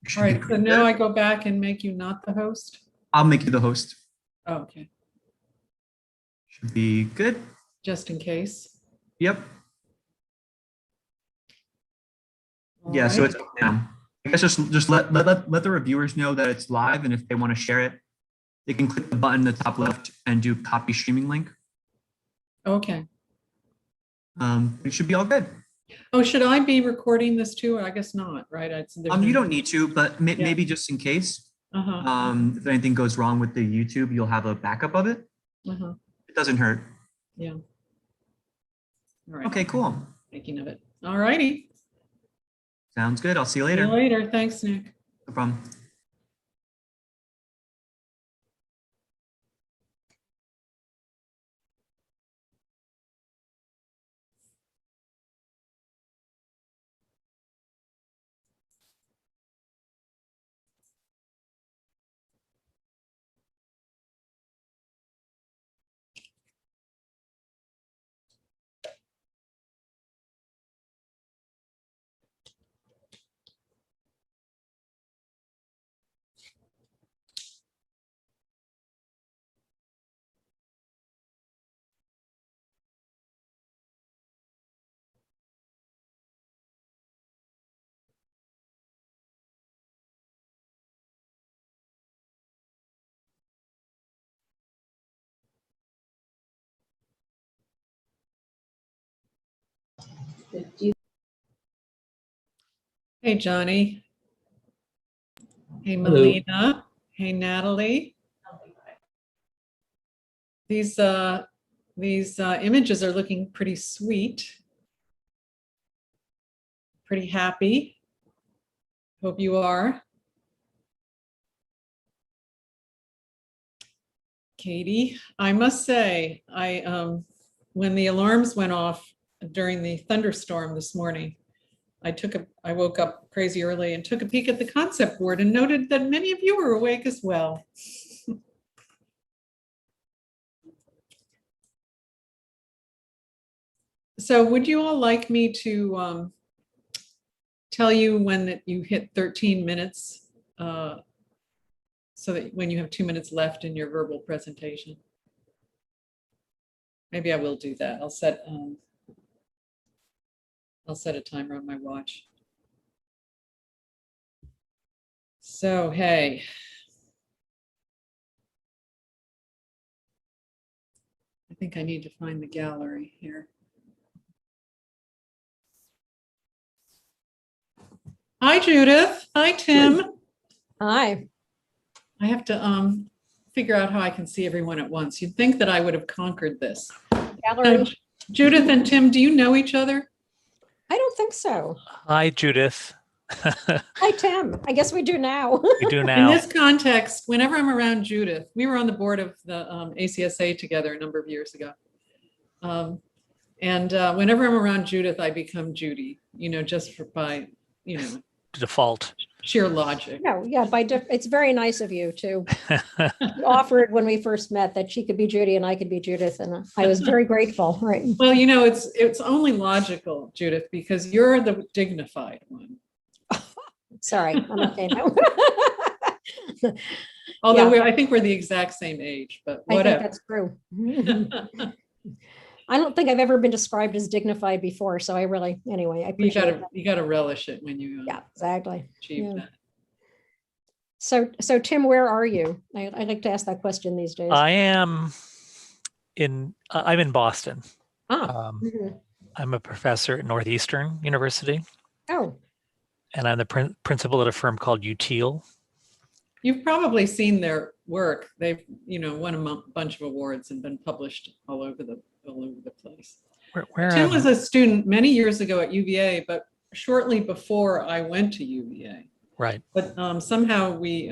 Should All be right, so pretty now good. I go back and make you not the host? I'll make you the host. Oh, okay, Should be good. just in case. Yep. All Yeah, so right. it's up now. I guess just let the reviewers know that it's live, and if they want to share it, they can click the button in the top left and do copy streaming link. Okay. It should be all good. Oh, should I be recording this too? I guess not, right? You don't need to, but maybe just in case, Uh-huh. if anything goes wrong with the YouTube, you'll have a backup of it. Uh-huh. It doesn't hurt. Yeah. All right. Okay, cool. Thinking of it. All righty. Sounds good. I'll see you See later. you later. Thanks, Nick. No problem. Hey, Johnny. Hey, Hello. Melina. Hey, Natalie. These images are looking pretty sweet. Pretty happy. Hope you are. Katie, I must say, when the alarms went off during the thunderstorm this morning, I woke up crazy early and took a peek at the concept board and noted that many of you were awake as well. So would you all like me to tell you when that you hit 13 minutes so that when you have 2 minutes left in your verbal presentation? Maybe I will do that. I'll set a timer on my watch. So, hey. I think I need to find the gallery here. Hi, Judith. Hi, Tim. Hi. I have to figure out how I can see everyone at once. You'd think that I would have conquered this. Gallery. Judith and Tim, do you know each other? I don't think so. Hi, Judith. Hi, Tim. I guess we do now. We do In now. this context, whenever I'm around Judith, we were on the board of the ACSA together a number of years ago. Whenever I'm around Judith, I become Judy, just by, Default. sheer logic. No, yeah, it's very nice of you to offer it when we first met that she could be Judy and I could be Judith, and I was very grateful. Right. Well, it's only logical, Judith, because you're the dignified one. Sorry, I'm okay now. Although I think we're the exact same age, but I think whatever. that's true. I don't think I've ever been described as dignified before, so I appreciate it. You gotta relish it when you Yeah, exactly. achieve Yeah. that. So Tim, where are you? I like to ask that question these days. I'm in Boston. Mhm. I'm a professor at Northeastern University, Oh, and I'm the principal at a firm called Util. You've probably seen their work. They've, won a bunch of awards and been published all over the place. Where Tim was a student many years ago at UVA, but shortly before I went to UVA. right. But somehow we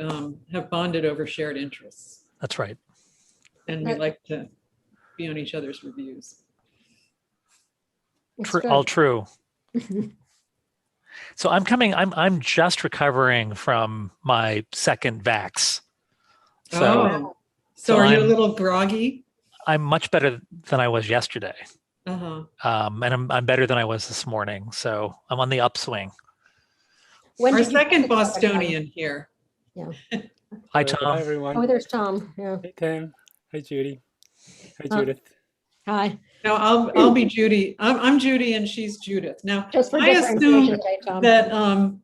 have bonded over shared interests, That's right. and we like to be on each other's reviews. that's All good. true. So I'm just recovering from my second vax. So are you a little groggy? I'm much better than I was yesterday. Uh-huh. And I'm better than I was this morning. So I'm on the upswing. When Our did you get second the COVID done? Bostonian here. Hi, Hi, Tom. everyone. Oh, there's Tom. Yeah. Hey, Tim. Hi, Judy. Hi, Uh, Judith. Hi. No, I'll be Judy. I'm Judy and she's Judith. Now, Just for I differentiation assume day, Tom. that,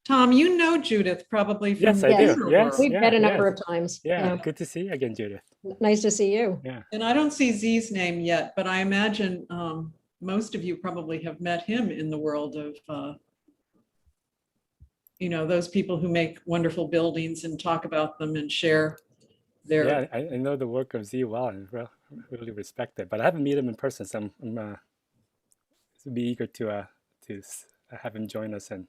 Tom, you know Judith probably from Yes, the I do. Kinnard Yes. world. We've met a yeah, number of times. Yeah, good to see you again, Judith. Nice to see you. Yeah. And I don't see Z's name yet, but I imagine most of you probably have met him in the world of, those people who make wonderful buildings and talk about them and share their. Yeah, I know the work of Z well and really respect it, but I haven't met him in person, so I'm be eager to have him join us and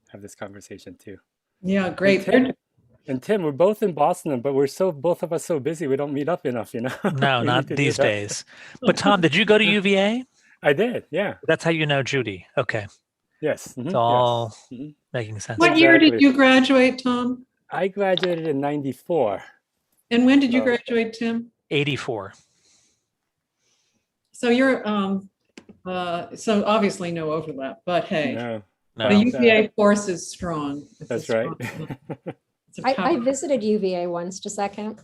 have this conversation too. Yeah, great. And Tim, we're both in Boston, but both of us so busy we don't meet up enough, No, We not need to do these that. days. But Tom, did you go to UVA? I did, yeah. That's how you know Judy. Okay. Yes. It's all Yes. Mhm. making sense. What year did Exactly. you graduate, Tom? I graduated in '94. And when did you Oh. graduate, Tim? 84. So you're, so obviously no overlap, but hey, No, No. the UVA force is strong. It's a that's right. strong- it's a I power- visited UVA once. Does that count?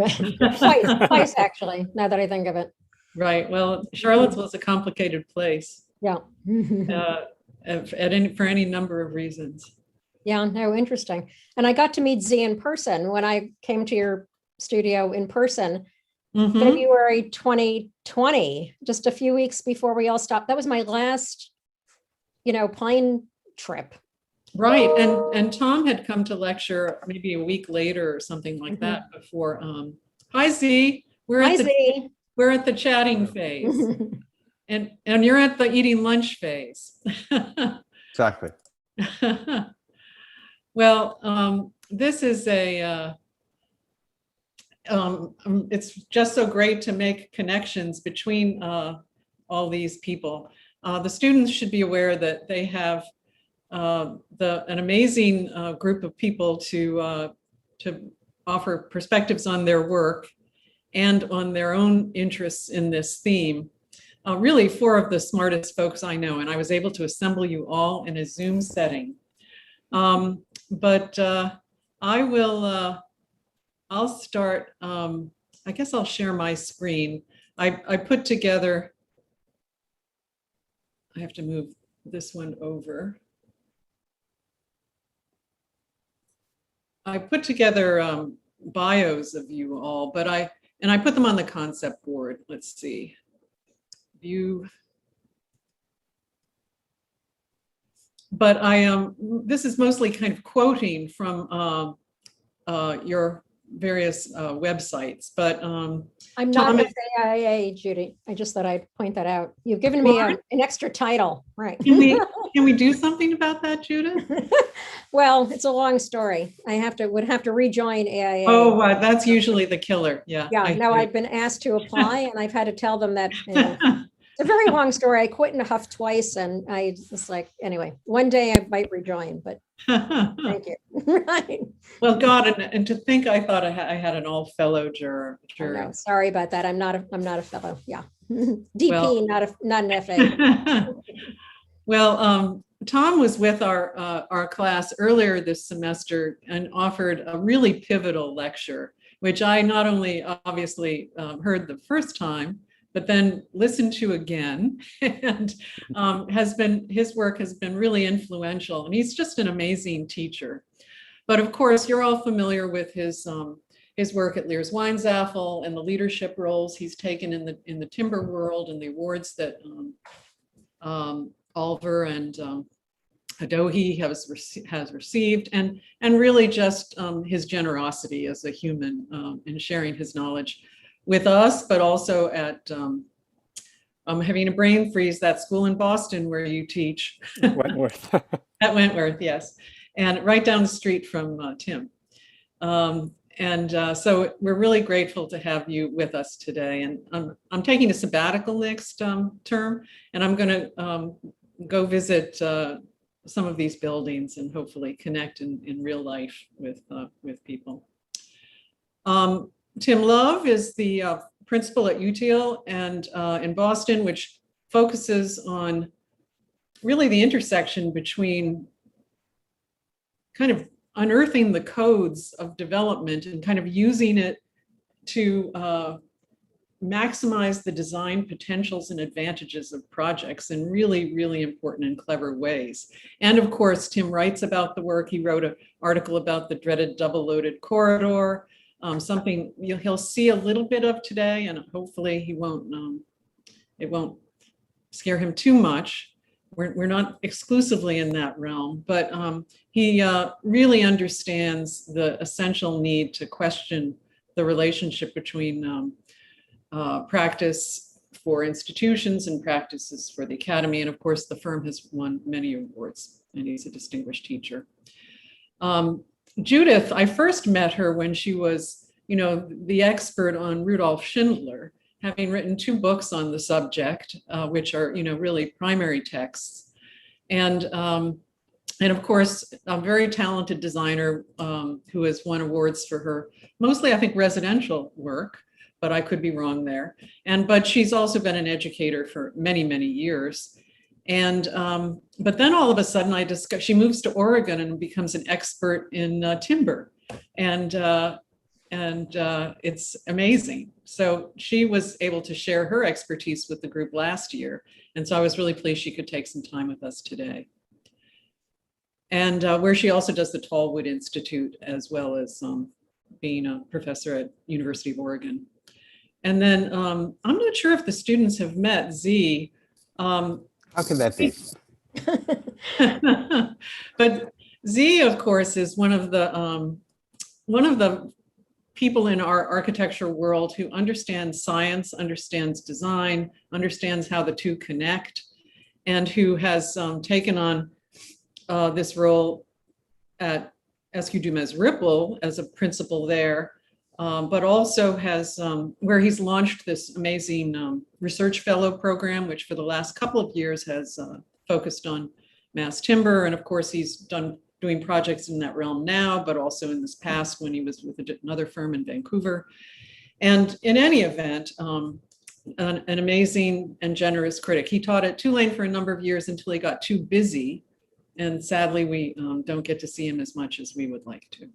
Twice, actually, now that I think of it. Right, well, Charlottesville's a complicated place Yeah. for any number of reasons. Yeah, no, interesting. And I got to meet Z in person when I came to your studio in person, Mhm. February 2020, just a few weeks before we all stopped. That was my last, plane trip. Right, and Tom had come to lecture maybe a week later or something like Mhm. that before. Hi Z, Hi, Z. we're at the chatting phase, and you're at the eating lunch phase. Exactly. Well, this is it's just so great to make connections between all these people. The students should be aware that they have an amazing group of people to offer perspectives on their work and on their own interests in this theme. Really, four of the smartest folks I know, and I was able to assemble you all in a Zoom setting. But I'll start, I guess I'll share my screen. I put together, I have to move this one over. I put together bios of you all, but I put them on the concept board. Let's see. View. But this is mostly kind of quoting from your various websites, but I'm not Tom, FAIA, Judy. I just thought I'd point that out. You've given me an extra title, right? can we do something about that, Judith? Well, it's a long story. I would have to rejoin AIA. Oh, that's usually the killer. Yeah. Yeah, no, I've been asked to apply and I've had to tell them that it's a very long story. I quit in a huff twice and I was like, anyway, one day I might rejoin, but thank you. Right. Well, God, and to think I thought I had an all fellow jury. No, sorry about that. I'm not a fellow. Yeah. DP, Well- not an FA. Well, Tom was with our class earlier this semester and offered a really pivotal lecture, which I not only obviously heard the first time, but then listened to again, and his work has been really influential, and he's just an amazing teacher. But of course, you're all familiar with his work at Lears Weinzapfel and the leadership roles he's taken in the timber world and the awards that Alver and Hadohi has received, and really just his generosity as a human in sharing his knowledge with us, but also at having a brain freeze, that school in Boston where you teach. Wentworth. At Wentworth, yes, and right down the street from Tim. So we're really grateful to have you with us today. And I'm taking a sabbatical next term, and I'm going to go visit some of these buildings and hopefully connect in real life with people. Tim Love is the principal at UTL and in Boston, which focuses on really the intersection between kind of unearthing the codes of development and kind of using it to maximize the design potentials and advantages of projects in really, really important and clever ways. And of course, Tim writes about the work. He wrote an article about the dreaded double-loaded corridor, something he'll see a little bit of today, and hopefully he won't. It won't scare him too much. We're not exclusively in that realm, but he really understands the essential need to question the relationship between practice for institutions and practices for the academy. And of course, the firm has won many awards, and he's a distinguished teacher. Judith, I first met her when she was, the expert on Rudolf Schindler, having written 2 books on the subject, which are, really primary texts. And of course, a very talented designer who has won awards for her, mostly I think residential work, but I could be wrong there. But she's also been an educator for many, many years. And but then all of a sudden I discovered she moves to Oregon and becomes an expert in timber. And it's amazing. So she was able to share her expertise with the group last year. And so I was really pleased she could take some time with us today. And where she also does the Tallwood Institute, as well as being a professor at University of Oregon. And then I'm not sure if the students have met Z. How can that be? But Z, of course, is one of the people in our architecture world who understands science, understands design, understands how the two connect, and who has taken on this role at SQ Dumez Ripple as a principal there, but also has where he's launched this amazing research fellow program, which for the last couple of years has focused on mass timber. And of course, he's doing projects in that realm now, but also in this past when he was with another firm in Vancouver. And in any event, an amazing and generous critic. He taught at Tulane for a number of years until he got too busy. And sadly, we don't get to see him as much as we would like to.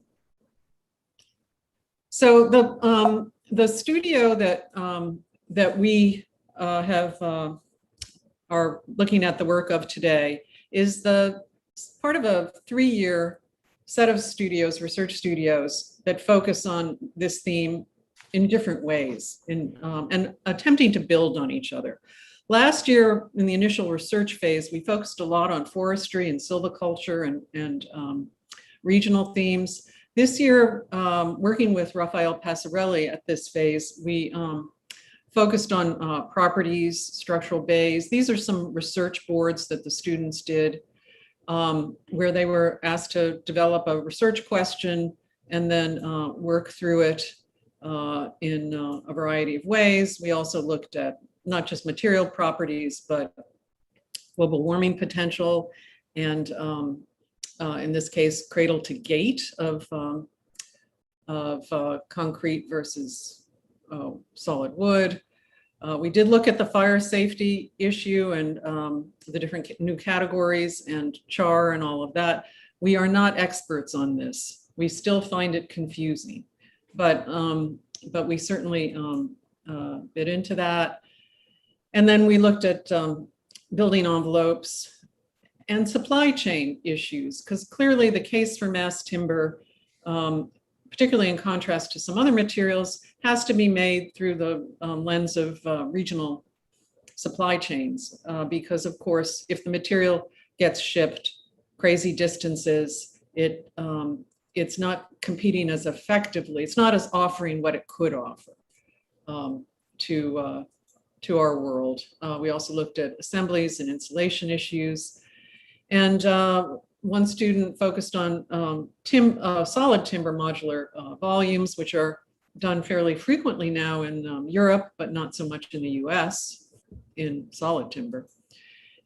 So the studio that we are looking at the work of today is the part of a 3-year set of studios, research studios, that focus on this theme in different ways and attempting to build on each other. Last year, in the initial research phase, we focused a lot on forestry and silviculture and regional themes. This year, working with Rafael Passarelli at this phase, we focused on properties, structural bays. These are some research boards that the students did where they were asked to develop a research question and then work through it in a variety of ways. We also looked at not just material properties, but global warming potential, and in this case, cradle to gate of concrete versus solid wood. We did look at the fire safety issue and the different new categories and char and all of that. We are not experts on this. We still find it confusing, but we certainly bit into that. And then we looked at building envelopes and supply chain issues, because clearly the case for mass timber, particularly in contrast to some other materials, has to be made through the lens of regional supply chains. Because of course, if the material gets shipped crazy distances, it's not competing as effectively. It's not as offering what it could offer to our world. We also looked at assemblies and installation issues. And one student focused on solid timber modular volumes, which are done fairly frequently now in Europe, but not so much in the US in solid timber.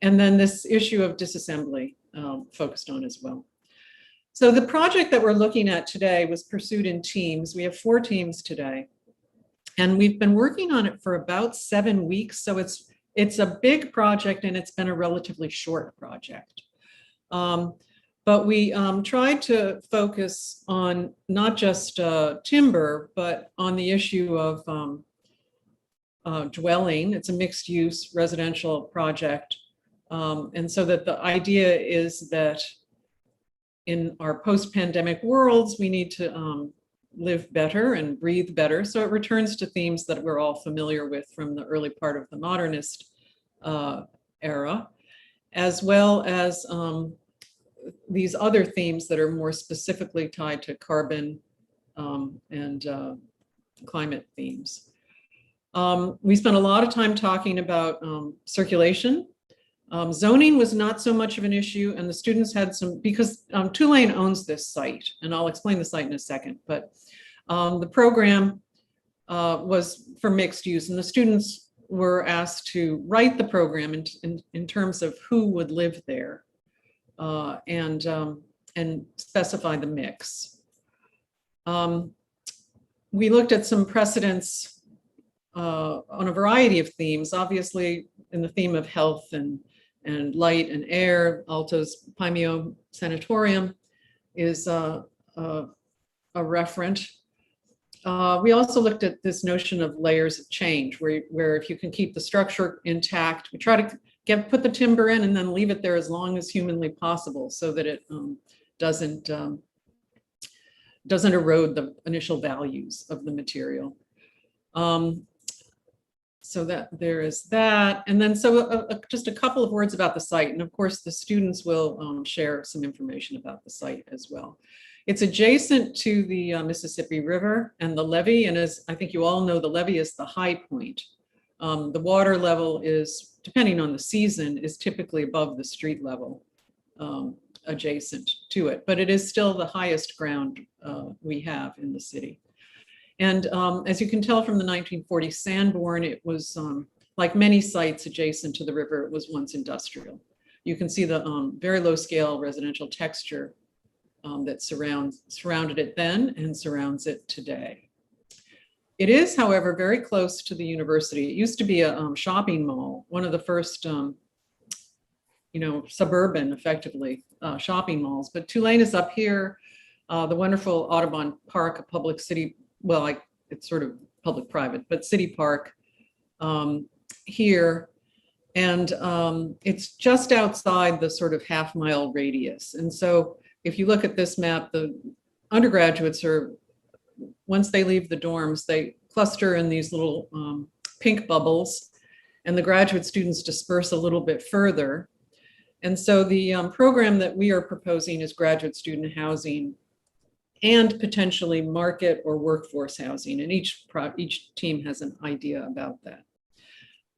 And then this issue of disassembly focused on as well. So the project that we're looking at today was pursued in teams. We have 4 teams today. And we've been working on it for about 7 weeks. So it's a big project and it's been a relatively short project. But But we tried to focus on not just timber, but on the issue of dwelling. It's a mixed use residential project. And so that the idea is that in our post-pandemic worlds, we need to live better and breathe better. So it returns to themes that we're all familiar with from the early part of the modernist era, as well as these other themes that are more specifically tied to carbon and climate themes. We spent a lot of time talking about circulation. Zoning was not so much of an issue, and the students had some, because Tulane owns this site, and I'll explain the site in a second, but the program was for mixed use, and the students were asked to write the program in terms of who would live there and specify the mix. We looked at some precedents on a variety of themes, obviously in the theme of health and light and air. Alto's Paimio Sanatorium is a referent. We also looked at this notion of layers of change, where if you can keep the structure intact, we try to put the timber in and then leave it there as long as humanly possible so that it doesn't erode the initial values of the material. So that there is that. And then just a couple of words about the site. And of course, the students will share some information about the site as well. It's adjacent to the Mississippi River and the levee. And as I think you all know, the levee is the high point. The water level is, depending on the season, is typically above the street level adjacent to it. But it is still the highest ground we have in the city. And as you can tell from the 1940 Sanborn, it was like many sites adjacent to the river, it was once industrial. You can see the very low scale residential texture that surrounded it then and surrounds it today. It is, however, very close to the university. It used to be a shopping mall, one of the first, suburban, effectively, shopping malls. But Tulane is up here. The wonderful Audubon Park, a public city, well, it's sort of public-private, but city park here. And it's just outside the sort of half-mile radius. And so if you look at this map, the undergraduates are, once they leave the dorms, they cluster in these little pink bubbles, and the graduate students disperse a little bit further. And so the program that we are proposing is graduate student housing and potentially market or workforce housing. And each team has an idea about that.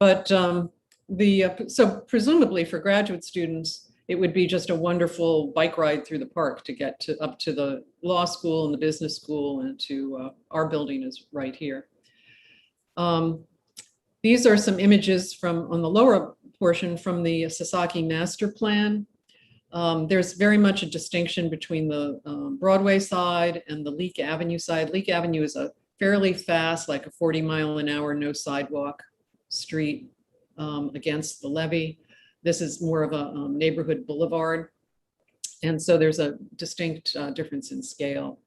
But so presumably for graduate students, it would be just a wonderful bike ride through the park to get up to the law school and the business school, and to our building is right here. These are some images on the lower portion from the Sasaki master plan. There's very much a distinction between the Broadway side and the Leake Avenue side. Leake Avenue is a fairly fast, like a 40-mile-an-hour, no sidewalk street against the levee. This is more of a neighborhood boulevard. And so there's a distinct difference in scale.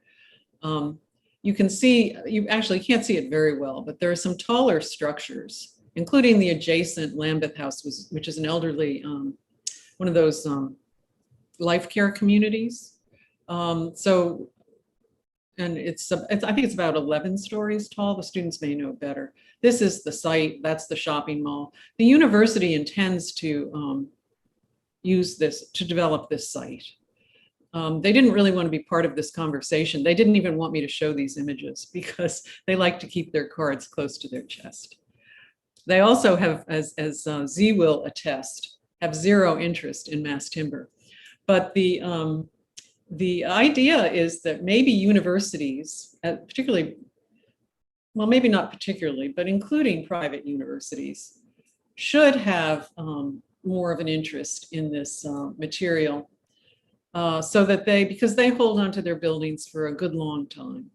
You can see, you actually can't see it very well, but there are some taller structures, including the adjacent Lambeth House, which is an elderly, one of those life care communities. And I think it's about 11 stories tall. The students may know better. This is the site, that's the shopping mall. The university intends to use this, to develop this site. They didn't really want to be part of this conversation. They didn't even want me to show these images because they like to keep their cards close to their chest. They also have, as Z will attest, have zero interest in mass timber. But the idea is that maybe universities, particularly, well, maybe not particularly, but including private universities, should have more of an interest in this material so that because they hold onto their buildings for a good long time.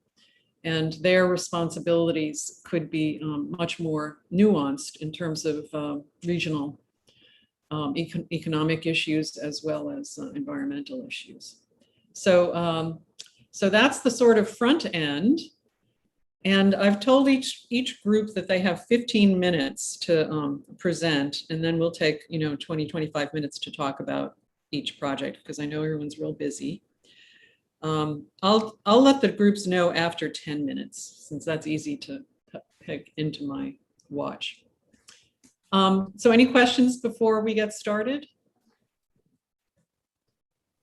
And their responsibilities could be much more nuanced in terms of regional economic issues as well as environmental issues. So, so that's the sort of front end. And I've told each group that they have 15 minutes to present, and then we'll take 20, 25 minutes to talk about each project because I know everyone's real busy. I'll let the groups know after 10 minutes since that's easy to pick into my watch. So any questions before we get started?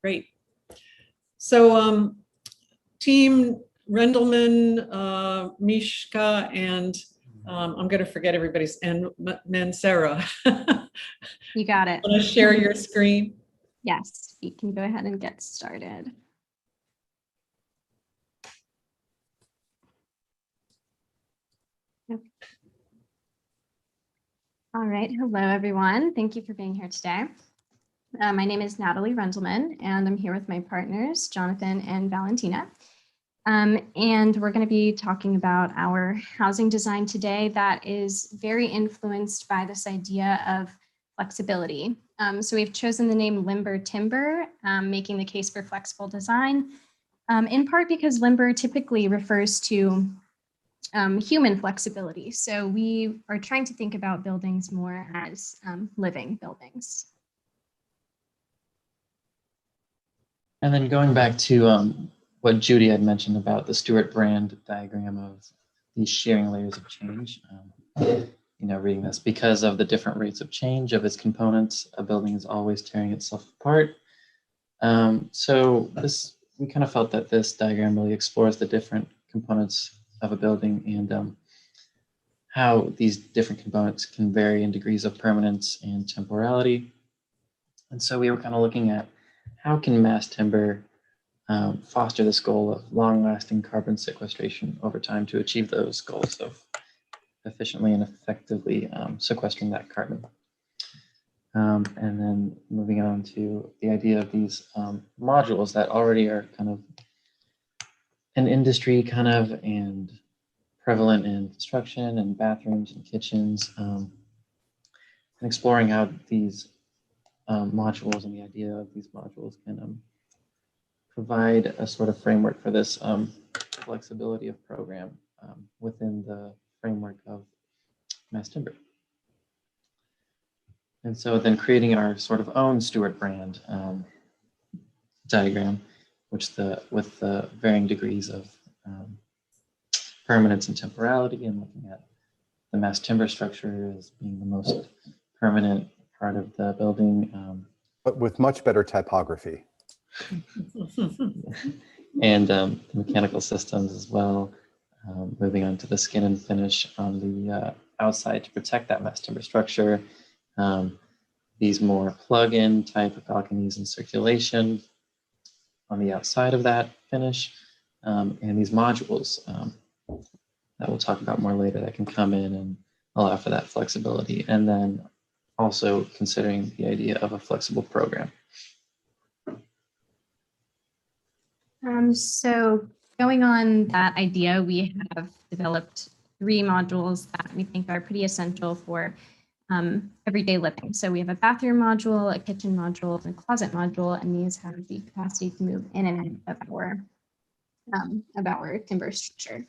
Great. So team Rendelman, Mishka, and I'm going to forget everybody's, and Mansera. You got it. Want to share your screen? Yes, you can go ahead and get started. Okay. All right, hello everyone. Thank you for being here today. My name is Natalie Rendelman, and I'm here with my partners, Jonathan and Valentina. And we're going to be talking about our housing design today that is very influenced by this idea of flexibility. So we've chosen the name Limber Timber, making the case for flexible design, in part because limber typically refers to human flexibility. So we are trying to think about buildings more as living buildings. And then going back to what Judy had mentioned about the Stewart brand diagram of these shearing layers of change, reading this, because of the different rates of change of its components, a building is always tearing itself apart. So we kind of felt that this diagram really explores the different components of a building and how these different components can vary in degrees of permanence and temporality. And so we were kind of looking at how can mass timber foster this goal of long-lasting carbon sequestration over time to achieve those goals of efficiently and effectively sequestering that carbon. And then moving on to the idea of these modules that already are kind of an industry and prevalent in construction and bathrooms and kitchens, and exploring how these modules and the idea of these modules can provide a sort of framework for this flexibility of program within the framework of mass timber. And so then creating our sort of own Stewart brand diagram, with the varying degrees of permanence and temporality, and looking at the mass timber structure as being the most permanent part of the building. But with much better typography. And the mechanical systems as well, moving on to the skin and finish on the outside to protect that mass timber structure. These more plug-in type of balconies and circulation on the outside of that finish, and these modules that we'll talk about more later that can come in and allow for that flexibility, and then also considering the idea of a flexible program. So going on that idea, we have developed 3 modules that we think are pretty essential for everyday living. So we have a bathroom module, a kitchen module, and a closet module, and these have the capacity to move in and out of our timber structure.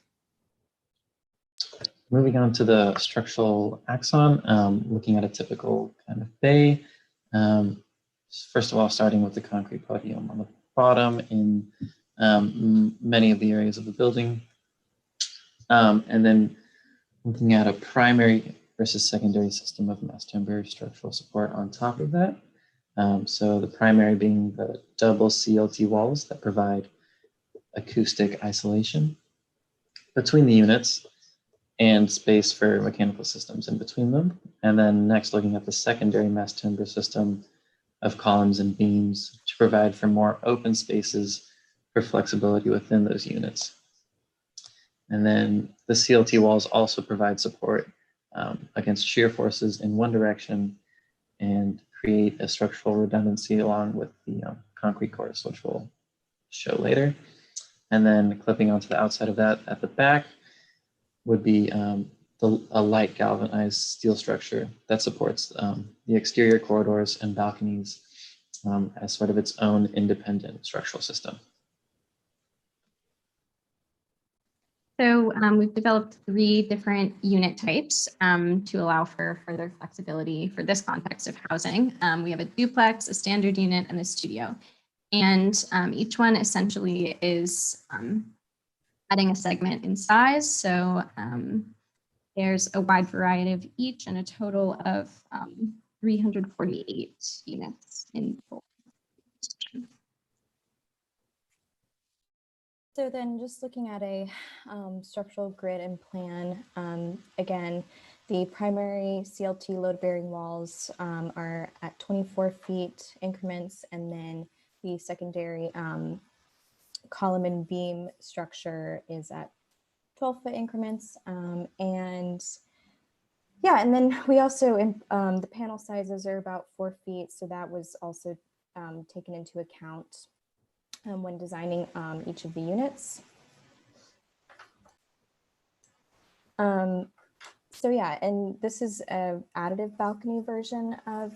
Moving on to the structural axon, looking at a typical kind of bay. First of all, starting with the concrete podium on the bottom in many of the areas of the building. And then looking at a primary versus secondary system of mass timber structural support on top of that. So the primary being the double CLT walls that provide acoustic isolation between the units and space for mechanical systems in between them. And then next, looking at the secondary mass timber system of columns and beams to provide for more open spaces for flexibility within those units. And then the CLT walls also provide support against shear forces in one direction and create a structural redundancy along with the concrete course, which we'll show later. And then clipping onto the outside of that at the back would be a light galvanized steel structure that supports the exterior corridors and balconies as sort of its own independent structural system. So we've developed 3 different unit types to allow for further flexibility for this context of housing. We have a duplex, a standard unit, and a studio. And each one essentially is adding a segment in size. So there's a wide variety of each and a total of 348 units in total. So then just looking at a structural grid and plan, again, the primary CLT load-bearing walls are at 24 feet increments, and then the secondary column and beam structure is at 12-foot increments. And yeah, and then we also, the panel sizes are about 4 feet, so that was also taken into account when designing each of the units. So yeah, and this is an additive balcony version of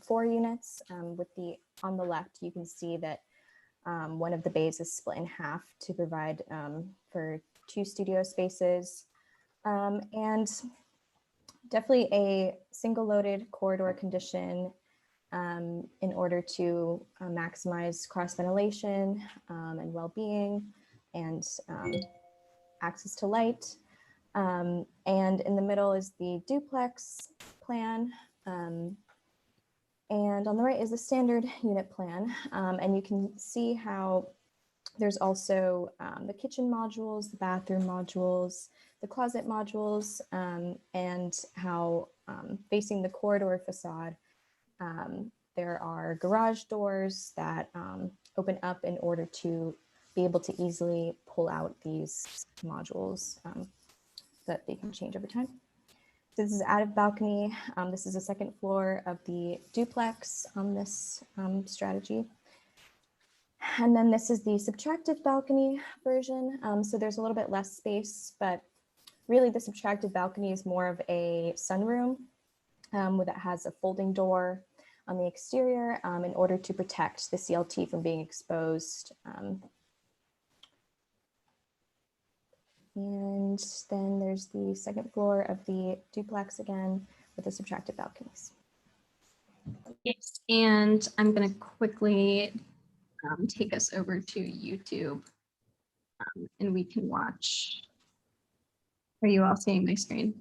4 units. With the, on the left, you can see that one of the bays is split in half to provide for 2 studio spaces. And definitely a single loaded corridor condition in order to maximize cross ventilation and well-being and access to light. And in the middle is the duplex plan. And on the right is the standard unit plan. And you can see how there's also the kitchen modules, the bathroom modules, the closet modules, and how facing the corridor facade, there are garage doors that open up in order to be able to easily pull out these modules that they can change over time. So this is additive balcony. This is the second floor of the duplex on this strategy. And then this is the subtractive balcony version. So there's a little bit less space, but really the subtractive balcony is more of a sunroom that has a folding door on the exterior in order to protect the CLT from being exposed. And then there's the second floor of the duplex again with the subtractive balconies. Yes, and I'm going to quickly take us over to YouTube and we can watch. Are you all seeing my screen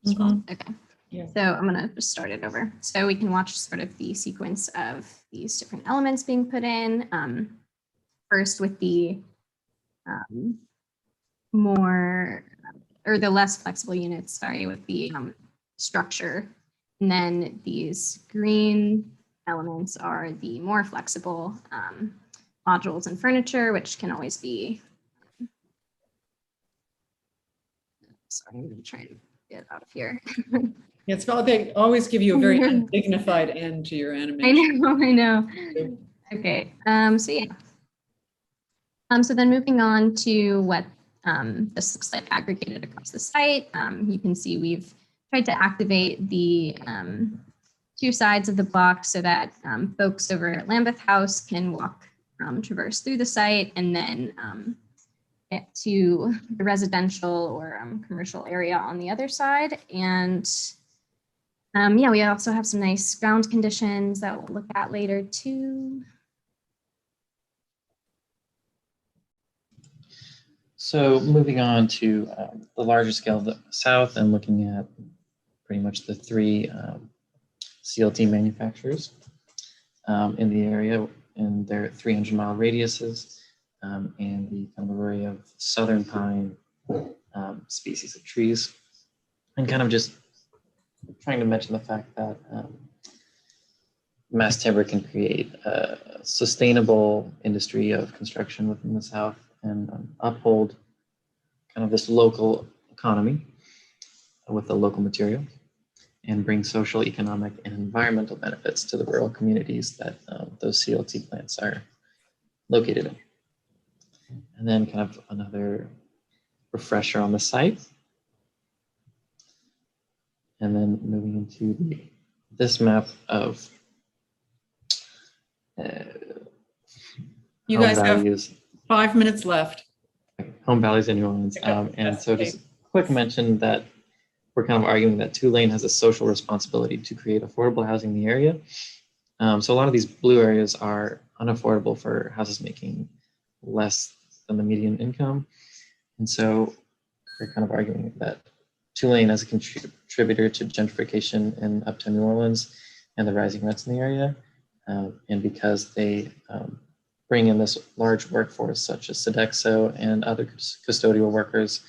as well? Okay. Yeah. So I'm going to just start it over. So we can watch sort of the sequence of these different elements being put in. First with the more, or the less flexible units, sorry, with the structure. And then these green elements are the more flexible modules and furniture, which can always be, sorry, I'm going to try and get out of here. It's all, they always give you a very undignified end to your animation. I know. Okay, so yeah. So then moving on to what this looks like aggregated across the site. You can see we've tried to activate the 2 sides of the block so that folks over at Lambeth House can walk, traverse through the site and then get to the residential or commercial area on the other side. And yeah, we also have some nice ground conditions that we'll look at later too. So moving on to the larger scale of the south and looking at pretty much the 3 CLT manufacturers in the area and their 300-mile radiuses and the kind of array of southern pine species of trees, and kind of just trying to mention the fact that mass timber can create a sustainable industry of construction within the South and uphold kind of this local economy with the local material and bring social, economic, and environmental benefits to the rural communities that those CLT plants are located in. And then kind of another refresher on the site. And then moving into this map of You home guys have values, 5 minutes left. home values in New Orleans. Okay, And that's so okay. just a quick mention that we're kind of arguing that Tulane has a social responsibility to create affordable housing in the area. So a lot of these blue areas are unaffordable for houses making less than the median income. And so we're kind of arguing that Tulane as a contributor to gentrification in uptown New Orleans and the rising rents in the area. And because they bring in this large workforce such as Sodexo and other custodial workers,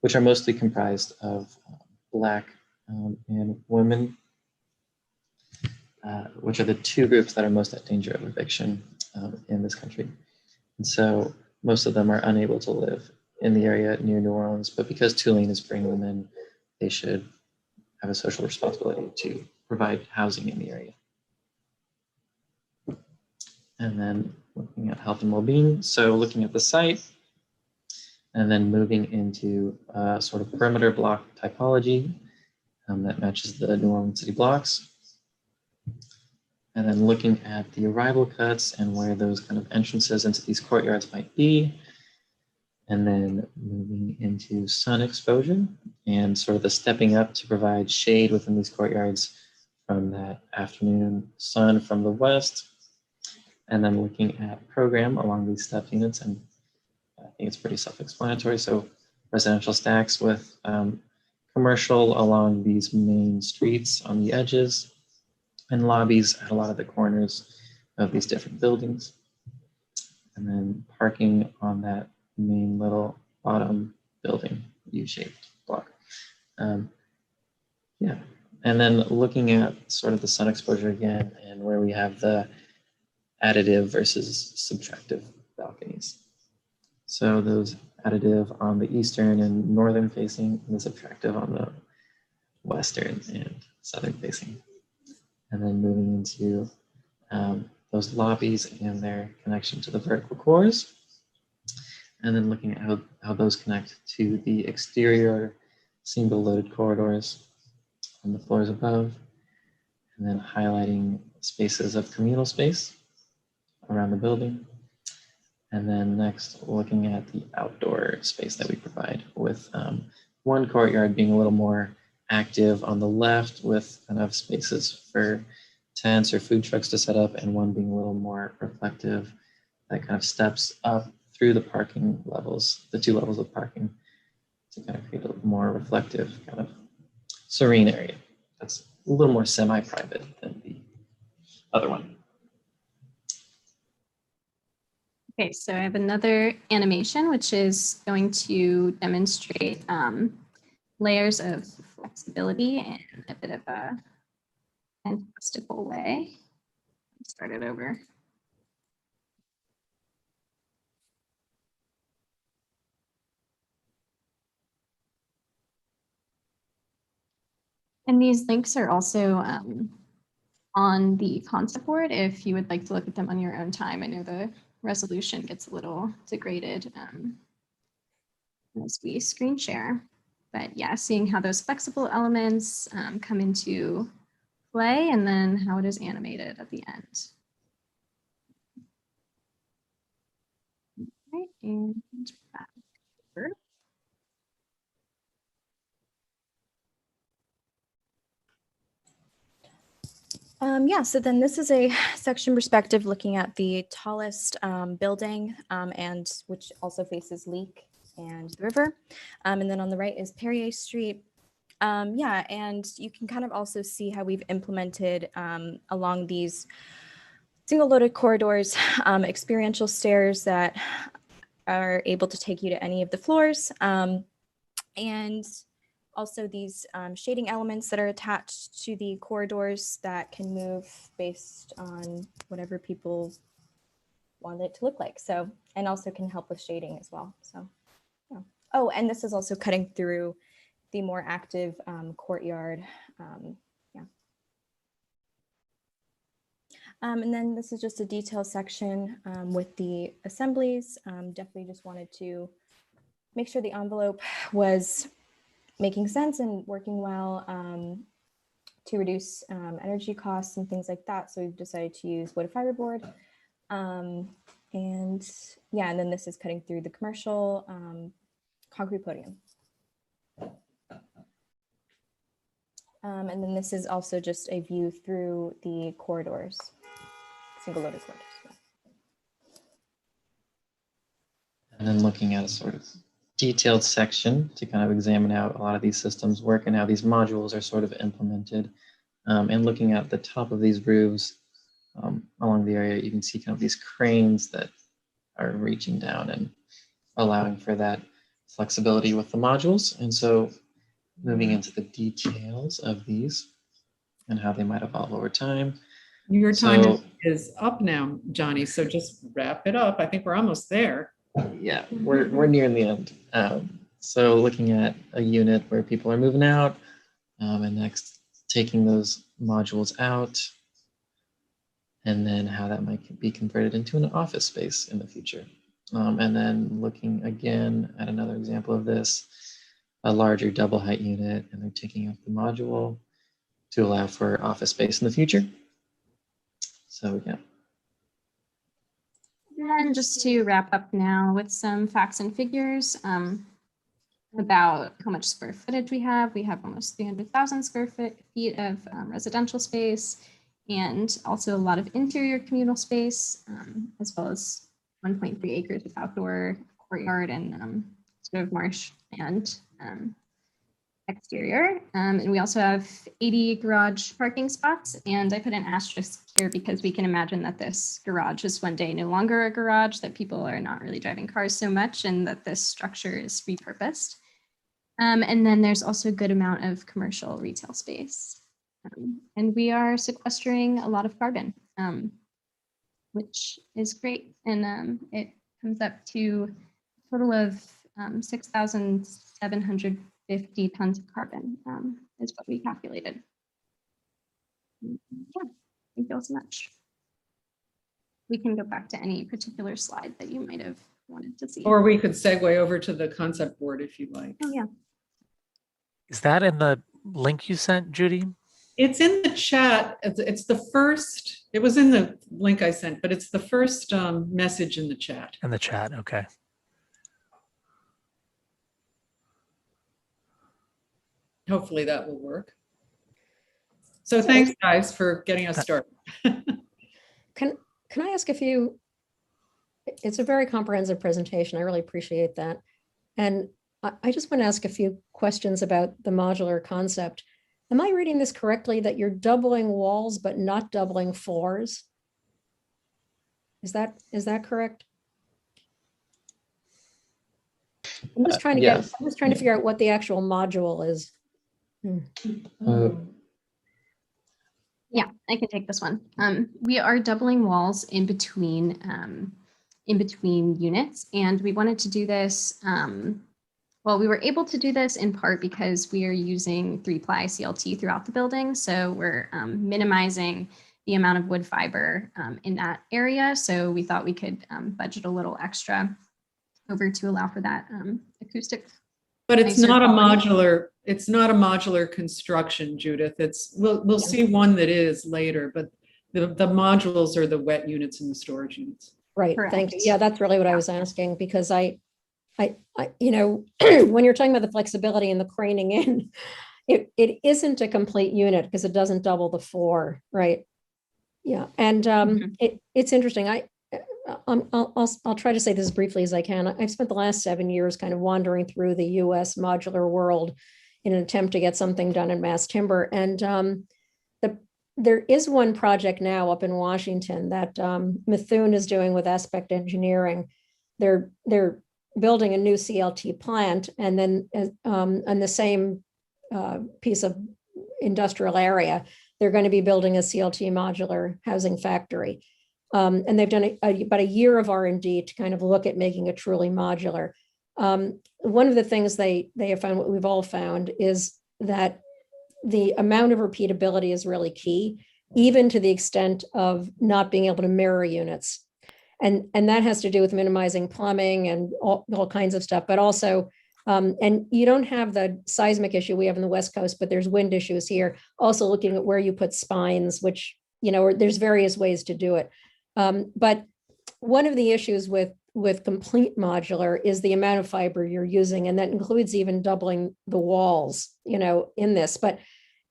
which are mostly comprised of Black and women, which are the two groups that are most at danger of eviction in this country. And so most of them are unable to live in the area near New Orleans, but because Tulane is bringing them in, they should have a social responsibility to provide housing in the area. And then looking at health and well-being. So looking at the site and then moving into sort of perimeter block typology that matches the New Orleans city blocks. And then looking at the arrival cuts and where those kind of entrances into these courtyards might be. And then moving into sun exposure and sort of the stepping up to provide shade within these courtyards from that afternoon sun from the west. And then looking at program along these step units, and I think it's pretty self-explanatory. So residential stacks with commercial along these main streets on the edges, and lobbies at a lot of the corners of these different buildings. And then parking on that main little bottom building, U-shaped block. Yeah, and then looking at sort of the sun exposure again, and where we have the additive versus subtractive balconies. So those additive on the eastern and northern facing, and the subtractive on the western and southern facing. And then moving into those lobbies and their connection to the vertical cores. And then looking at how those connect to the exterior single loaded corridors on the floors above. And then highlighting spaces of communal space around the building. And then next, looking at the outdoor space that we provide with one courtyard being a little more active on the left with kind of spaces for tents or food trucks to set up, and one being a little more reflective that kind of steps up through the parking levels, the two levels of parking, to kind of create a more reflective kind of serene area. That's a little more semi-private than the other one. Okay, so I have another animation, which is going to demonstrate layers of flexibility in a bit of a fantastical way. Start it over. And these links are also on the concept board if you would like to look at them on your own time. I know the resolution gets a little degraded as we screen share. But yeah, seeing how those flexible elements come into play and then how it is animated at the end. Okay, and back over. Yeah, so then this is a section perspective looking at the tallest building and which also faces Leak and the river. And then on the right is Perrier Street. Yeah, and you can kind of also see how we've implemented along these single loaded corridors, experiential stairs that are able to take you to any of the floors. And also these shading elements that are attached to the corridors that can move based on whatever people want it to look like. So, and also can help with shading as well. So, yeah. Oh, and this is also cutting through the more active courtyard. Yeah. And then this is just a detail section with the assemblies. Definitely just wanted to make sure the envelope was making sense and working well to reduce energy costs and things like that. So we've decided to use wood fiberboard. And yeah, and then this is cutting through the commercial concrete podium. And then this is also just a view through the corridors, single loaded corridors. And then looking at a sort of detailed section to kind of examine how a lot of these systems work and how these modules are sort of implemented. And looking at the top of these roofs along the area, you can see kind of these cranes that are reaching down and allowing for that flexibility with the modules. And so moving into the details of these and how they might evolve over time. Your time So- is up now, Johnny, so just wrap it up. I think we're almost there. Yeah, we're near the end. So looking at a unit where people are moving out, and next taking those modules out, and then how that might be converted into an office space in the future. And then looking again at another example of this, a larger double height unit, and they're taking out the module to allow for office space in the future. So yeah. And then just to wrap up now with some facts and figures about how much square footage we have. We have almost 300,000 square feet of residential space, and also a lot of interior communal space, as well as 1.3 acres of outdoor courtyard and sort of marsh and exterior. And we also have 80 garage parking spots. And I put an asterisk here because we can imagine that this garage is one day no longer a garage, that people are not really driving cars so much, and that this structure is repurposed. And then there's also a good amount of commercial retail space. And we are sequestering a lot of carbon, which is great. And it comes up to a total of 6,750 tons of carbon is what we calculated. Yeah, thank you all so much. We can go back to any particular slide that you might have wanted to see. Or we could segue over to the concept board if you like. Oh, yeah. Is that in the link you sent, Judy? It's in the chat. It's the first, it was in the link I sent, but it's the first message in the chat. In the chat, okay. Hopefully that will work. So thanks, guys, for getting us started. Can I ask a few? It's a very comprehensive presentation. I really appreciate that. And I just want to ask a few questions about the modular concept. Am I reading this correctly that you're doubling walls but not doubling floors? Is that correct? I'm just trying to Yes. I'm just trying to figure out what the actual module is. Yeah, I can take this one. We are doubling walls in between units, and we wanted to do this. Well, we were able to do this in part because we are using 3-ply CLT throughout the building, so we're minimizing the amount of wood fiber in that area. So we thought we could budget a little extra over to allow for that acoustic. But it's nicer not a quality. modular, it's not a modular construction, Judith. We'll see one that is later, but the modules are the wet units and the storage units. Right, thank you. Correct. Yeah, that's really what I was asking, because I you know, when you're talking about the flexibility and the craning in, it isn't a complete unit because it doesn't double the floor, right? Yeah, and it's interesting. I'll try to say this as briefly as I can. I've spent the last 7 years kind of wandering through the US modular world in an attempt to get something done in mass timber. And there is one project now up in Washington that Methuen is doing with Aspect Engineering. They're building a new CLT plant, and then on the same piece of industrial area, they're going to be building a CLT modular housing factory. And they've done about a year of R&D to kind of look at making it truly modular. One of the things they have found, what we've all found, is that the amount of repeatability is really key, even to the extent of not being able to mirror units. And that has to do with minimizing plumbing and all kinds of stuff, but also And you don't have the seismic issue we have in the West Coast, but there's wind issues here. Also looking at where you put spines, which, there's various ways to do it. But one of the issues with complete modular is the amount of fiber you're using, and that includes even doubling the walls, in this. But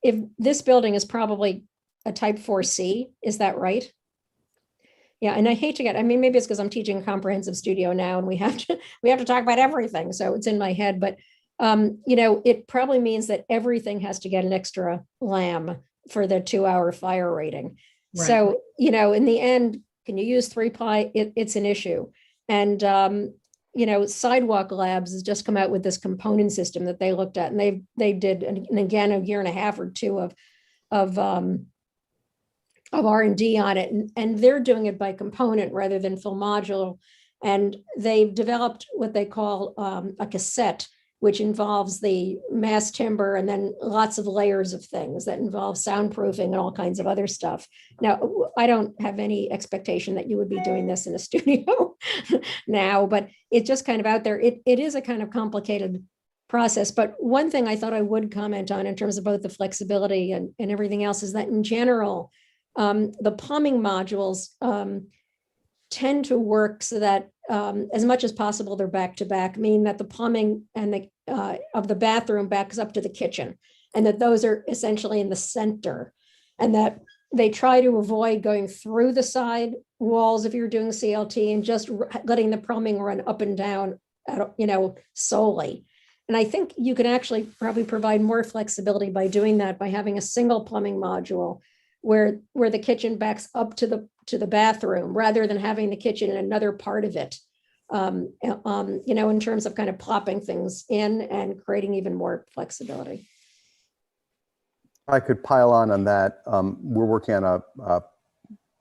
if this building is probably a type 4C, is that right? Yeah, and I hate to maybe it's because I'm teaching comprehensive studio now and we have to talk about everything. So it's in my head, but it probably means that everything has to get an extra lamb for the 2-hour fire rating. Right. So, in the end, can you use 3-ply? It's an issue. And, Sidewalk Labs has just come out with this component system that they looked at, and they did, and again, a year and a half or two of R&D on it, and they're doing it by component rather than full module. And they've developed what they call a cassette, which involves the mass timber and then lots of layers of things that involve soundproofing and all kinds of other stuff. Now, I don't have any expectation that you would be doing this in a studio now, but it's just kind of out there. It is a kind of complicated process. But one thing I thought I would comment on in terms of both the flexibility and everything else is that in general, the plumbing modules tend to work so that as much as possible, they're back to back, meaning that the plumbing and the of the bathroom backs up to the kitchen, and that those are essentially in the center, and that they try to avoid going through the side walls if you're doing CLT and just letting the plumbing run up and down, solely. And I think you can actually probably provide more flexibility by doing that, by having a single plumbing module where the kitchen backs up to the bathroom rather than having the kitchen in another part of it, in terms of kind of plopping things in and creating even more flexibility. I could pile on that. We're working on a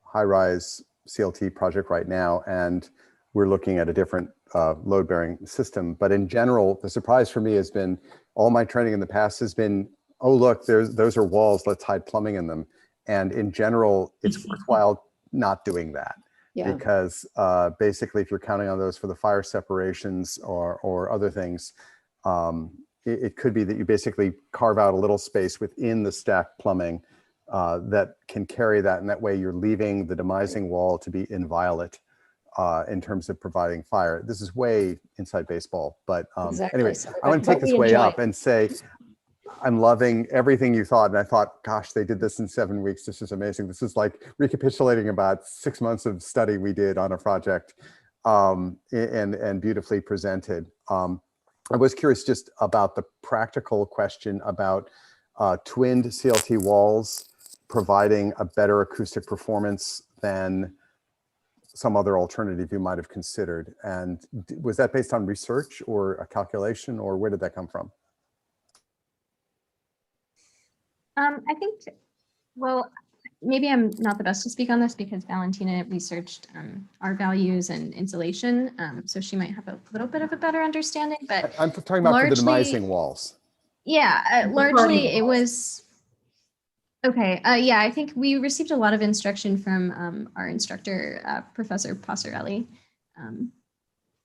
high-rise CLT project right now, and we're looking at a different load-bearing system. But in general, the surprise for me has been all my training in the past has been, oh, look, those are walls, let's hide plumbing in them. And in general, it's worthwhile not doing that. Yeah. Because basically, if you're counting on those for the fire separations or other things, it could be that you basically carve out a little space within the stacked plumbing that can carry that. And that way you're leaving the demising wall to be inviolate in terms of providing fire. This is way inside baseball. But exactly. Anyway, so, I want to take this way up and say, I'm loving everything you thought. And I thought, gosh, they did this in 7 weeks. This is amazing. This is like recapitulating about 6 months of study we did on a project and beautifully presented. I was curious just about the practical question about twinned CLT walls providing a better acoustic performance than some other alternative you might have considered. And was that based on research or a calculation, or where did that come from? I think, well, maybe I'm not the best to speak on this because Valentina researched our values and insulation, so she might have a little bit of a better understanding. But I'm talking about for the demising walls. Yeah, largely it was okay. Yeah, I think we received a lot of instruction from our instructor, Professor Passarelli,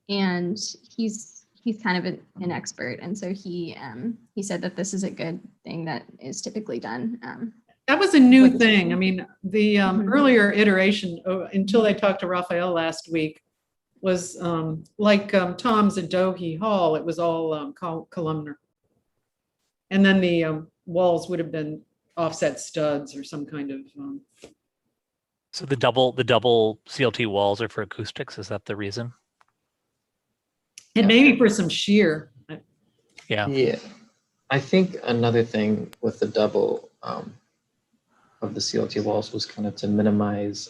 and he's kind of an expert, and so he said that this is a good thing that is typically done. That was a new thing. I mean, the earlier iteration, until I talked to Raphael last week, was like Tom's at Dohe Hall. It was all columnar, and then the walls would have been offset studs or some kind of. So the double CLT walls are for acoustics. Is that the reason? It may be for some shear. Yeah. Yeah. I think another thing with the double of the CLT walls was kind of to minimize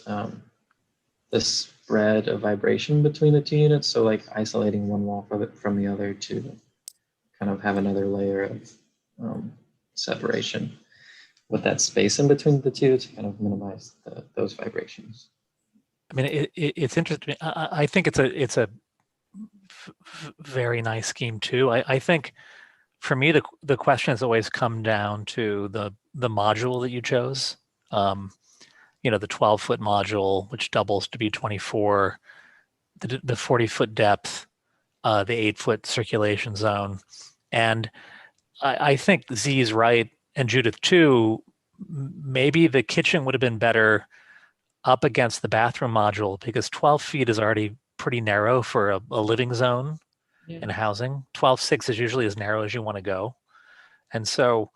the spread of vibration between the two units. So like isolating one wall from the other to kind of have another layer of separation with that space in between the two to kind of minimize those vibrations. I mean, it's interesting. I think it's a very nice scheme too. I think for me, the question has always come down to the module that you chose. The 12-foot module, which doubles to be 24, the 40-foot depth, the 8-foot circulation zone. And I think Z's right, and Judith too. Maybe the kitchen would have been better up against the bathroom module, because 12 feet is already pretty narrow for a living zone in housing. 12.6 is usually as narrow as you want to go. And so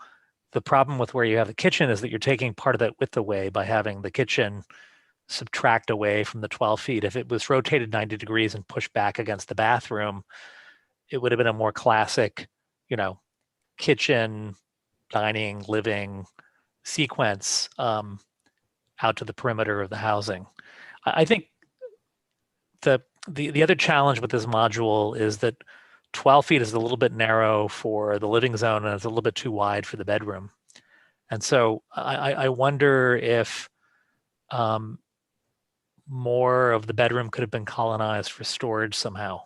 the problem with where you have the kitchen is that you're taking part of that width away by having the kitchen subtract away from the 12 feet. If it was rotated 90 degrees and pushed back against the bathroom, it would have been a more classic, kitchen, dining, living sequence out to the perimeter of the housing. I think the other challenge with this module is that 12 feet is a little bit narrow for the living zone, and it's a little bit too wide for the bedroom. And so I wonder if more of the bedroom could have been colonized for storage somehow,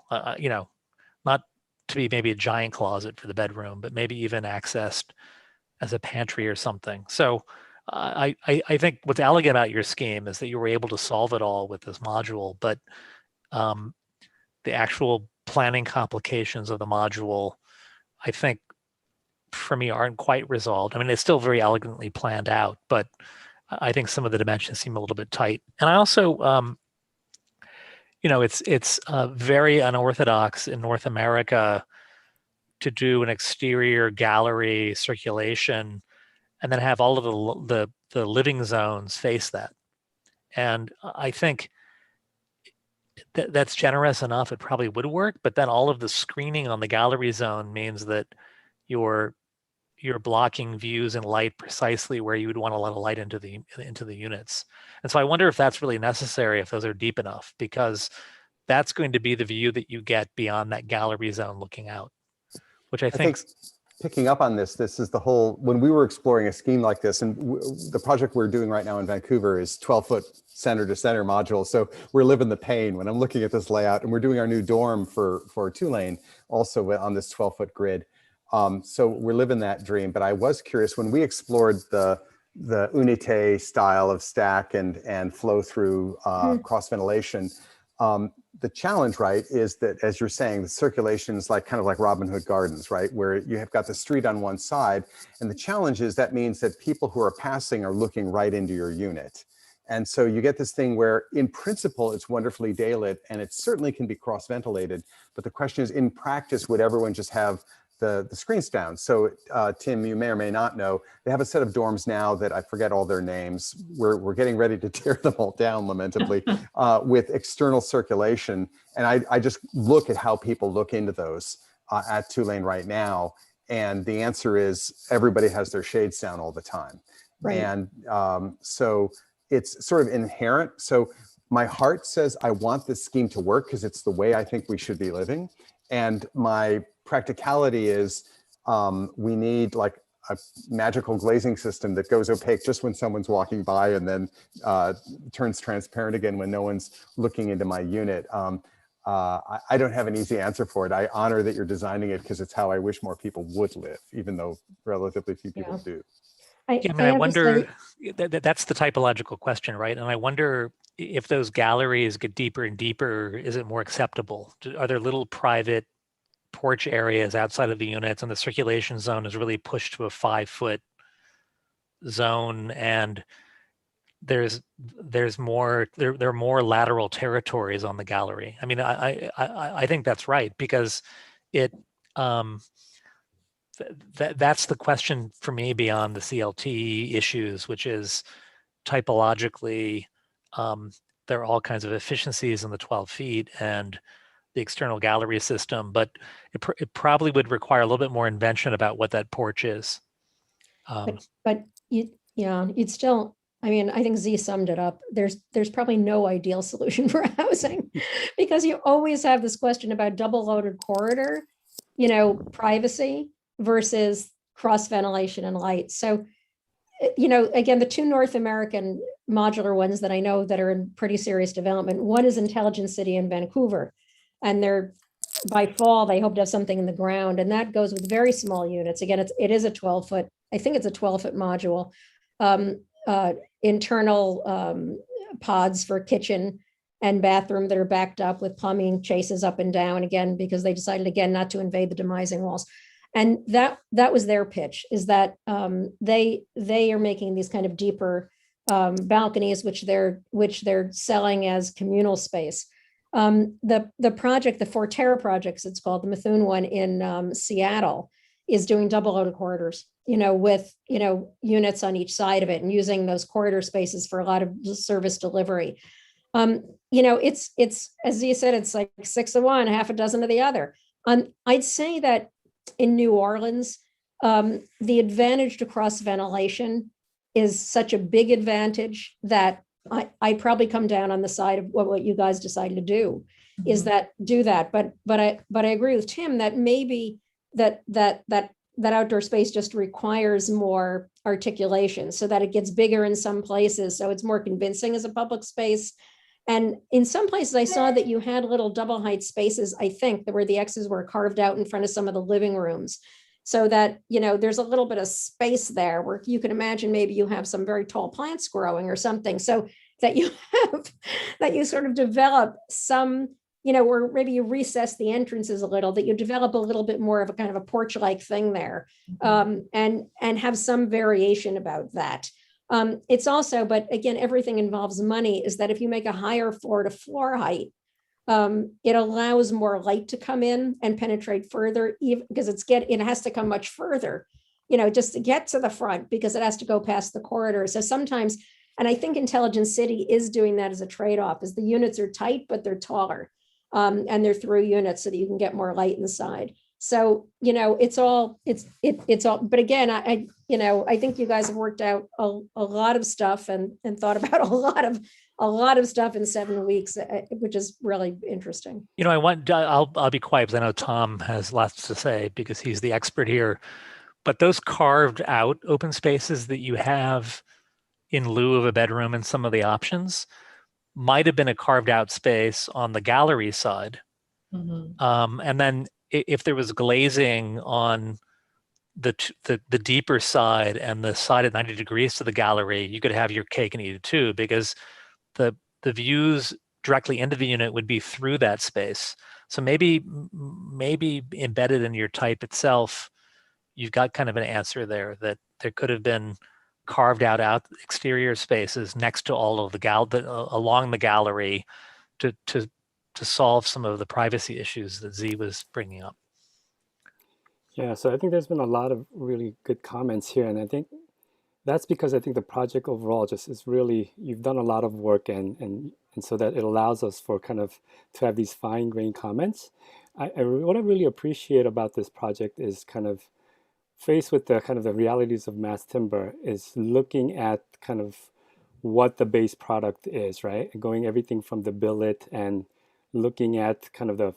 not to be maybe a giant closet for the bedroom, but maybe even accessed as a pantry or something. So I think what's elegant about your scheme is that you were able to solve it all with this module, but the actual planning complications of the module, I think, for me, aren't quite resolved. I mean, it's still very elegantly planned out, but I think some of the dimensions seem a little bit tight. And I also, it's very unorthodox in North America to do an exterior gallery circulation and then have all of the living zones face that. And I think that's generous enough. It probably would work, but then all of the screening on the gallery zone means that you're blocking views and light precisely where you would want a lot of light into the units. And so I wonder if that's really necessary, if those are deep enough, because that's going to be the view that you get beyond that gallery zone looking out, which I think picking up on this is the whole, when we were exploring a scheme like this, and the project we're doing right now in Vancouver is 12-foot center to center module. So we're living the pain when I'm looking at this layout, and we're doing our new dorm for 2-lane also on this 12-foot grid. So we're living that dream. But I was curious, when we explored the unité style of stack and flow through cross ventilation, the challenge, right, is that, as you're saying, the circulation is kind of like Robin Hood Gardens, right, where you have got the street on one side. And the challenge is that means that people who are passing are looking right into your unit. And so you get this thing where, in principle, it's wonderfully daylit, and it certainly can be cross-ventilated. But the question is, in practice, would everyone just have the screens down? So Tim, you may or may not know, they have a set of dorms now that I forget all their names. We're getting ready to tear them all down, lamentably, with external circulation. And I just look at how people look into those at 2-lane right now. And the answer is everybody has their shades down all the time. Right. And so it's sort of inherent. So my heart says I want this scheme to work because it's the way I think we should be living. And my practicality is we need like a magical glazing system that goes opaque just when someone's walking by and then turns transparent again when no one's looking into my unit. I don't have an easy answer for it. I honor that you're designing it because it's how I wish more people would live, even though relatively few people do. I wonder, that's the typological question, right? And I wonder if those galleries get deeper and deeper, is it more acceptable? Are there little private porch areas outside of the units, and the circulation zone is really pushed to a 5-foot zone, and there are more lateral territories on the gallery? I mean, I think that's right, because it that's the question for me beyond the CLT issues, which is typologically there are all kinds of efficiencies in the 12 feet and the external gallery system, but it probably would require a little bit more invention about what that porch is. But you'd still, I mean, I think Z summed it up. There's probably no ideal solution for housing because you always have this question about double loaded corridor, privacy versus cross ventilation and light. So, again, the 2 North American modular ones that I know that are in pretty serious development, one is Intelligence City in Vancouver, and they're by fall, they hope to have something in the ground, and that goes with very small units. Again, it is a 12-foot, I think it's a 12-foot module, internal pods for kitchen, and bathroom that are backed up with plumbing chases up and down again, because they decided again not to invade the demising walls. And that was their pitch, is that they are making these kind of deeper balconies, which they're selling as communal space. The project, the Forterra projects, it's called, the Methuen one in Seattle, is doing double loaded corridors, with, units on each side of it, and using those corridor spaces for a lot of service delivery. It's, as you said, it's like 6 of one, half a dozen of the other. I'd say that in New Orleans, the advantage to cross ventilation is such a big advantage that I probably come down on the side of what you guys decided to do, is that do that. But I agree with Tim that maybe that outdoor space just requires more articulation, so that it gets bigger in some places, so it's more convincing as a public space. And in some places I saw that you had little double height spaces, I think, where the X's were carved out in front of some of the living rooms, so that, there's a little bit of space there where you can imagine maybe you have some very tall plants growing or something, so that you have, that you sort of develop some, or maybe you recess the entrances a little, that you develop a little bit more of a kind of a porch-like thing there, and have some variation about that. It's also, but again, everything involves money, is that if you make a higher floor to floor height, it allows more light to come in and penetrate further, even because it has to come much further, just to get to the front, because it has to go past the corridor. So sometimes, and I think Intelligent City is doing that as a trade-off, is the units are tight, but they're taller, and they're through units so that you can get more light inside. So, it's all, but again, I think you guys have worked out a lot of stuff and thought about a lot of stuff in 7 weeks, which is really interesting. I'll be quiet, because I know Tom has lots to say because he's the expert here, but those carved out open spaces that you have in lieu of a bedroom and some of the options might have been a carved out space on the gallery side. And then if there was glazing on the deeper side and the side at 90 degrees to the gallery, you could have your cake and eat it too, because the views directly into the unit would be through that space. So maybe embedded in your type itself, you've got kind of an answer there, that there could have been carved out exterior spaces next to all of along the gallery to solve some of the privacy issues that Z was bringing up. Yeah, so I think there's been a lot of really good comments here, and I think that's because I think the project overall just is really, you've done a lot of work, and so that it allows us for kind of to have these fine-grained comments. What I really appreciate about this project is kind of faced with the kind of the realities of mass timber, is looking at kind of what the base product is, right? Going everything from the billet and looking at kind of the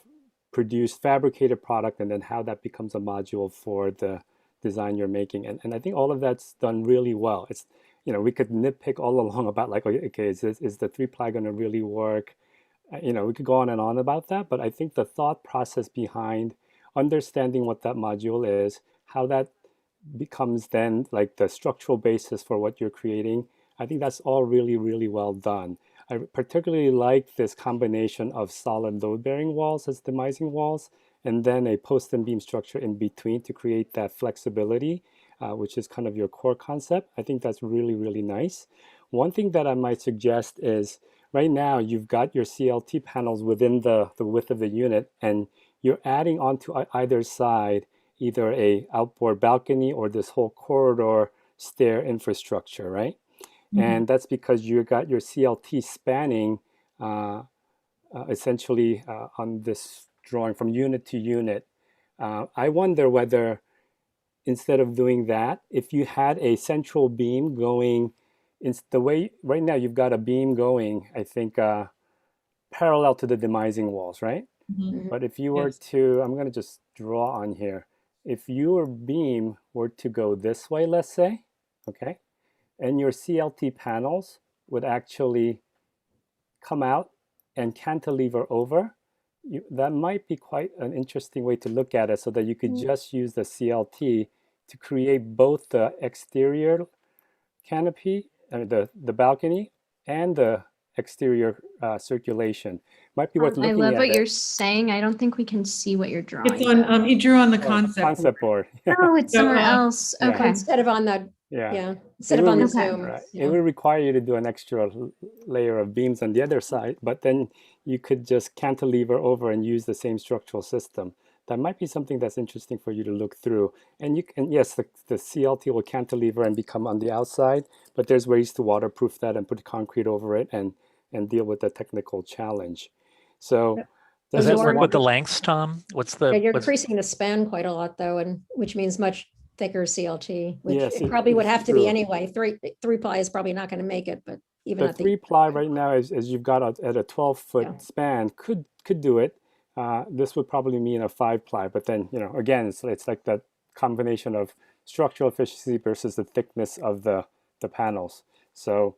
produced fabricated product, and then how that becomes a module for the design you're making. And I think all of that's done really well. It's, we could nitpick all along about like, okay, is the 3-ply going to really work? We could go on and on about that, but I think the thought process behind understanding what that module is, how that becomes then like the structural basis for what you're creating, I think that's all really, really well done. I particularly like this combination of solid load-bearing walls as demising walls, and then a post and beam structure in between to create that flexibility, which is kind of your core concept. I think that's really, really nice. One thing that I might suggest is, right now you've got your CLT panels within the width of the unit, and you're adding onto either side either a outboard balcony or this whole corridor stair infrastructure, right? And that's because you got your CLT spanning essentially on this drawing from unit to unit. I wonder whether instead of doing that, if you had a central beam going, the way right now you've got a beam going, I think parallel to the demising walls, right? But if you were to, I'm going to just draw on here. If your beam were to go this way, let's say, okay, and your CLT panels would actually come out and cantilever over, that might be quite an interesting way to look at it, so that you could just use the CLT to create both the exterior canopy, the balcony, and the exterior circulation. Might be worth I looking love at what it. you're saying. I don't think we can see what you're drawing. It's on, he drew on the Oh, concept. board. Oh, it's So, somewhere else. yeah. Okay. Instead of on the, Yeah. yeah, instead of will on the re- Zoom. Right. yeah. It will require you to do an extra layer of beams on the other side, but then you could just cantilever over and use the same structural system. That might be something that's interesting for you to look through. And you can, yes, the CLT will cantilever and become on the outside, but there's ways to waterproof that and put concrete over it and deal with the technical challenge. So Does So that you work are- with the lengths, Tom? What's Yeah, the, you're what's, increasing the span quite a lot though, and which means much thicker CLT, which Yes, it probably would it's have to be true. anyway. Three ply is probably not going to make it, but even The at the 3-ply right now, as you've got at a 12-foot Yeah. span, could do it. This would probably mean a 5-ply, but then, you know, again, it's like that combination of structural efficiency versus the thickness of the panels. So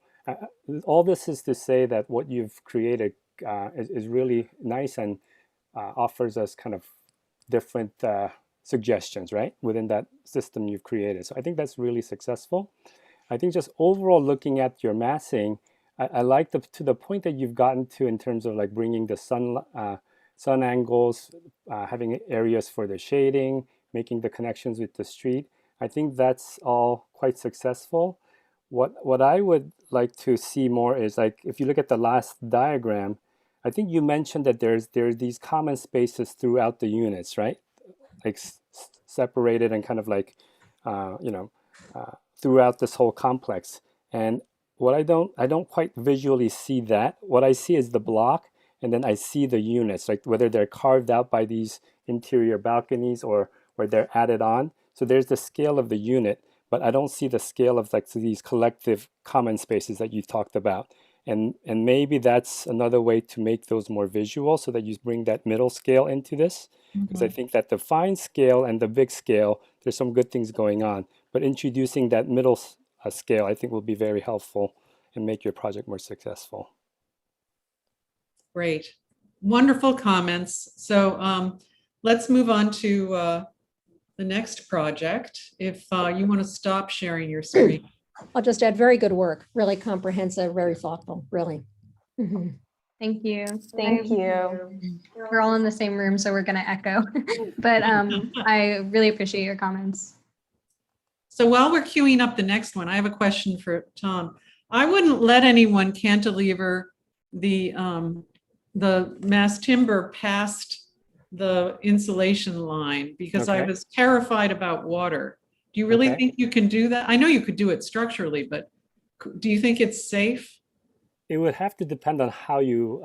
all this is to say that what you've created is really nice and offers us kind of different suggestions, right, within that system you've created. So I think that's really successful. I think just overall looking at your massing, I like to the point that you've gotten to in terms of like bringing the sun angles, having areas for the shading, making the connections with the street. I think that's all quite successful. What I would like to see more is like if you look at the last diagram, I think you mentioned that there's these common spaces throughout the units, right? Like separated and kind of like throughout this whole complex. And what I don't quite visually see that. What I see is the block, and then I see the units, like whether they're carved out by these interior balconies or where they're added on. So there's the scale of the unit, but I don't see the scale of like these collective common spaces that you talked about. And maybe that's another way to make those more visual so that you bring that middle scale into this. Because I think that the fine scale and the big scale, there's some good things going on. But introducing that middle scale, I think will be very helpful and make your project more successful. Great. Wonderful comments. So let's move on to the next project. If you want to stop sharing your screen. I'll just add very good work, really comprehensive, very thoughtful, really. Mhm. Thank you. Thank you. We're all in the same room, so we're going to echo. But I really appreciate your comments. So while we're queuing up the next one, I have a question for Tom. I wouldn't let anyone cantilever the mass timber past the insulation line because I Okay. was terrified about water. Do you really Okay. think you can do that? I know you could do it structurally, but do you think it's safe? It would have to depend on how you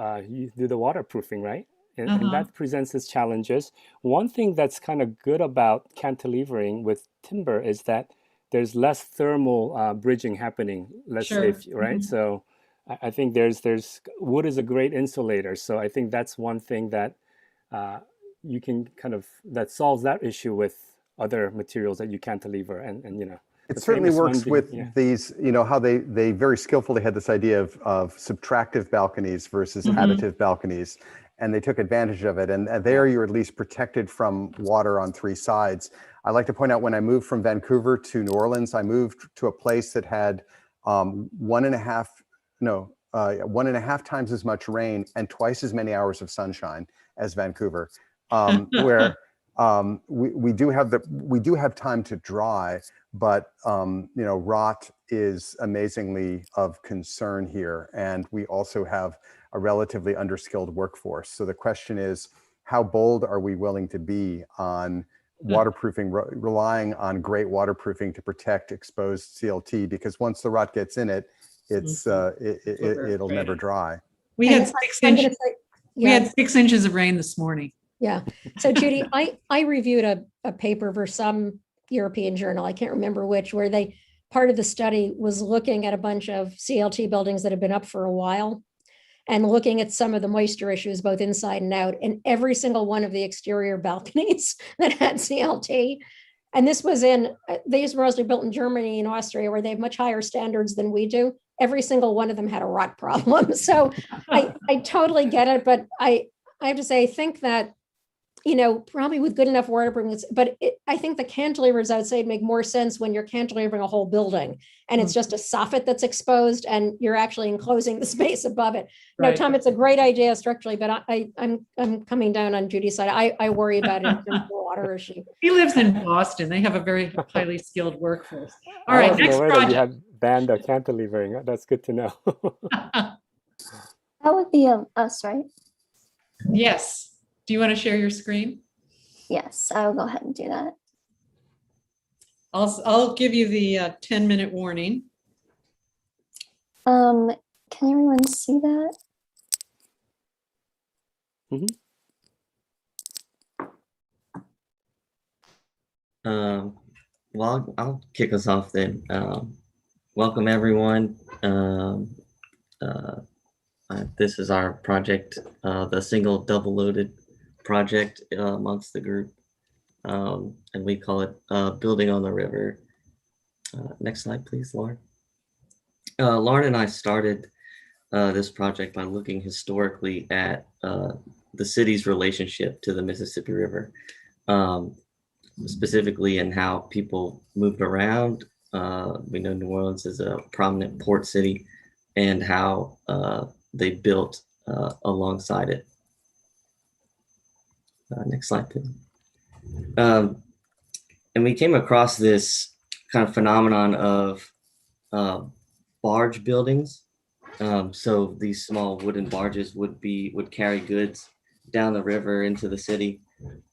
do the waterproofing, right? And Uh-huh. that presents its challenges. One thing that's kind of good about cantilevering with timber is that there's less thermal bridging happening. Let's Sure. say, right? Mhm. So I think there's wood is a great insulator. So I think that's one thing that you can kind of that solves that issue with other materials that you cantilever and you know. It the certainly famous one works being- with yeah. these, you know, how they very skillfully had this idea of subtractive balconies versus Mhm. additive balconies. And they took advantage of it. And there you're at least protected from water on three sides. I like to point out when I moved from Vancouver to New Orleans, I moved to a place that had 1.5 times as much rain and twice as many hours of sunshine as Vancouver, where we do have time to dry, but you know, rot is amazingly of concern here, and we also have a relatively underskilled workforce. So the question is, how bold are we willing to be on waterproofing, relying on great waterproofing to protect exposed CLT? Because once the rot gets in it, it'll never dry. We And had 6 I'm gonna inches. say- We yeah. had 6 inches of rain this morning. Yeah. So Judy, I reviewed a paper for some European journal, I can't remember which, where part of the study was looking at a bunch of CLT buildings that have been up for a while and looking at some of the moisture issues, both inside and out, and every single one of the exterior balconies that had CLT. And these were mostly built in Germany and Austria, where they have much higher standards than we do. Every single one of them had a rot problem. So I totally get it, but I have to say, I think that you know, probably with good enough water bringers, but I think the cantilevers outside make more sense when you're cantilevering a whole building and it's just a soffit that's exposed and you're actually enclosing the space above it. No, Right. Tom, it's a great idea structurally, but I'm coming down on Judy's side. I worry about it in terms of the water issue. He lives in Boston. They have a very highly skilled workforce. All I right, wasn't next aware that you project. had banned cantilevering. That's good to know. That would be us, right? Yes. Do you want to share your screen? Yes, I will go ahead and do that. I'll give you the 10-minute warning. Can everyone see that? Well, I'll kick us off then. Welcome everyone. This is our project, the single double loaded project amongst the group. And we call it Building on the River. Next slide, please, Lauren. Lauren and I started this project by looking historically at the city's relationship to the Mississippi River, specifically in how people moved around. We know New Orleans is a prominent port city, and how they built alongside it. Next slide, please. And we came across this kind of phenomenon of barge buildings. So these small wooden barges would carry goods down the river into the city,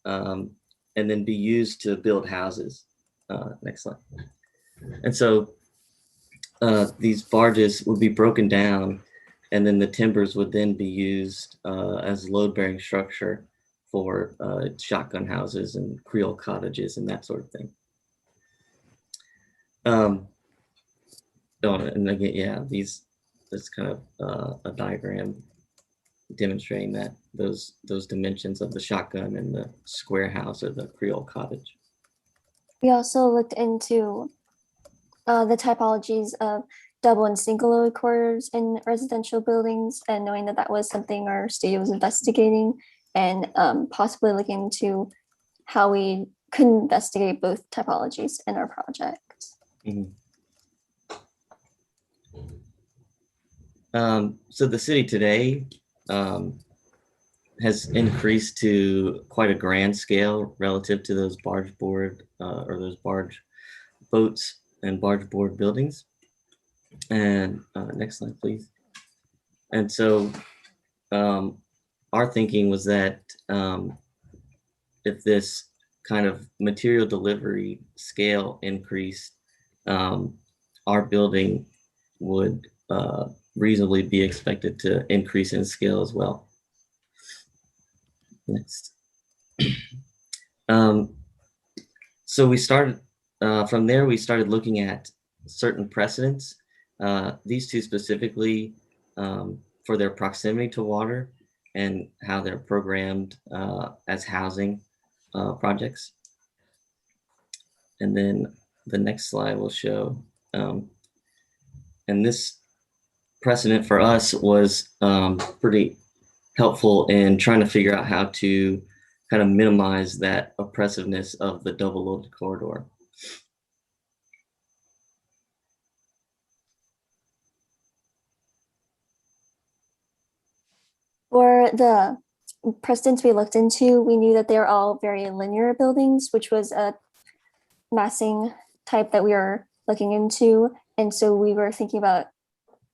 and then be used to build houses. Next slide. And so these barges would be broken down, and then the timbers would then be used as load-bearing structure for shotgun houses and Creole cottages and that sort of thing. And again, yeah, that's kind of a diagram demonstrating that those dimensions of the shotgun and the square house or the Creole cottage. We also looked into the typologies of double and single load quarters in residential buildings, and knowing that that was something our studio was investigating, and possibly looking into how we could investigate both typologies in our project. Mm-hmm. So the city today has increased to quite a grand scale relative to those barge board or those barge boats and barge board buildings. And next slide, please. And so our thinking was that if this kind of material delivery scale increased, our building would reasonably be expected to increase in scale as well. Next. So we started, from there we started looking at certain precedents, these two specifically for their proximity to water and how they're programmed as housing projects. And then the next slide will show, and this precedent for us was pretty helpful in trying to figure out how to kind of minimize that oppressiveness of the double loaded corridor. For the precedents we looked into, we knew that they're all very linear buildings, which was a massing type that we were looking into. And so we were thinking about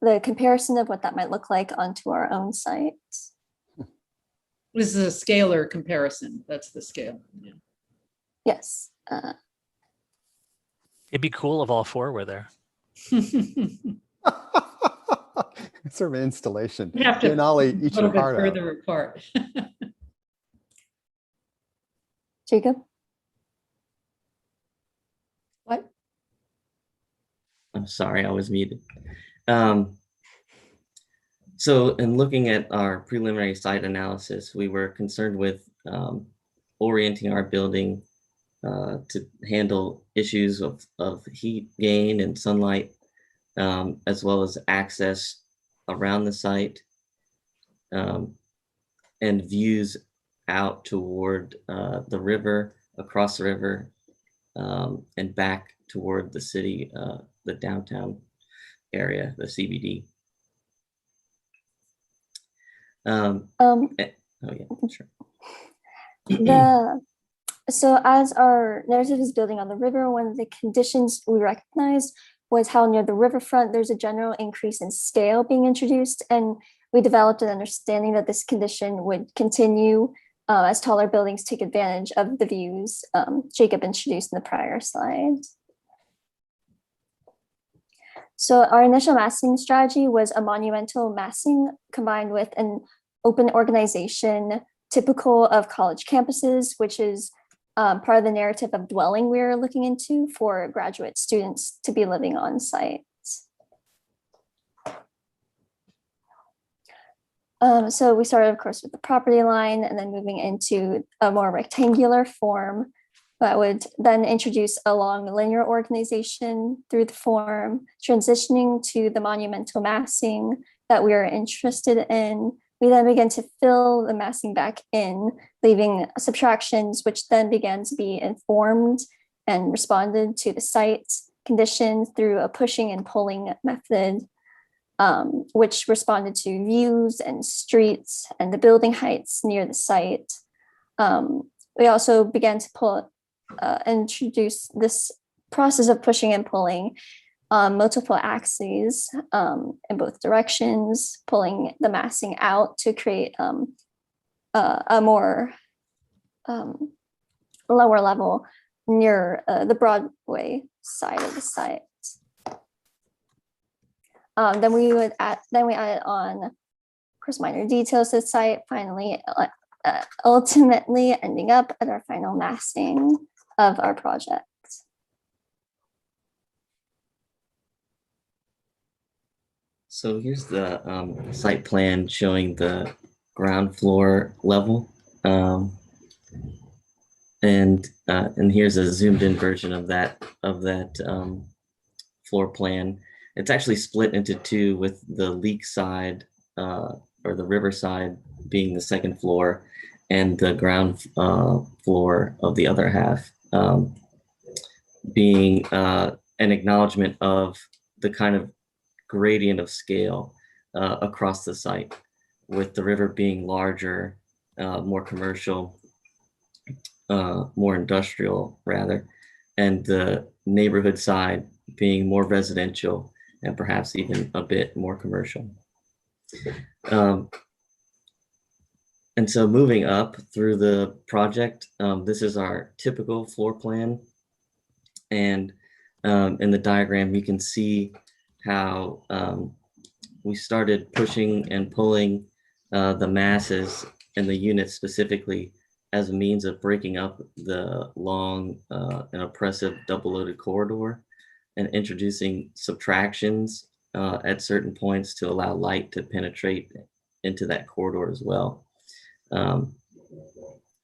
the comparison of what that might look like onto our own site. This is a scalar comparison. That's the scale. Yeah. Yes. It'd be cool if all four were there. Sort of an installation. You have to Denali, a eat little your bit heart out. further apart. Jacob? What? I'm sorry, I was muted. So in looking at our preliminary site analysis, we were concerned with orienting our building to handle issues of heat gain and sunlight, as well as access around the site, and views out toward the river, across the river, and back toward the city, the downtown area, the CBD. Oh yeah, sure. So as our narrative is building on the river, one of the conditions we recognized was how near the riverfront there's a general increase in scale being introduced, and we developed an understanding that this condition would continue as taller buildings take advantage of the views Jacob introduced in the prior slide. So our initial massing strategy was a monumental massing combined with an open organization typical of college campuses, which is part of the narrative of dwelling we're looking into for graduate students to be living on site. So we started, of course, with the property line and then moving into a more rectangular form that would then introduce a long linear organization through the form, transitioning to the monumental massing that we are interested in. We then began to fill the massing back in, leaving subtractions, which then began to be informed and responded to the site conditions through a pushing and pulling method, which responded to views and streets and the building heights near the site. We also began to introduce this process of pushing and pulling multiple axes in both directions, pulling the massing out to create a more lower level near the Broadway side of the site. Then we added on, of course, minor details to the site, finally, ultimately ending up at our final massing of our project. So here's the site plan showing the ground floor level. And here's a zoomed in version of that floor plan. It's actually split into two, with the leak side or the river side being the second floor and the ground floor of the other half being an acknowledgement of the kind of gradient of scale across the site, with the river being larger, more commercial, more industrial rather, and the neighborhood side being more residential and perhaps even a bit more commercial. And so moving up through the project, this is our typical floor plan. And in the diagram, you can see how we started pushing and pulling the masses and the units specifically as a means of breaking up the long and oppressive double-loaded corridor and introducing subtractions at certain points to allow light to penetrate into that corridor as well.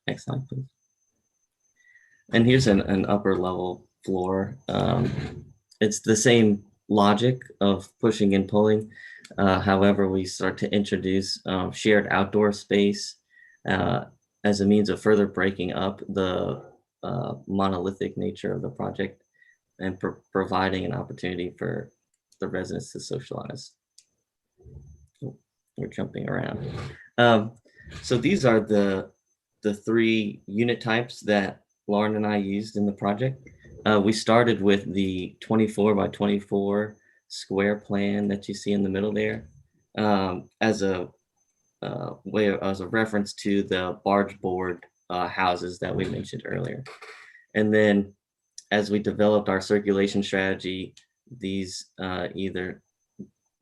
Next slide, please. And here's an upper level floor. It's the same logic of pushing and pulling. However, we start to introduce shared outdoor space as a means of further breaking up the monolithic nature of the project and providing an opportunity for the residents to socialize. Oh, we're jumping around. So these are the three unit types that Lauren and I used in the project. We started with the 24 by 24 square plan that you see in the middle there as a reference to the barge board houses that we mentioned earlier. And then as we developed our circulation strategy, these either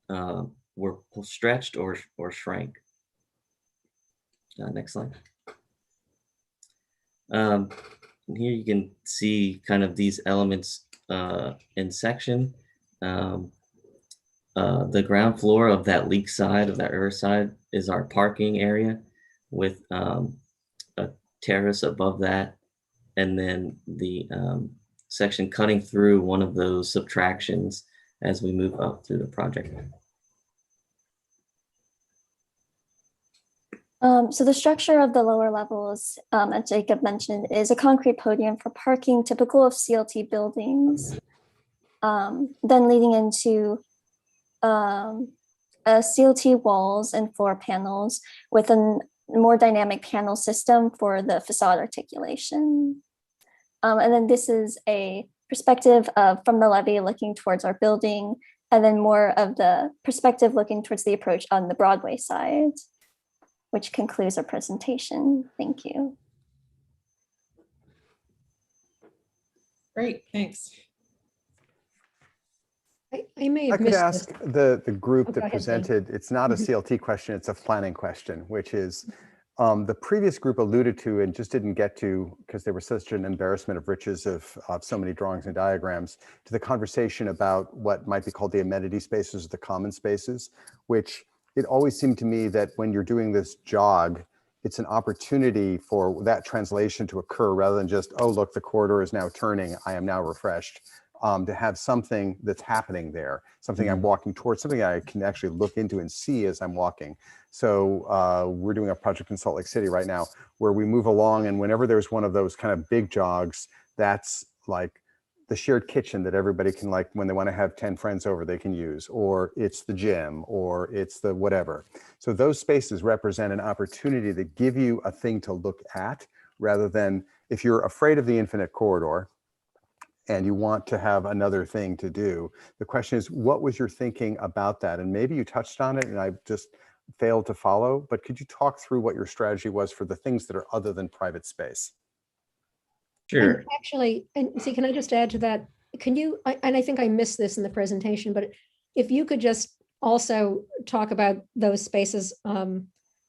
were stretched or shrank. Next slide. And here you can see kind of these elements in section. The ground floor of that leak side, of that river side, is our parking area with a terrace above that. And then the section cutting through one of those subtractions as we move up through the project. So the structure of the lower levels, as Jacob mentioned, is a concrete podium for parking typical of CLT buildings, then leading into CLT walls and floor panels with a more dynamic panel system for the facade articulation. And then this is a perspective from the levee looking towards our building, and then more of the perspective looking towards the approach on the Broadway side, which concludes our presentation. Thank you. Great, thanks. I may I have could missed ask this. the group Oh, go that ahead, Dean. presented, it's not a Mhm. CLT question, it's a planning question, which is the previous group alluded to and just didn't get to because they were such an embarrassment of riches of so many drawings and diagrams, to the conversation about what might be called the amenity spaces or the common spaces, which it always seemed to me that when you're doing this jog, it's an opportunity for that translation to occur rather than just, oh, look, the corridor is now turning, I am now refreshed. To have something that's happening there, something I'm walking towards, something I can actually look into and see as I'm walking. So we're doing a project in Salt Lake City right now where we move along, and whenever there's one of those kind of big jogs, that's like the shared kitchen that everybody can, like when they want to have 10 friends over, they can use, or it's the gym, or it's the whatever. So those spaces represent an opportunity to give you a thing to look at rather than, if you're afraid of the infinite corridor, and you want to have another thing to do. The question is, what was your thinking about that? And maybe you touched on it and I just failed to follow, but could you talk through what your strategy was for the things that are other than private space? Sure. And actually, and see, can I just add to that? Can you, and I think I missed this in the presentation, but if you could just also talk about those spaces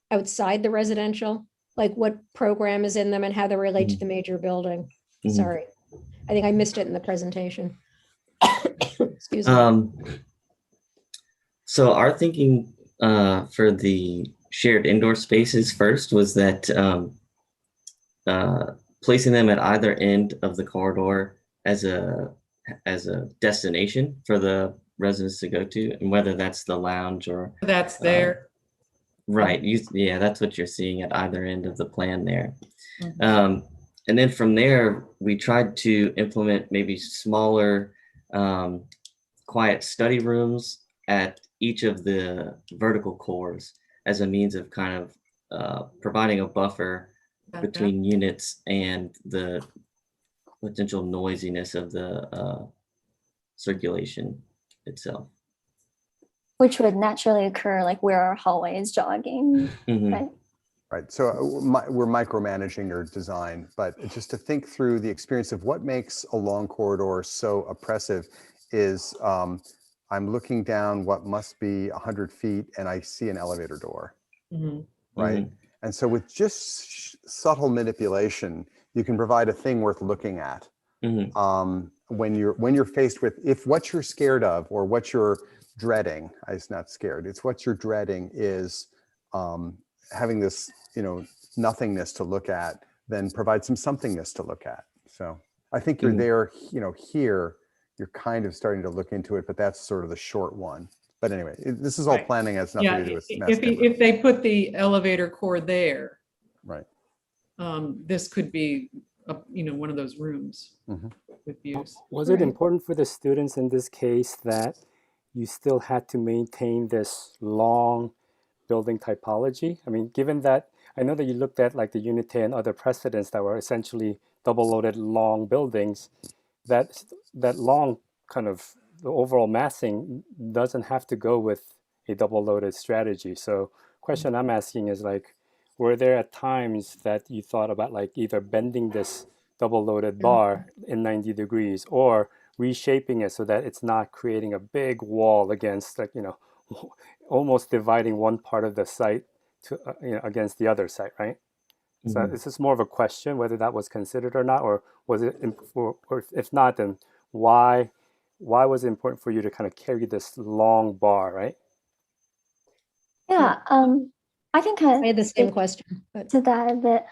outside the residential, like what program is in them and how they relate to the major building. Sorry, I think I missed it in the presentation. Excuse me. So our thinking for the shared indoor spaces first was that placing them at either end of the corridor as a destination for the residents to go to, and whether that's the lounge or That's there. right. Yeah, that's what you're seeing at either end of the plan there. Mhm. And then from there, we tried to implement maybe smaller, quiet study rooms at each of the vertical cores as a means of kind of providing a buffer between units and the potential noisiness of the circulation itself. Which would naturally occur like where our hallway is jogging, right? Right, so we're micromanaging your design, but just to think through the experience of what makes a long corridor so oppressive is I'm looking down what must be 100 feet and I see an elevator door, right? And so with just subtle manipulation, you can provide a thing worth looking at. When you're faced with, if what you're scared of or what you're dreading, it's not scared, it's what you're dreading is having this, nothingness to look at, then provide some somethingness to look at. So I think you're there, here, you're kind of starting to look into it, but that's sort of the short one. But anyway, this is all planning, has nothing to do with mass timber. If they put the elevator core there, right, this could be, one of those rooms with views. Was it important for the students in this case that you still had to maintain this long building typology? I mean, given that, I know that you looked at like the Unité and other precedents that were essentially double-loaded long buildings, that long kind of the overall massing doesn't have to go with a double-loaded strategy. So question I'm asking is like, were there at times that you thought about like either bending this double-loaded bar in 90 degrees or reshaping it so that it's not creating a big wall against, like, almost dividing one part of the site to against the other site, right? So this is more of a question whether that was considered or not, or was it, or if not, then why was it important for you to kind of carry this long bar, right? Yeah, I can kind of I had the same question. But to that a bit.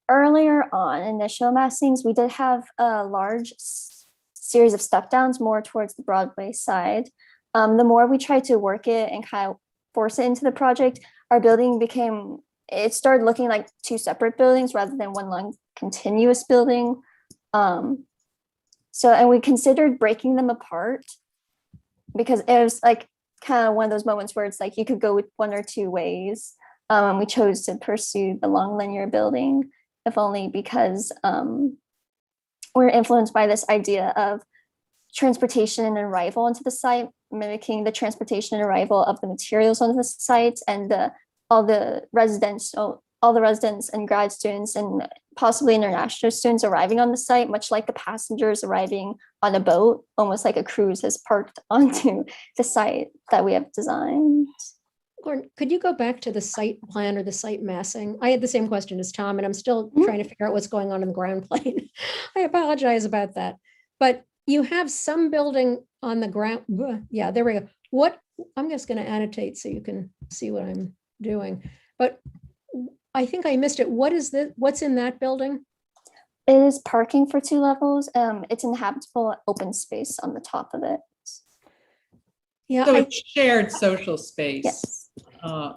Earlier on in the show massings, we did have a large series of step downs more towards the Broadway side. The more we tried to work it and kind of force it into the project, our building became, it started looking like two separate buildings rather than one long continuous building. And we considered breaking them apart because it was like kind of one of those moments where it's like you could go with one or two ways. And we chose to pursue the long linear building, if only because we're influenced by this idea of transportation and arrival into the site, mimicking the transportation and arrival of the materials on the site, and all the residents and grad students and possibly international students arriving on the site, much like the passengers arriving on a boat, almost like a cruise has parked onto the site that we have designed. Lauren, could you go back to the site plan or the site massing? I had the same question as Tom, and I'm still trying to figure out what's going on in the ground plane. I apologize about that. But you have some building on the ground. Yeah, there we go. What, I'm just going to annotate so you can see what I'm doing. But I think I missed it. What is this? What's in that building? It is parking for 2 levels. It's inhabitable open space on the top of it. Yeah, so it's shared social space. Yes.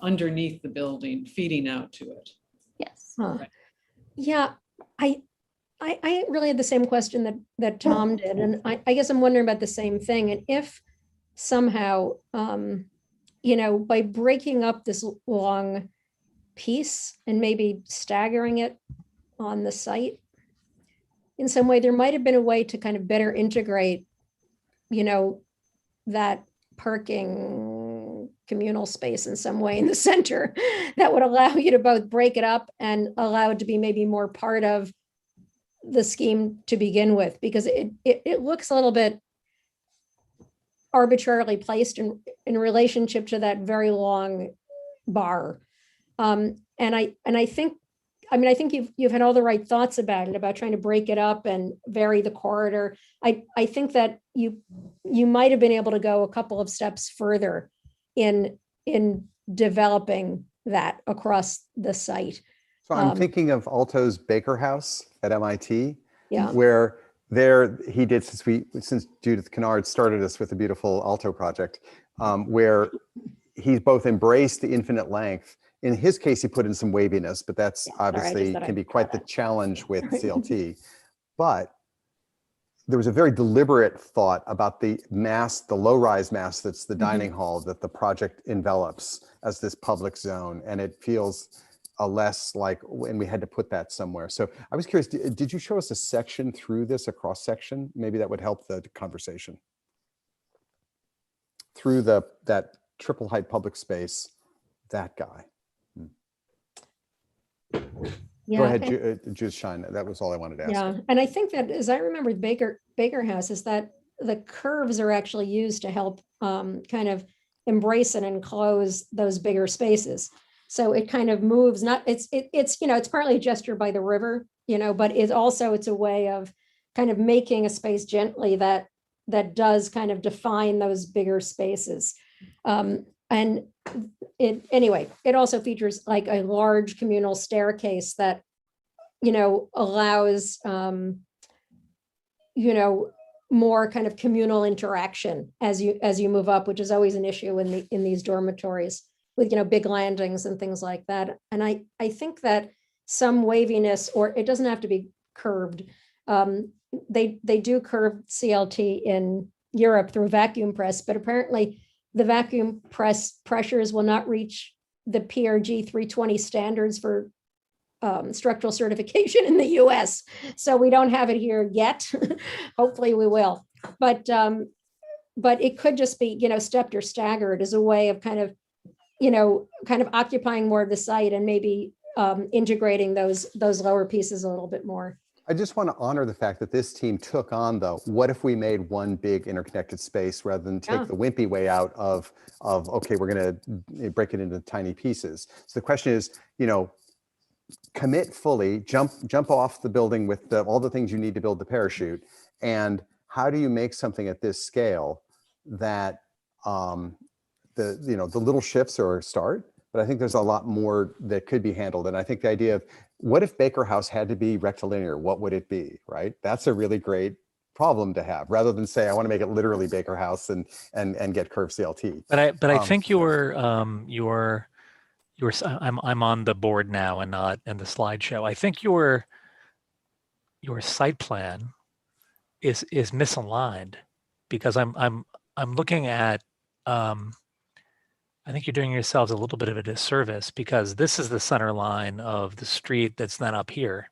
Underneath the building, feeding out to it. Yes. Right. Yeah, I really had the same question that Tom did, and I guess I'm wondering about the same thing. And if somehow, by breaking up this long piece and maybe staggering it on the site in some way, there might have been a way to kind of better integrate, that parking communal space in some way in the center that would allow you to both break it up and allow it to be maybe more part of the scheme to begin with, because it looks a little bit arbitrarily placed in relationship to that very long bar. And I think you've had all the right thoughts about it, about trying to break it up and vary the corridor. I think that you might have been able to go a couple of steps further in developing that across the site. So I'm thinking of Alto's Baker House at MIT, Yeah. where he did, since Judith Kinnard started us with the beautiful Alto project, where he's both embraced the infinite length. In his case, he put in some waviness, but that's obviously can be quite the challenge with CLT. But there was a very deliberate thought about the mass, the low-rise mass that's the dining hall that the project envelops as this public zone, and it feels less like, and we had to put that somewhere. So I was curious, did you show us a section through this, a cross section? Maybe that would help the conversation. Through that triple height public space, that guy. Yeah, go ahead, Judith Shine. That was all I wanted to ask. Yeah, and I think that, as I remember Baker House, is that the curves are actually used to help kind of embrace and enclose those bigger spaces. So it kind of moves, it's partly a gesture by the river, but it's a way of kind of making a space gently that does kind of define those bigger spaces. And it also features like a large communal staircase that, allows, more kind of communal interaction as you move up, which is always an issue in these dormitories with, big landings and things like that. And I think that some waviness, or it doesn't have to be curved. They do curve CLT in Europe through vacuum press, but apparently the vacuum press pressures will not reach the PRG 320 standards for structural certification in the US. So we don't have it here yet. Hopefully we will. But it could just be, stepped or staggered as a way of kind of occupying more of the site and maybe integrating those lower pieces a little bit more. I just want to honor the fact that this team took on, though, what if we made one big interconnected space rather than take the wimpy way out of okay, we're going to break it into tiny pieces. So the question is, commit fully, jump off the building with all the things you need to build the parachute, and how do you make something at this scale that the little shifts are a start, but I think there's a lot more that could be handled. And I think the idea of what if Baker House had to be rectilinear, what would it be, right? That's a really great problem to have, rather than say, I want to make it literally Baker House and get curved CLT. But I think your I'm on the board now and not in the slideshow. I think your site plan is misaligned because I'm looking at I think you're doing yourselves a little bit of a disservice because this is the center line of the street that's then up here.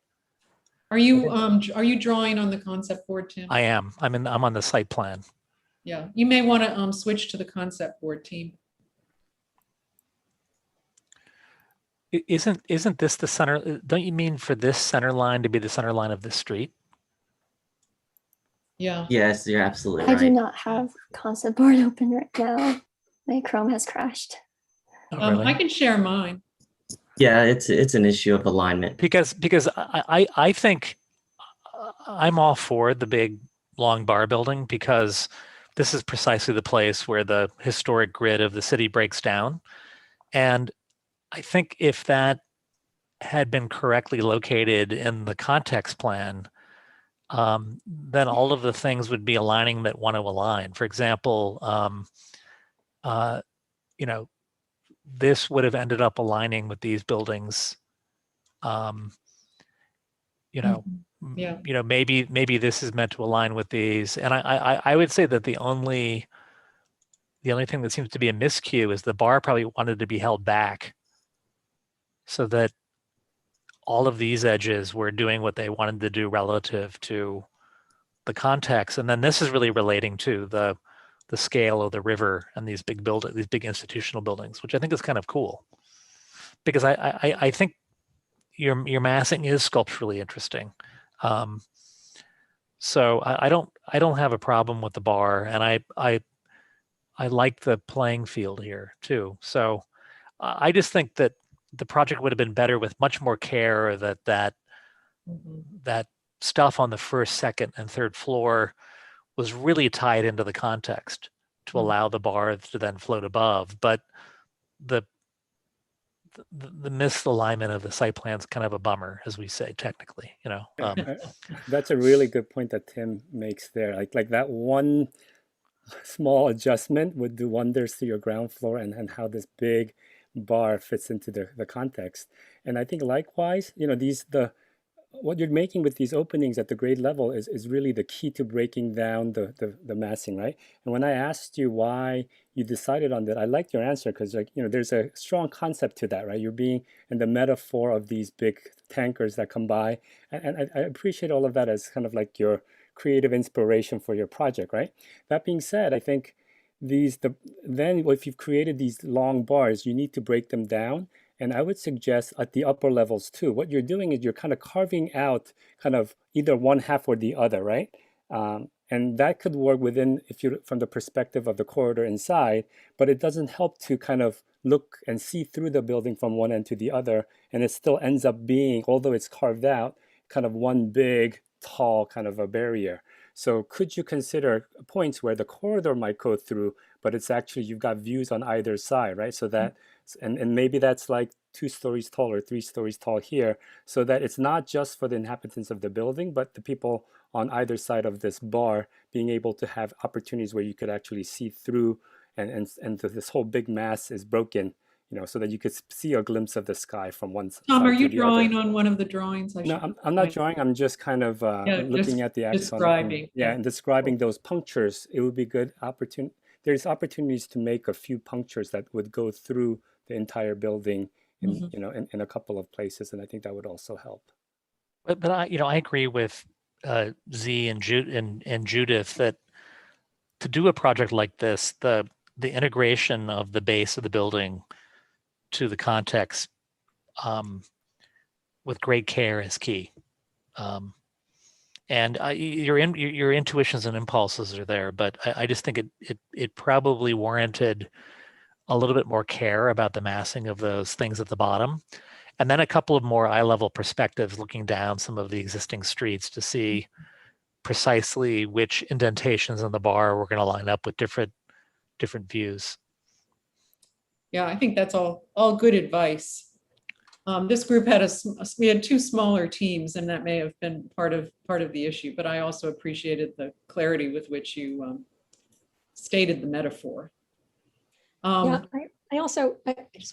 Are you drawing on the concept board, Tim? I am. I'm on the site plan. Yeah, you may want to switch to the concept board team. Isn't this the center? Don't you mean for this center line to be the center line of the street? Yeah. Yes, you're absolutely I do right. not have concept board open right now. My Chrome has crashed. Oh, really? I can share mine. Yeah, it's an issue of alignment. Because I think I'm all for the big long bar building because this is precisely the place where the historic grid of the city breaks down. And I think if that had been correctly located in the context plan, then all of the things would be aligning that want to align. For example, this would have ended up aligning with these buildings. Yeah. Maybe this is meant to align with these. And I would say that the only thing that seems to be a miscue is the bar probably wanted to be held back so that all of these edges were doing what they wanted to do relative to the context. And then this is really relating to the scale of the river and these big institutional buildings, which I think is kind of cool. Because I think your massing is sculpturally interesting. So I don't have a problem with the bar, and I like the playing field here too. So I just think that the project would have been better with much more care that stuff on the first, second, and third floor was really tied into the context to allow the bar to then float above. But the misalignment of the site plan is kind of a bummer, as we say technically. That's a really good point that Tim makes there. Like that one small adjustment would do wonders to your ground floor and how this big bar fits into the context. And I think likewise, what you're making with these openings at the grade level is really the key to breaking down the massing, right? And when I asked you why you decided on that, I liked your answer because there's a strong concept to that, right? You're being in the metaphor of these big tankers that come by. And I appreciate all of that as kind of like your creative inspiration for your project, right? That being said, I think then if you've created these long bars, you need to break them down. And I would suggest at the upper levels too, what you're doing is you're kind of carving out kind of either one half or the other, right? And that could work from the perspective of the corridor inside, but it doesn't help to kind of look and see through the building from one end to the other. And it still ends up being, although it's carved out, kind of one big, tall kind of a barrier. So could you consider points where the corridor might go through, but it's actually, you've got views on either side, right? So that, and maybe that's like 2 stories tall or 3 stories tall here, so that it's not just for the inhabitants of the building, but the people on either side of this bar being able to have opportunities where you could actually see through and this whole big mass is broken, so that you could see a glimpse of the sky from one side. Tom, are you to the drawing other. on one of the drawings? No, I'm not drawing. I'm just kind of looking at the axon. Describing. And describing those punctures. It would be good opportunity. There's opportunities to make a few punctures that would go through the entire building in a couple of places, and I think that would also help. But I agree with Z and Judith that to do a project like this, the integration of the base of the building to the context with great care is key. And your intuitions and impulses are there, but I just think it probably warranted a little bit more care about the massing of those things at the bottom. And then a couple of more eye-level perspectives looking down some of the existing streets to see precisely which indentations in the bar were going to line up with different views. Yeah, I think that's all good advice. This group we had 2 smaller teams, and that may have been part of the issue, but I also appreciated the clarity with which you stated the metaphor. Yeah, I just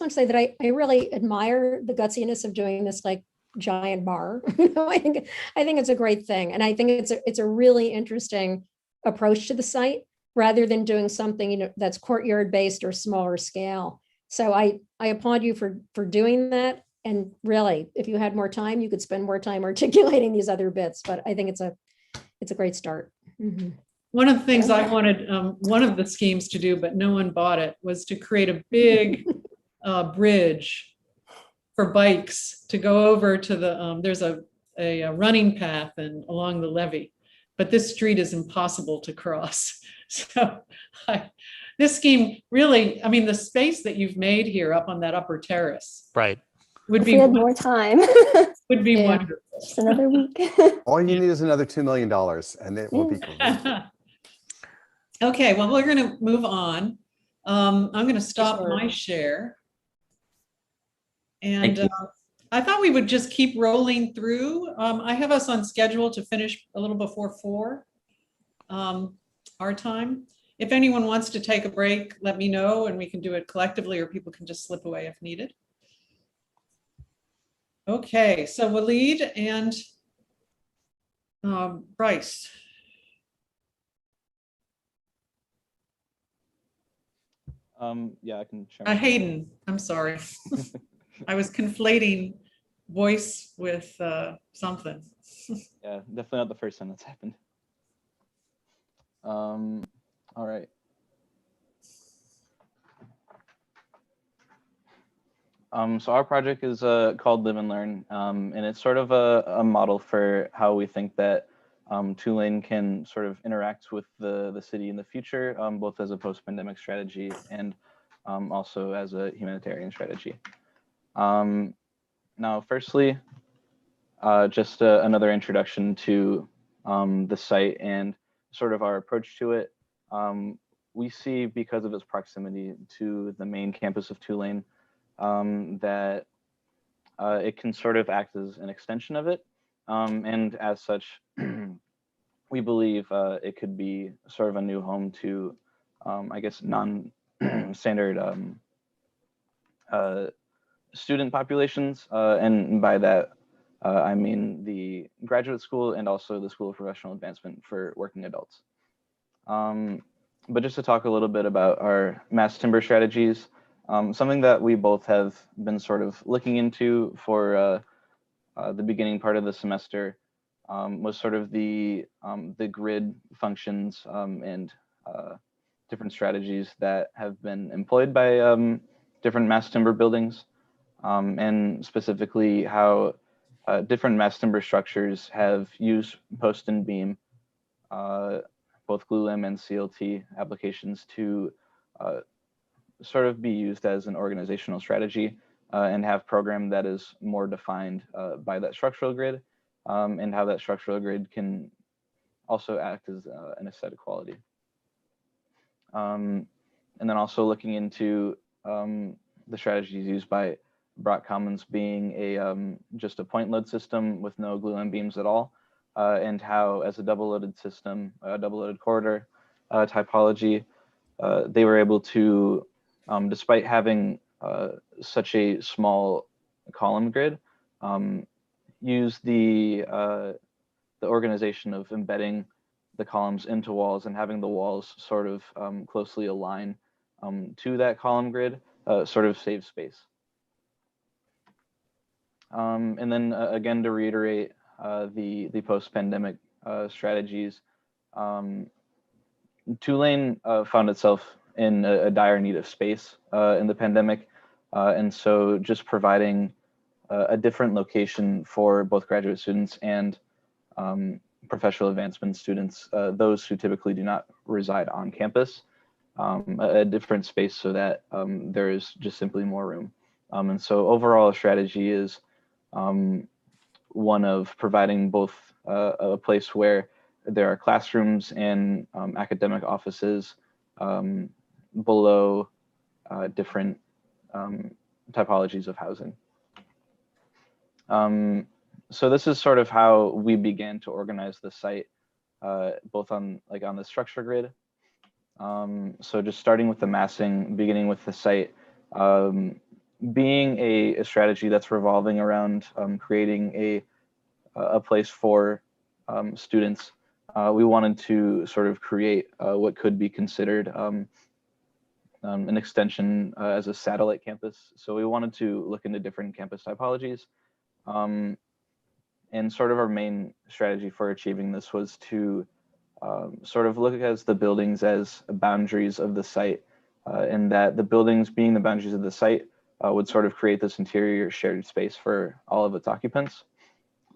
want to say that I really admire the gutsiness of doing this like giant bar. I think it's a great thing. And I think it's a really interesting approach to the site rather than doing something, that's courtyard based or smaller scale. So I applaud you for doing that. And really, if you had more time, you could spend more time articulating these other bits, but I think it's a great start. Mhm. One of the things I wanted, one of the schemes to do, but no one bought it, was to create a big bridge for bikes to go over to the, there's a running path and along the levee, but this street is impossible to cross. So this scheme really, I mean, the space that you've made here up on that upper terrace Right. would If be we had more time, would be Yeah. wonderful. just another week. All you need is another $2 million and it will be great. Okay, well, we're going to move on. I'm going to stop Sure. my share. Thank And you. I thought we would just keep rolling through. I have us on schedule to finish a little before 4 our time. If anyone wants to take a break, let me know and we can do it collectively, or people can just slip away if needed. Okay, so Waleed and Bryce. Yeah, I can share. Hayden, I'm sorry. I was conflating voice with something. Yeah, definitely not the first time that's happened. All right. So our project is called Live and Learn, and it's sort of a model for how we think that Tulane can sort of interact with the city in the future, both as a post-pandemic strategy and also as a humanitarian strategy. Now, firstly, just another introduction to the site and sort of our approach to it. We see, because of its proximity to the main campus of Tulane, that it can sort of act as an extension of it. And as such, we believe it could be sort of a new home to, I guess, non-standard student populations. And by that, I mean the graduate school and also the School of Professional Advancement for working adults. But just to talk a little bit about our mass timber strategies, something that we both have been sort of looking into for the beginning part of the semester was sort of the grid functions and different strategies that have been employed by different mass timber buildings, and specifically how different mass timber structures have used post and beam, both glulam and CLT applications to sort of be used as an organizational strategy and have program that is more defined by that structural grid, and how that structural grid can also act as an aesthetic quality. And then also looking into the strategies used by Brock Commons being a just a point load system with no glulam beams at all, and how as a double loaded system, a double loaded corridor typology, they were able to, despite having such a small column grid, use the organization of embedding the columns into walls and having the walls sort of closely align to that column grid, sort of save space. And then again, to reiterate the post-pandemic strategies, Tulane found itself in a dire need of space in the pandemic. And so just providing a different location for both graduate students and professional advancement students, those who typically do not reside on campus, a different space so that there is just simply more room. And so overall strategy is one of providing both a place where there are classrooms and academic offices below different typologies of housing. So this is sort of how we began to organize the site, both on the structure grid. So just starting with the massing, beginning with the site, being a strategy that's revolving around creating a place for students, we wanted to sort of create what could be considered an extension as a satellite campus. So we wanted to look into different campus typologies. And sort of our main strategy for achieving this was to sort of look at the buildings as boundaries of the site, and that the buildings being the boundaries of the site would sort of create this interior shared space for all of its occupants.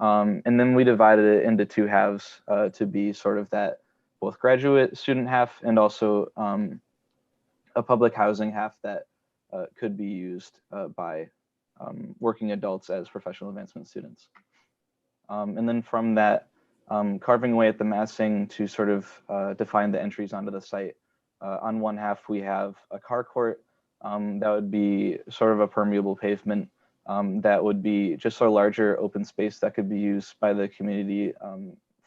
And then we divided it into two halves to be sort of that both graduate student half and also a public housing half that could be used by working adults as professional advancement students. And then from that, carving away at the massing to sort of define the entries onto the site. On one half, we have a car court that would be sort of a permeable pavement that would be just a larger open space that could be used by the community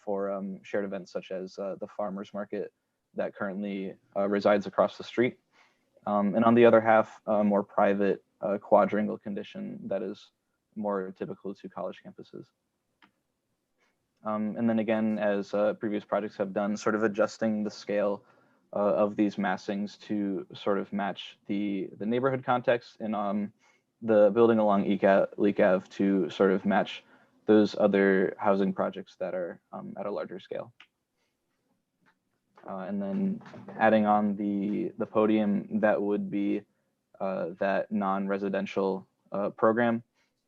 for shared events such as the farmers market that currently resides across the street. And on the other half, a more private quadrangle condition that is more typical to college campuses. And then again, as previous projects have done, sort of adjusting the scale of these massings to sort of match the neighborhood context, and the building along Leek Ave to sort of match those other housing projects that are at a larger scale. And then adding on the podium that would be that non-residential program.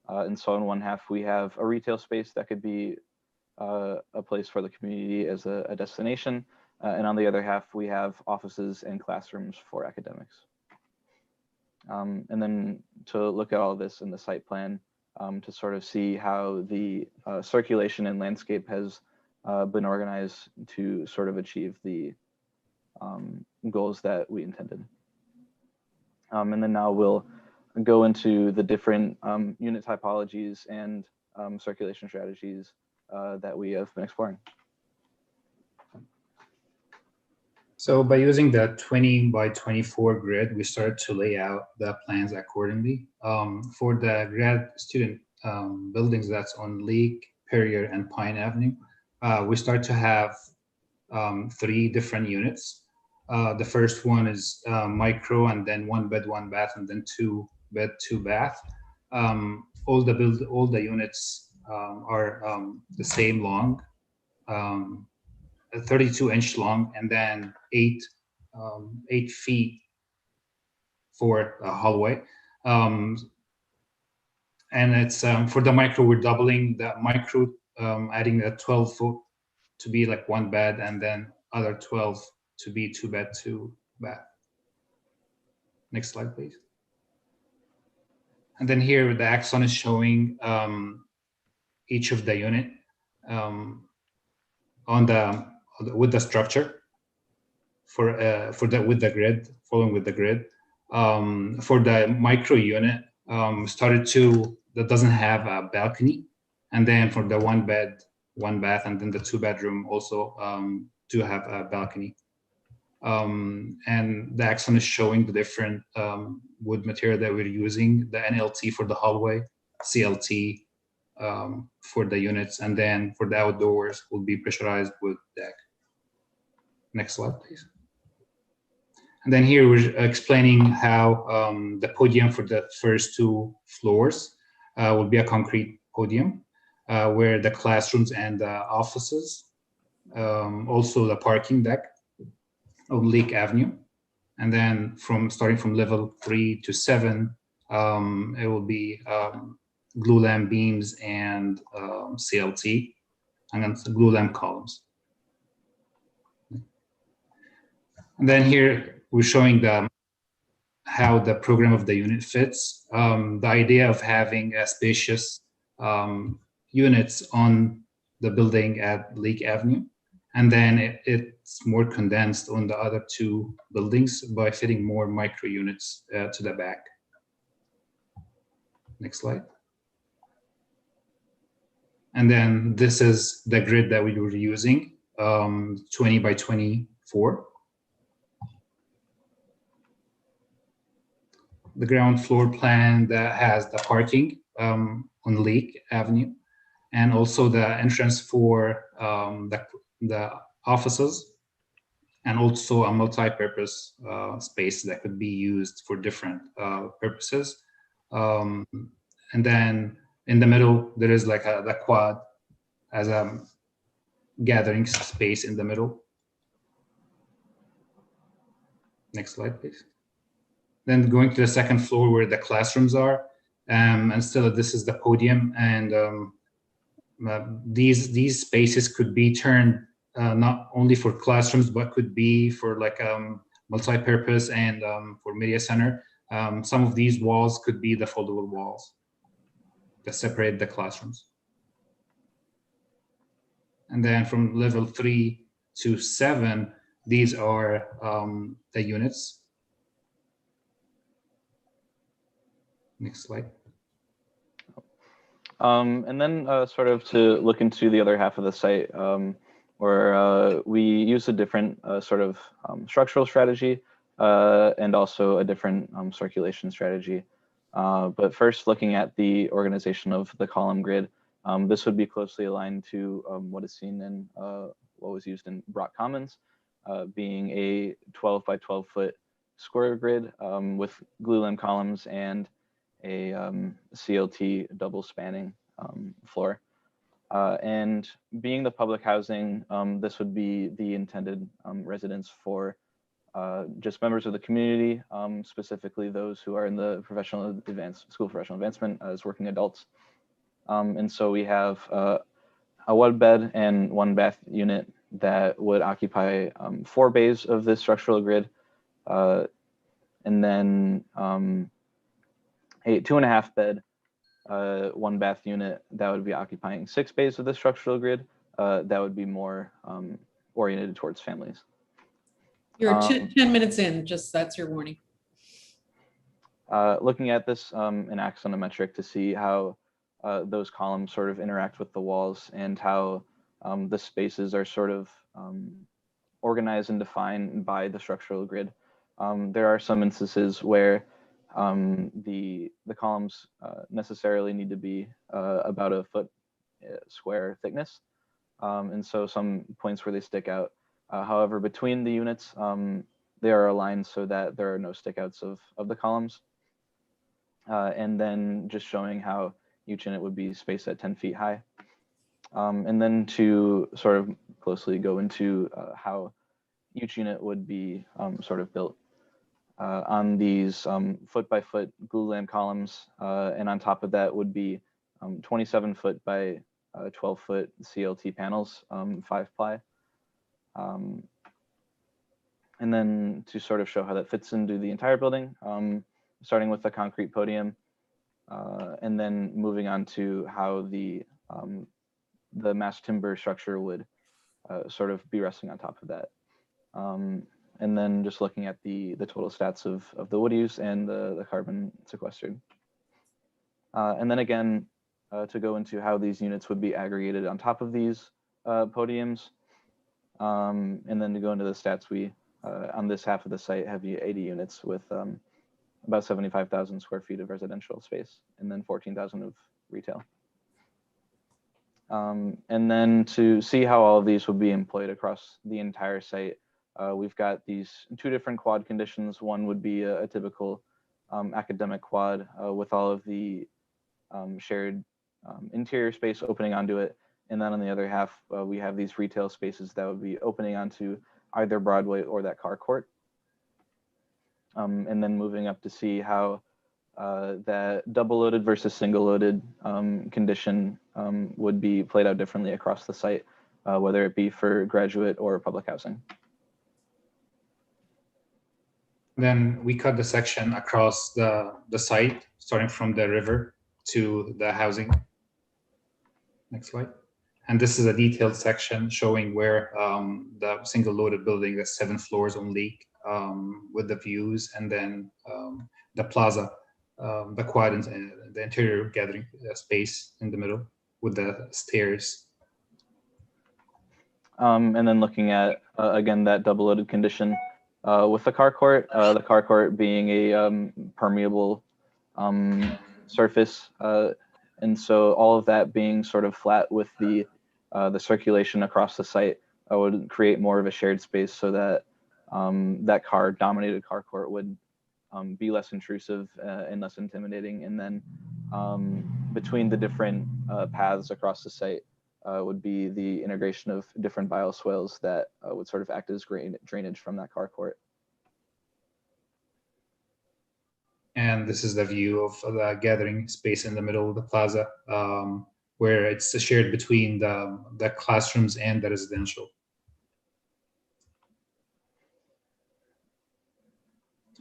And so in one half, we have a retail space that could be a place for the community as a destination. And on the other half, we have offices and classrooms for academics. And then to look at all of this in the site plan to sort of see how the circulation and landscape has been organized to sort of achieve the goals that we intended. And then now we'll go into the different unit typologies and circulation strategies that we have been exploring. So by using the 20 by 24 grid, we started to lay out the plans accordingly. For the grad student buildings that's on Leek, Perrier, and Pine Avenue, we start to have 3 different units. The first one is micro, and then 1 bed, 1 bath, and then 2 bed, 2 bath. All the units are the same long, 32-inch long, and then 8 feet for a hallway. And it's for the micro, we're doubling the micro, adding a 12-foot to be like 1 bed, and then other 12 to be 2 bed, 2 bath. Next slide, please. And then here the axon is showing each of the unit with the structure with the grid, following with the grid. For the micro unit, that doesn't have a balcony, and then for the 1 bed, 1 bath, and then the 2 bedroom also do have a balcony. And the axon is showing the different wood material that we're using, the NLT for the hallway, CLT for the units, and then for the outdoors will be pressurized wood deck. Next slide, please. And then here we're explaining how the podium for the first 2 floors will be a concrete podium, where the classrooms and the offices, also the parking deck on Leek Avenue. And then starting from level 3 to 7, it will be glue lamp beams and CLT, and then glue lamp columns. And then here we're showing how the program of the unit fits. The idea of having a spacious units on the building at Leek Avenue, and then it's more condensed on the other 2 buildings by fitting more micro units to the back. Next slide. And then this is the grid that we were using, 20 by 24. the ground floor plan that has the parking on Lake Avenue, and also the entrance for the offices, and also a multi-purpose space that could be used for different purposes. And then in the middle, there is like the quad as a gathering space in the middle. Next slide, please. Then going to the second floor where the classrooms are, and still this is the podium, and these spaces could be turned not only for classrooms, but could be for like multi-purpose and for media center. Some of these walls could be the foldable walls that separate the classrooms. And then from level 3 to 7, these are the units. Next slide. And then sort of to look into the other half of the site, where we use a different sort of structural strategy and also a different circulation strategy. But first, looking at the organization of the column grid, this would be closely aligned to what is seen in what was used in Brock Commons, being a 12 by 12 foot square grid with glulam columns and a CLT double spanning floor. And being the public housing, this would be the intended residence for just members of the community, specifically those who are in the school professional advancement as working adults. And so we have a 1 bed and 1 bath unit that would occupy 4 bays of this structural grid, and then a 2.5 bed, 1 bath unit that would be occupying 6 bays of the structural grid. That would be more oriented towards families. You're 10 minutes in, just that's your warning. Looking at this in axonometric to see how those columns sort of interact with the walls and how the spaces are sort of organized and defined by the structural grid. There are some instances where the columns necessarily need to be about 1 foot square thickness. And so some points where they stick out. However, between the units, they are aligned so that there are no stickouts of the columns. And then just showing how each unit would be spaced at 10 feet high. And then to sort of closely go into how each unit would be sort of built. On these foot by foot glulam columns, and on top of that would be 27 foot by 12 foot CLT panels, 5-ply. And then to sort of show how that fits into the entire building, starting with the concrete podium, and then moving on to how the mass timber structure would sort of be resting on top of that. And then just looking at the total stats of the wood use and the carbon sequestered. And then again, to go into how these units would be aggregated on top of these podiums. And then to go into the stats, we, on this half of the site, have 80 units with about 75,000 square feet of residential space, and then 14,000 of retail. And then to see how all of these would be employed across the entire site, we've got these 2 different quad conditions. One would be a typical academic quad with all of the shared interior space opening onto it. And then on the other half, we have these retail spaces that would be opening onto either Broadway or that car court. And then moving up to see how that double loaded versus single loaded condition would be played out differently across the site, whether it be for graduate or public housing. Then we cut the section across the site, starting from the river to the housing. Next slide. And this is a detailed section showing where the single loaded building, the 7 floors on Leak, with the views, and then the plaza, the quad, and the interior gathering space in the middle with the stairs. And then looking at, again, that double loaded condition, with the car court being a permeable surface, and so all of that being sort of flat with the circulation across the site would create more of a shared space, so that that dominated car court would be less intrusive and less intimidating. And then between the different paths across the site would be the integration of different bioswales that would sort of act as drainage from that car court. And this is the view of the gathering space in the middle of the plaza, where it's shared between the classrooms and the residential.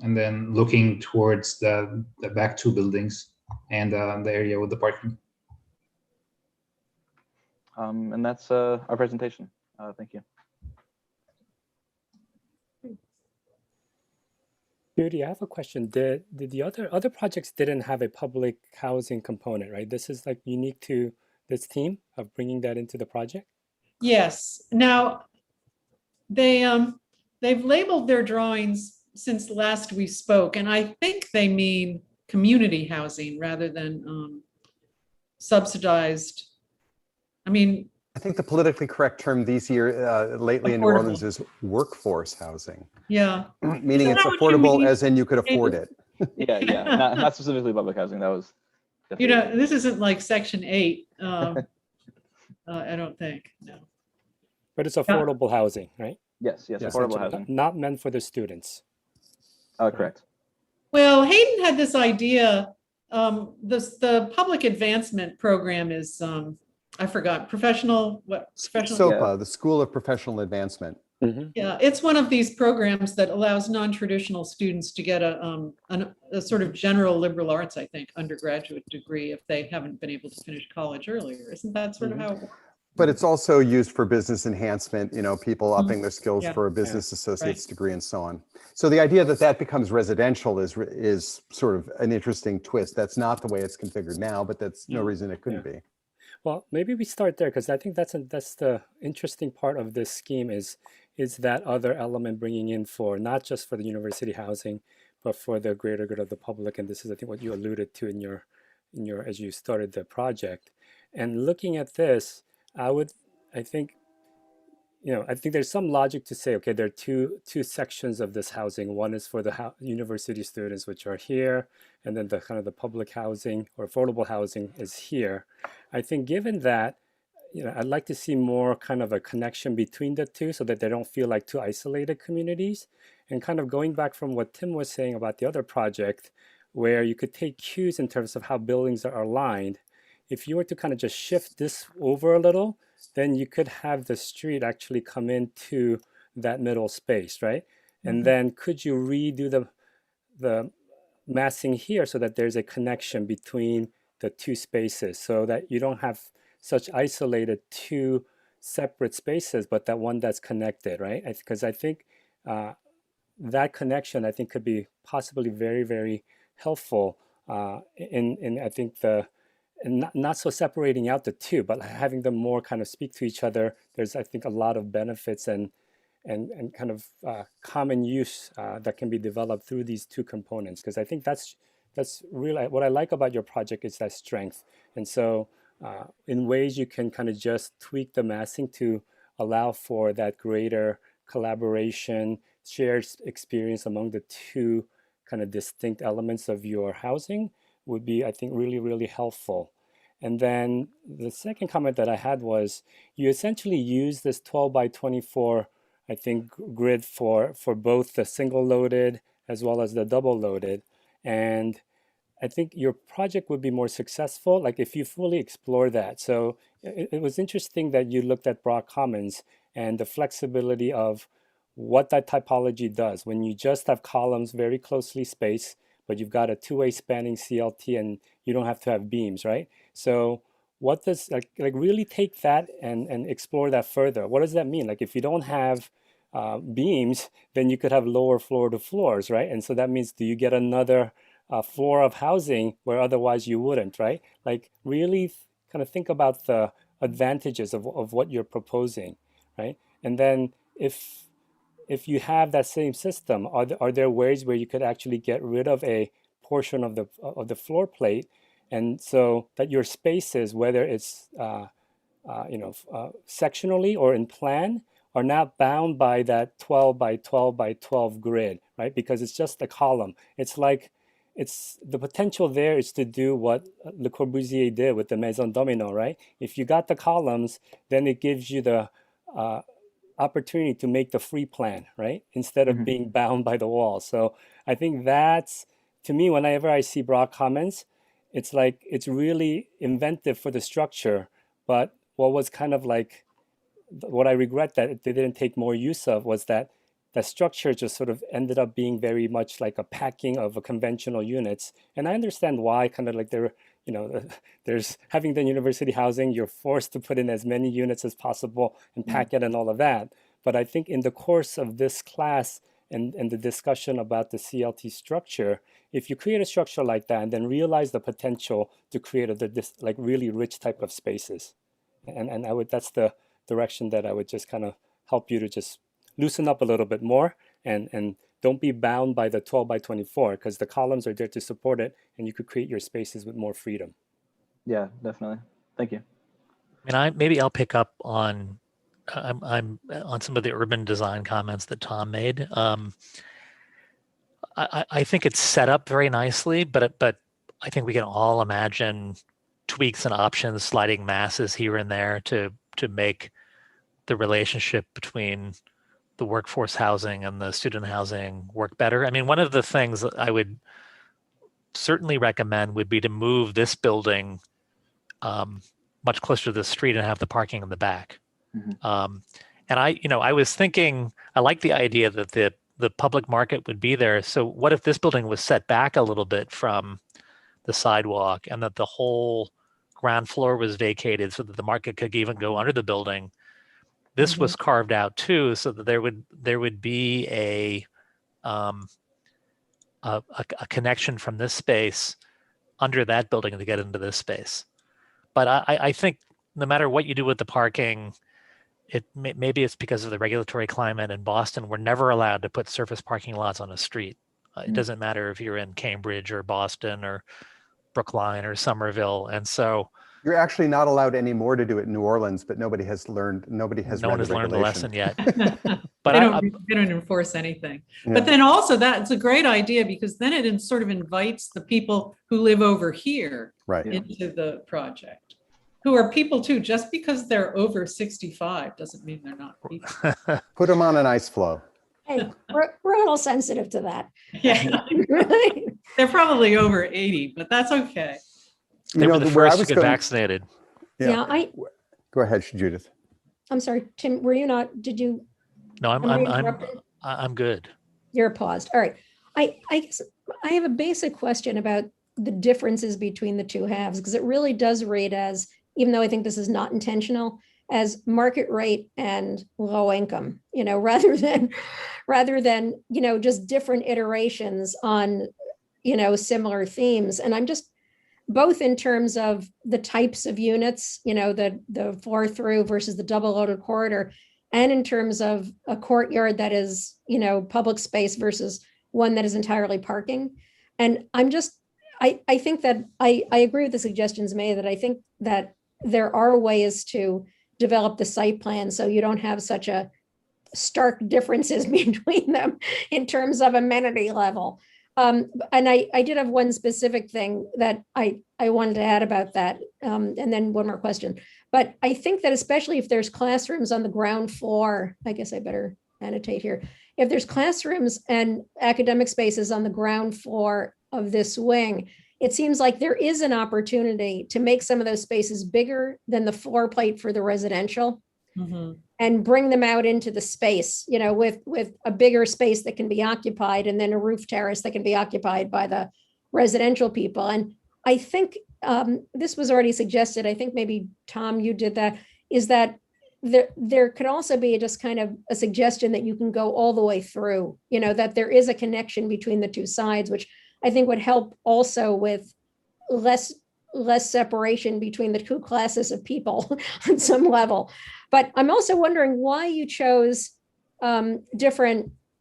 And then looking towards the back two buildings and the area with the parking. And that's our presentation. Thank you. Judy, I have a question. Did the other projects didn't have a public housing component, right? This is like unique to this team of bringing that into the project? Yes. Now, they've labeled their drawings since last we spoke, and I think they mean community housing rather than subsidized. I mean, I think the politically correct term lately in New affordable. Orleans is workforce housing. Yeah. Meaning Is it's that what you affordable mean? as in you could afford it. Yeah, not specifically public housing. That was You know, this isn't like Section 8. I don't think, no. But it's affordable housing, right? Yes, affordable housing. Not meant for the students. Correct. Well, Hayden had this idea. The public advancement program is, I forgot, professional. SOPA, the School of Professional Advancement. Mm-hmm. Yeah, it's one of these programs that allows non-traditional students to get a sort of general liberal arts, I think, undergraduate degree if they haven't been able to finish college earlier. Isn't that sort of how it works? But it's also used for business enhancement, people upping their skills Yeah. for a business associate's degree and so on. So the idea that that becomes residential is sort of an interesting twist. That's not the way it's configured now, but that's no reason it couldn't be. Well, maybe we start there because I think that's the interesting part of this scheme is that other element bringing in for not just for the university housing, but for the greater good of the public. And this is, I think, what you alluded to in your as you started the project. And looking at this, I think there's some logic to say, okay, there are two sections of this housing. One is for the university students, which are here, and then the kind of the public housing or affordable housing is here. I think given that, I'd like to see more kind of a connection between the two so that they don't feel like two isolated communities. And kind of going back from what Tim was saying about the other project, where you could take cues in terms of how buildings are aligned. If you were to kind of just shift this over a little, then you could have the street actually come into that middle space, right? Mm-hmm. And then could you redo the massing here so that there's a connection between the two spaces so that you don't have such isolated two separate spaces, but that one that's connected, right? Because I think that connection, I think, could be possibly very, very helpful in I think and not so separating out the two, but having them more kind of speak to each other. There's, I think, a lot of benefits and kind of common use that can be developed through these two components. Because I think that's really what I like about your project is that strength. And so in ways you can kind of just tweak the massing to allow for that greater collaboration, shared experience among the two kind of distinct elements of your housing would be, I think, really, really helpful. And then the second comment that I had was you essentially use this 12 by 24, I think, grid for both the single loaded as well as the double loaded. And I think your project would be more successful, like if you fully explore that. So it was interesting that you looked at Broad Commons and the flexibility of what that typology does. When you just have columns very closely spaced, but you've got a two-way spanning CLT and you don't have to have beams, right? So what does, like really take that and explore that further. What does that mean? Like if you don't have beams, then you could have lower floor to floors, right? And so that means, do you get another floor of housing where otherwise you wouldn't, right? Like really kind of think about the advantages of what you're proposing, right? And then if if you have that same system, are there ways where you could actually get rid of a portion of the floor plate, and so that your spaces, whether it's sectionally or in plan, are not bound by that 12 by 12 by 12 grid, right? Because it's just a column. It's like, it's the potential there is to do what Le Corbusier did with the Maison Domino, right? If you got the columns, then it gives you the opportunity to make the free plan, right? Instead of being bound by the wall. So I think that's, to me, whenever I see broad comments, it's like, it's really inventive for the structure, but what was kind of like, what I regret that they didn't take more use of was that the structure just sort of ended up being very much like a packing of a conventional units. And I understand why, kind of like there's having the university housing, you're forced to put in as many units as possible and pack it and all of that. But I think in the course of this class and the discussion about the CLT structure, if you create a structure like that and then realize the potential to create this like really rich type of spaces. And that's the direction that I would just kind of help you to just loosen up a little bit more and don't be bound by the 12 by 24, because the columns are there to support it and you could create your spaces with more freedom. Yeah, definitely. Thank you. Maybe I'll pick up on I'm on some of the urban design comments that Tom made. I think it's set up very nicely, but I think we can all imagine tweaks and options, sliding masses here and there to make the relationship between the workforce housing and the student housing work better. I mean, one of the things that I would certainly recommend would be to move this building much closer to the street and have the parking in the back. And I was thinking, I like the idea that the public market would be there. So what if this building was set back a little bit from the sidewalk and that the whole ground floor was vacated so that the market could even go under the building? This was carved out too, so that there would be a connection from this space under that building to get into this space. But I think no matter what you do with the parking, maybe it's because of the regulatory climate in Boston, we're never allowed to put surface parking lots on a street. It doesn't matter if you're in Cambridge or Boston or Brookline or Somerville, and so. You're actually not allowed anymore to do it in New Orleans, but nobody has learned No one has learned the lesson yet. But they don't enforce anything. Yeah. But then also that's a great idea, because then it sort of invites the people who live over here into the project, who are people too. Just because they're over 65 doesn't mean they're not people. Put them on an ice floe. Hey, we're a little sensitive to that. Yeah, they're probably over 80, but that's okay. They were the first to get vaccinated. Yeah, Go ahead, Judith. I'm sorry, Tim. Were you not? Did you? No, I'm good. You're paused. All right. I guess I have a basic question about the differences between the two halves, because it really does rate as, even though I think this is not intentional, as market rate and low income. Rather than just different iterations on similar themes. And I'm just, both in terms of the types of units, the floor through versus the double loaded corridor, and in terms of a courtyard that is, public space versus one that is entirely parking. And I think that I agree with the suggestions made, that I think that there are ways to develop the site plan so you don't have such a stark differences between them in terms of amenity level. And I did have one specific thing that I wanted to add about that, and then one more question. But I think that especially if there's classrooms on the ground floor, I guess I better annotate here. If there's classrooms and academic spaces on the ground floor of this wing, it seems like there is an opportunity to make some of those spaces bigger than the floor plate for the residential. Mm-hmm. And bring them out into the space, with a bigger space that can be occupied, and then a roof terrace that can be occupied by the residential people. And I think this was already suggested, I think maybe Tom, you did that, is that there could also be just kind of a suggestion that you can go all the way through, that there is a connection between the two sides, which I think would help also with less separation between the two classes of people on some level. But I'm also wondering why you chose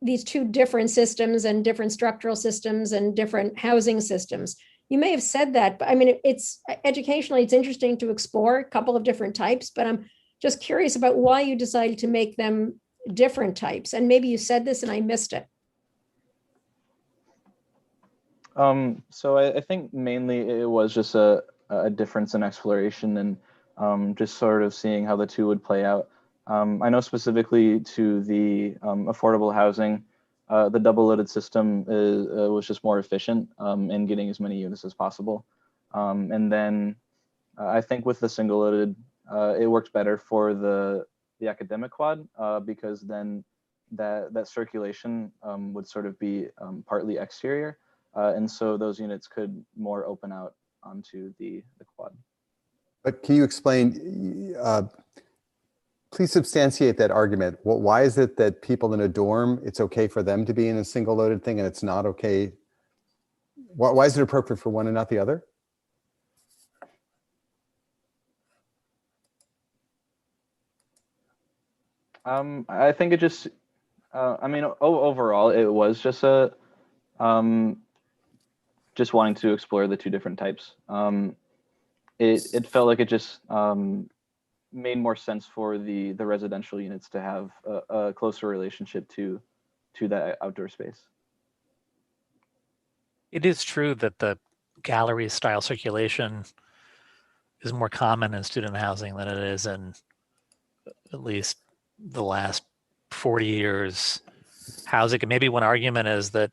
these two different systems and different structural systems and different housing systems. You may have said that, but I mean, it's educationally, it's interesting to explore a couple of different types, but I'm just curious about why you decided to make them different types. And maybe you said this and I missed it. So I think mainly it was just a difference in exploration and just sort of seeing how the two would play out. I know specifically to the affordable housing, the double-loaded system was just more efficient in getting as many units as possible. And then I think with the single-loaded, it worked better for the academic quad because then that circulation would sort of be partly exterior. And so those units could more open out onto the quad. But can you explain, please substantiate that argument. Why is it that people in a dorm, it's okay for them to be in a single loaded thing and it's not okay? Why is it appropriate for one and not the other? I think it just, I mean, overall, it was just just wanting to explore the two different types. It felt like it just made more sense for the residential units to have a closer relationship to that outdoor space. It is true that the gallery style circulation is more common in student housing than it is in at least the last 40 years housing. And maybe one argument is that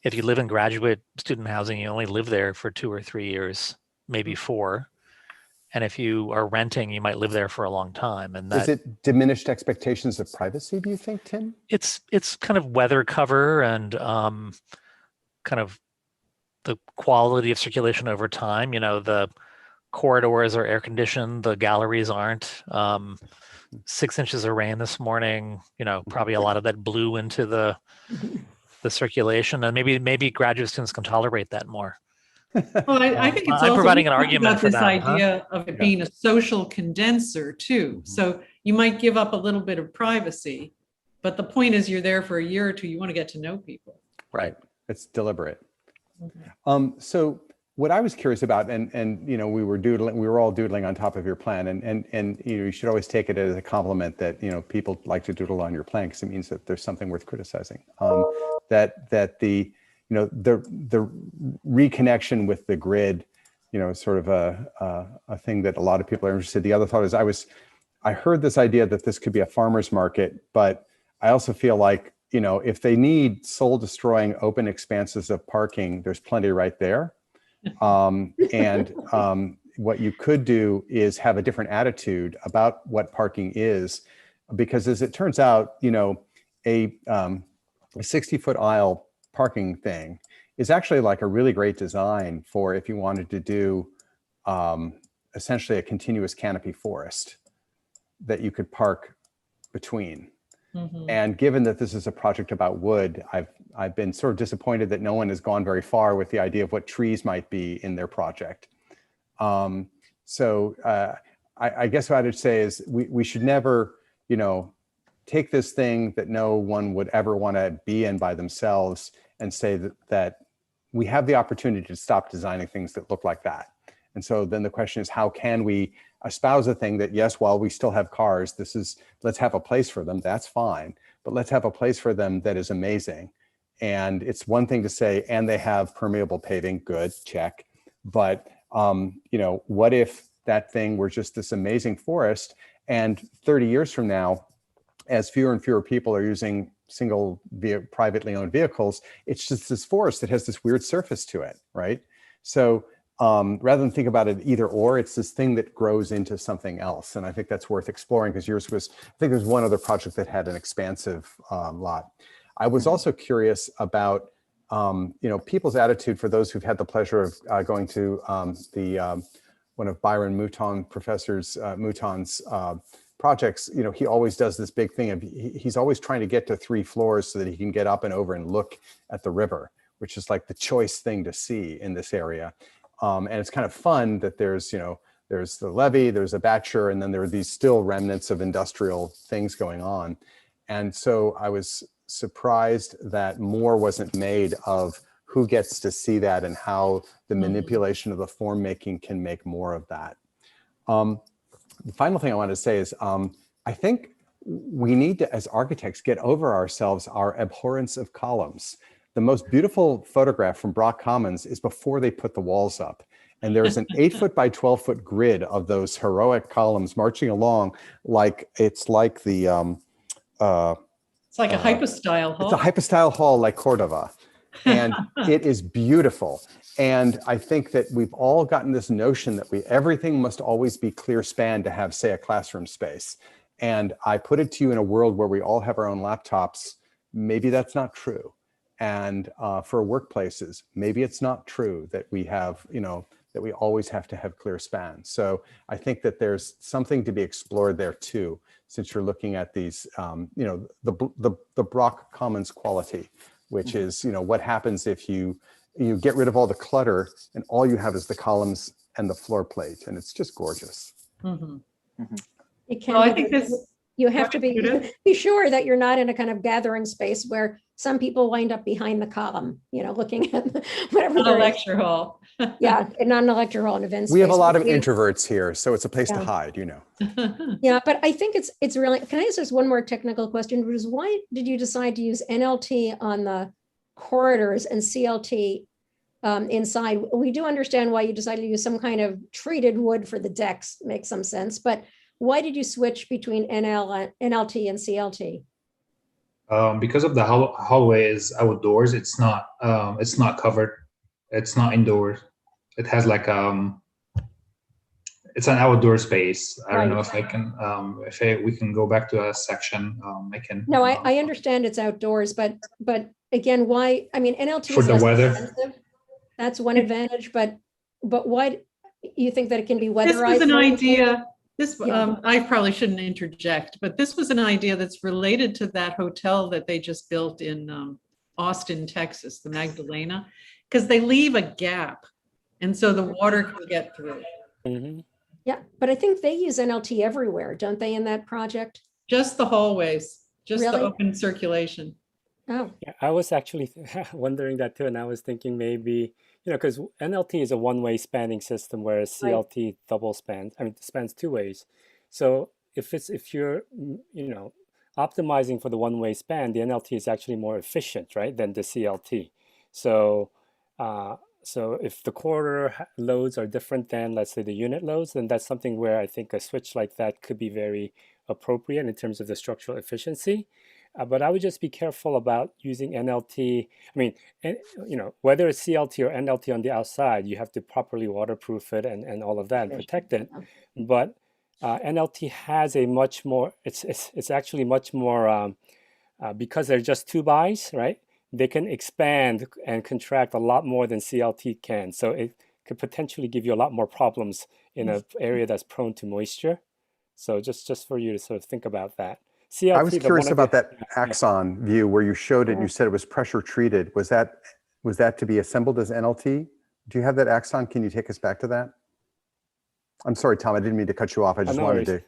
if you live in graduate student housing, you only live there for 2 or 3 years, maybe 4. And if you are renting, you might live there for a long time. And that, is it diminished expectations of privacy, do you think, Tim? It's kind of weather cover and kind of the quality of circulation over time. You know, the corridors are air conditioned, the galleries aren't. 6 inches of rain this morning, you know, probably a lot of that blew into the circulation, and maybe graduate students can tolerate that more. Well, I think it's I'm also providing an argument about for this that, idea of it being a social condenser too. So you might give up a little bit of privacy, but the point is you're there for a year or two. You want to get to know people. Right. It's deliberate. So what I was curious about, and you know, we were all doodling on top of your plan, and you know, you should always take it as a compliment that, you know, people like to doodle on your plan because it means that there's something worth criticizing. That the, you know, the reconnection with the grid, you know, is sort of a thing that a lot of people are interested. The other thought is I heard this idea that this could be a farmer's market, but I also feel like, you know, if they need soul destroying open expanses of parking, there's plenty right there. What you could do is have a different attitude about what parking is, because as it turns out, you know, a 60-foot aisle parking thing is actually like a really great design for if you wanted to do essentially a continuous canopy forest that you could park between. And given that this is a project about wood, I've been sort of disappointed that no one has gone very far with the idea of what trees might be in their project. I guess what I would say is we should never, you know, take this thing that no one would ever want to be in by themselves and say that we have the opportunity to stop designing things that look like that. And so then the question is, how can we espouse a thing that, yes, while we still have cars, let's have a place for them, that's fine, but let's have a place for them that is amazing. And it's one thing to say, and they have permeable paving, good, check. But, you know, what if that thing were just this amazing forest, and 30 years from now, as fewer and fewer people are using privately owned vehicles, it's just this forest that has this weird surface to it, right? So rather than think about it either or, it's this thing that grows into something else. And I think that's worth exploring, because yours was, I think there's one other project that had an expansive lot. I was also curious about, you know, people's attitude, for those who've had the pleasure of going to one of Byron Mouton, Professor Mouton's projects. You know, he always does this big thing of, he's always trying to get to 3 floors so that he can get up and over and look at the river, which is like the choice thing to see in this area. And it's kind of fun that there's, you know, there's the levee, there's a batcher, and then there are these still remnants of industrial things going on. And so I was surprised that more wasn't made of who gets to see that and how the manipulation of the form making can make more of that. The final thing I want to say is I think we need to, as architects, get over ourselves, our abhorrence of columns. The most beautiful photograph from Brock Commons is before they put the walls up. And there's an 8-foot by 12-foot grid of those heroic columns marching along like it's like the It's like a hypostyle hall. It's a hypostyle hall like Cordova. And it is beautiful. And I think that we've all gotten this notion that everything must always be clear span to have, say, a classroom space. And I put it to you, in a world where we all have our own laptops, maybe that's not true. And for workplaces, maybe it's not true that we have, that we always have to have clear span. So I think that there's something to be explored there too, since you're looking at these, the Brock Commons quality, which is, what happens if you get rid of all the clutter and all you have is the columns and the floor plate, and it's just gorgeous. It can Well, I be, think this. you have to be sure that you're not in a kind of gathering space where some people wind up behind the column, looking at whatever. Not a lecture hall. Yeah, and not in a lecture hall, an event space. We have a lot of introverts here, so it's a place to Yeah. hide, Yeah, but I think it's really, can I ask just one more technical question, which is why did you decide to use NLT on the corridors and CLT inside? We do understand why you decided to use some kind of treated wood for the decks, makes some sense, but why did you switch between NLT and CLT? Because of the hallway is outdoors, it's not covered, it's not indoors. It has like it's an outdoor space. I don't know if I can we can go back to a section. I can. No, I understand it's outdoors, but again, why? I mean, NLT For is the less weather. expensive. That's one advantage, but why you think that it can be weatherized? This was an idea. Yeah. I probably shouldn't interject, but this was an idea that's related to that hotel that they just built in Austin, Texas, the Magdalena, because they leave a gap, and so the water can get through. Yeah, but I think they use NLT everywhere, don't they, in that project? Just the hallways, just the Really? open circulation. Oh, Yeah, I was actually wondering that too, and I was thinking maybe, because NLT is a one-way spanning system, whereas CLT double spans, spans two ways. So if you're, optimizing for the one-way span, the NLT is actually more efficient, right, than the CLT. So, so if the corridor loads are different than, let's say, the unit loads, then that's something where I think a switch like that could be very appropriate in terms of the structural efficiency. But I would just be careful about using NLT. I mean, whether it's CLT or NLT on the outside, you have to properly waterproof it and all of that and protect it. But NLT has a much more, it's actually much more, because they're just 2-bys, right? They can expand and contract a lot more than CLT can. So it could potentially give you a lot more problems in an area that's prone to moisture. So just for you to sort of think about that. CLT, I was curious about that axon view where you showed it and you said it was pressure treated. Was that to be assembled as NLT? Do you have that axon? Can you take us back to that? I'm sorry, Tom, I didn't mean to cut you off. I just wanted to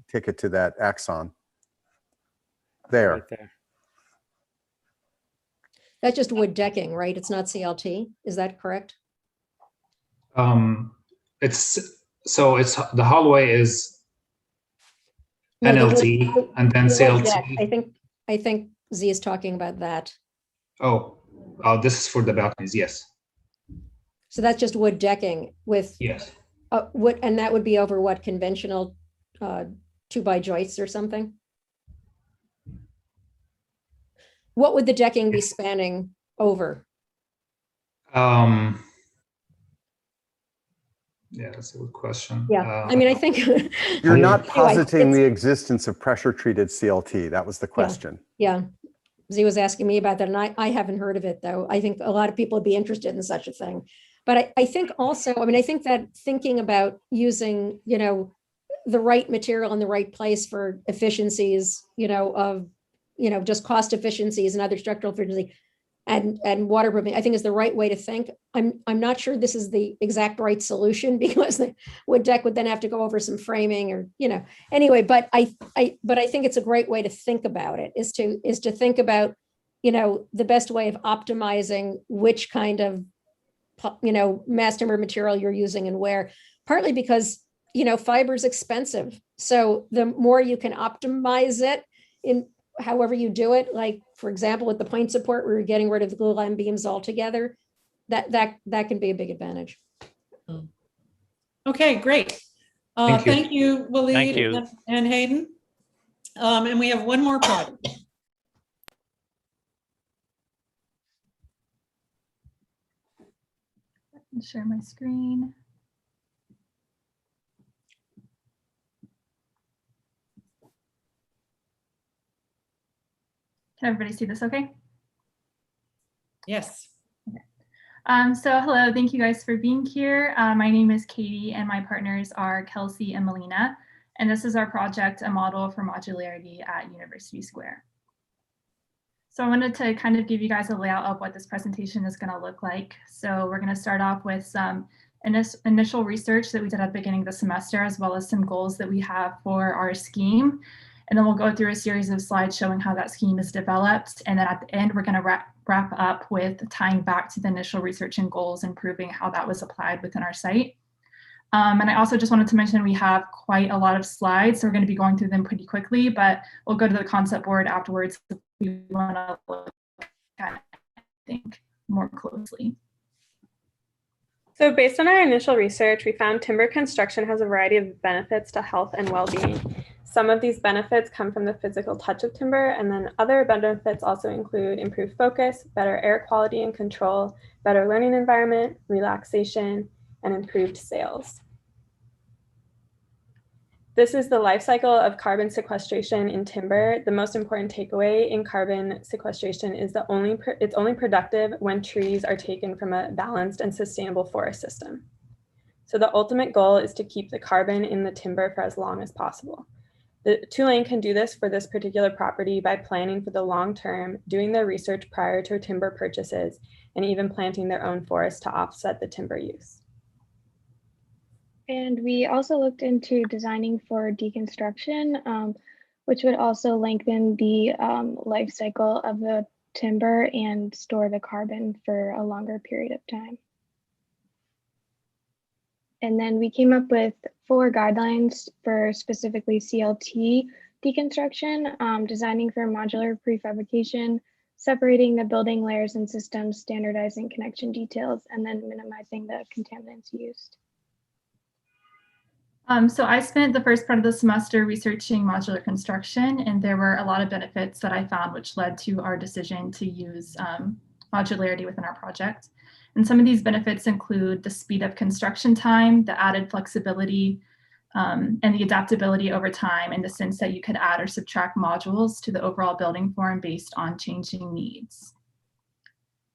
take it to that axon. There. Right there. that's just wood decking, right? It's not CLT. Is that correct? It's the hallway is No, the NLT wood- and then the wood deck. CLT. I think Z is talking about that. Oh, this is for the balconies. Yes. So that's just wood decking with Yes. wood, and that would be over what, conventional 2-by joists or something? What would the decking be spanning over? Yeah, that's a good question. Yeah, I mean, I think. You're not Anyway, positing it's- the existence of pressure treated CLT. That was the question. Yeah, Z was asking me about that, and I haven't heard of it, though. I think a lot of people would be interested in such a thing. But I think also, I mean, I think that thinking about using, the right material in the right place for efficiencies, of, just cost efficiencies and other structural efficiency, and waterproofing, I think is the right way to think. I'm not sure this is the exact right solution because the wood deck would then have to go over some framing or, anyway, but I think it's a great way to think about it, is to think about, the best way of optimizing which kind of, mass timber material you're using and where, partly because, fiber is expensive. So the more you can optimize it in however you do it, like, for example, with the point support, where you're getting rid of the glue line beams altogether, that can be a big advantage. Okay, great. Thank you. Thank you, Waleed Thank you. and Hayden. And we have one more project. Share my screen. Can everybody see this okay? Yes. So hello, thank you guys for being here. My name is Katie and my partners are Kelsey and Melina. And this is our project, A Model for Modularity at University Square. So I wanted to kind of give you guys a layout of what this presentation is going to look like. So we're going to start off with some initial research that we did at the beginning of the semester, as well as some goals that we have for our scheme. And then we'll go through a series of slides showing how that scheme is developed. And then at the end, we're going to wrap up with tying back to the initial research and goals and proving how that was applied within our site. And I also just wanted to mention we have quite a lot of slides, so we're going to be going through them pretty quickly, but we'll go to the concept board afterwards if we want to look at it, I think, more closely. So based on our initial research, we found timber construction has a variety of benefits to health and well-being. Some of these benefits come from the physical touch of timber, and then other benefits also include improved focus, better air quality and control, better learning environment, relaxation, and improved sales. This is the life cycle of carbon sequestration in timber. The most important takeaway in carbon sequestration is it's only productive when trees are taken from a balanced and sustainable forest system. So the ultimate goal is to keep the carbon in the timber for as long as possible. The Tulane can do this for this particular property by planning for the long term, doing their research prior to timber purchases, and even planting their own forest to offset the timber use. And we also looked into designing for deconstruction, which would also lengthen the life cycle of the timber and store the carbon for a longer period of time. And then we came up with 4 guidelines for specifically CLT deconstruction, designing for modular prefabrication, separating the building layers and systems, standardizing connection details, and then minimizing the contaminants used. So I spent the first part of the semester researching modular construction, and there were a lot of benefits that I found which led to our decision to use modularity within our project. And some of these benefits include the speed of construction time, the added flexibility, and the adaptability over time, in the sense that you could add or subtract modules to the overall building form based on changing needs.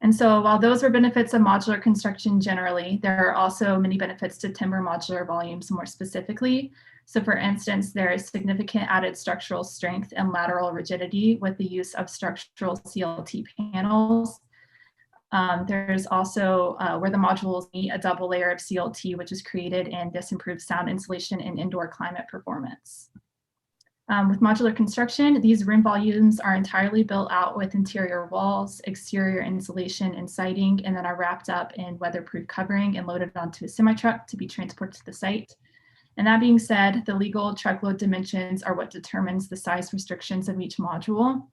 And so while those are benefits of modular construction generally, there are also many benefits to timber modular volumes more specifically. So for instance, there is significant added structural strength and lateral rigidity with the use of structural CLT panels. There's also where the modules meet a double layer of CLT, which is created, and this improves sound insulation and indoor climate performance. With modular construction, these room volumes are entirely built out with interior walls, exterior insulation and siding, and then are wrapped up in weatherproof covering and loaded onto a semi-truck to be transported to the site. And that being said, the legal truckload dimensions are what determines the size restrictions of each module.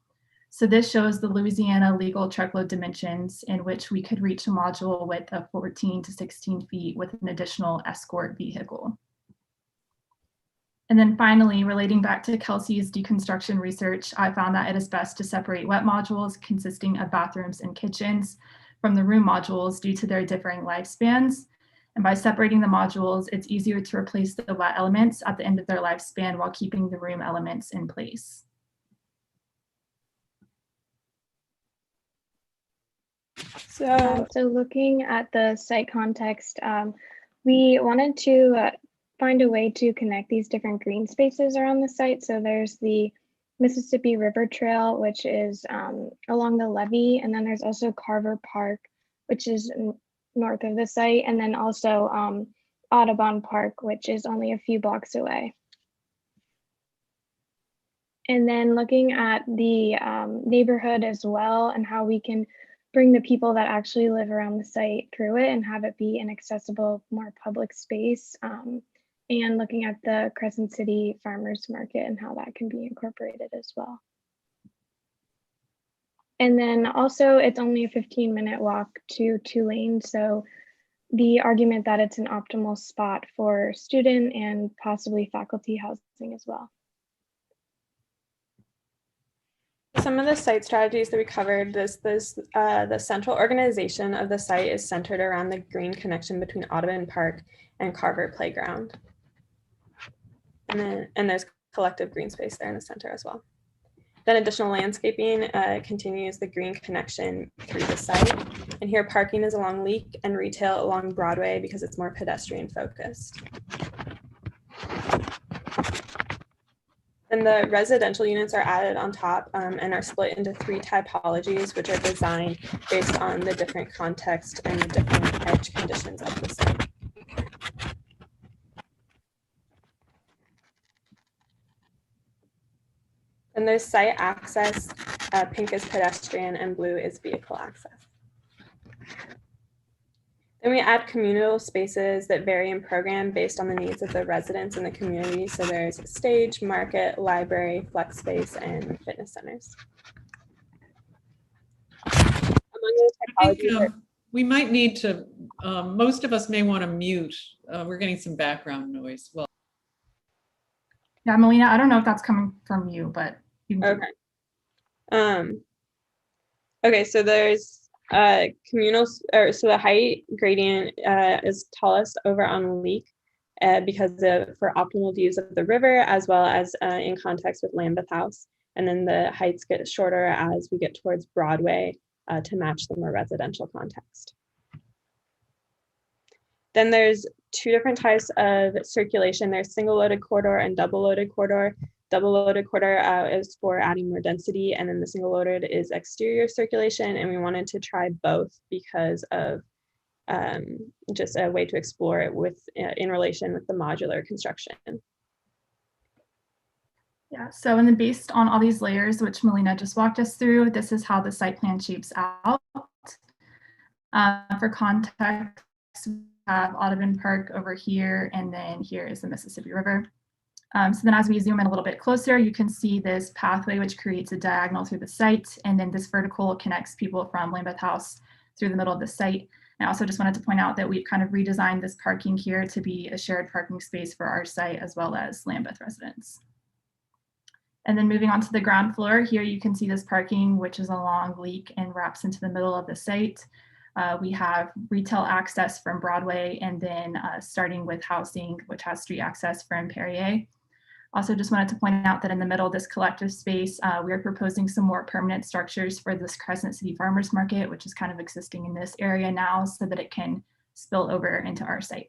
So this shows the Louisiana legal truckload dimensions, in which we could reach a module width of 14 to 16 feet with an additional escort vehicle. And then finally, relating back to Kelsey's deconstruction research, I found that it is best to separate wet modules consisting of bathrooms and kitchens from the room modules due to their differing lifespans. And by separating the modules, it's easier to replace the wet elements at the end of their lifespan while keeping the room elements in place. So looking at the site context, we wanted to find a way to connect these different green spaces around the site. So there's the Mississippi River Trail, which is along the levee. And then there's also Carver Park, which is north of the site. And then also Audubon Park, which is only a few blocks away. And then looking at the neighborhood as well and how we can bring the people that actually live around the site through it and have it be an accessible, more public space. And looking at the Crescent City Farmers Market and how that can be incorporated as well. And then also it's only a 15-minute walk to Tulane. So the argument that it's an optimal spot for student and possibly faculty housing as well. Some of the site strategies that we covered, the central organization of the site is centered around the green connection between Audubon Park and Carver Playground. And there's collective green space there in the center as well. Then additional landscaping continues the green connection through the site. And here parking is along Leek and retail along Broadway because it's more pedestrian focused. And the residential units are added on top and are split into 3 typologies, which are designed based on the different context and the different edge conditions of the site. And there's site access, pink is pedestrian and blue is vehicle access. Then we add communal spaces that vary in program based on the needs of the residents in the community. So there's stage, market, library, flex space, and fitness centers. Among I think, we might need to, most of us may want to mute. We're getting some background noise. Well, yeah, Melina, I don't know if that's coming from you, but you can. Okay. Okay, so there's communal, so the height gradient is tallest over on Leek because for optimal views of the river, as well as in context with Lambeth House. And then the heights get shorter as we get towards Broadway to match the more residential context. Then there's 2 different types of circulation. There's single loaded corridor and double loaded corridor. Double loaded corridor is for adding more density, and then the single loaded is exterior circulation. And we wanted to try both because of just a way to explore it with in relation with the modular construction. Yeah, so and then based on all these layers, which Melina just walked us through, this is how the site plan shapes out. For context, we have Audubon Park over here, and then here is the Mississippi River. So then as we zoom in a little bit closer, you can see this pathway which creates a diagonal through the site, and then this vertical connects people from Lambeth House through the middle of the site. And I also just wanted to point out that we've kind of redesigned this parking here to be a shared parking space for our site as well as Lambeth residents. And then moving on to the ground floor, here you can see this parking which is along Leek and wraps into the middle of the site. We have retail access from Broadway, and then starting with housing, which has street access from Perrier. Also just wanted to point out that in the middle of this collective space, we are proposing some more permanent structures for this Crescent City Farmers Market, which is kind of existing in this area now so that it can spill over into our site.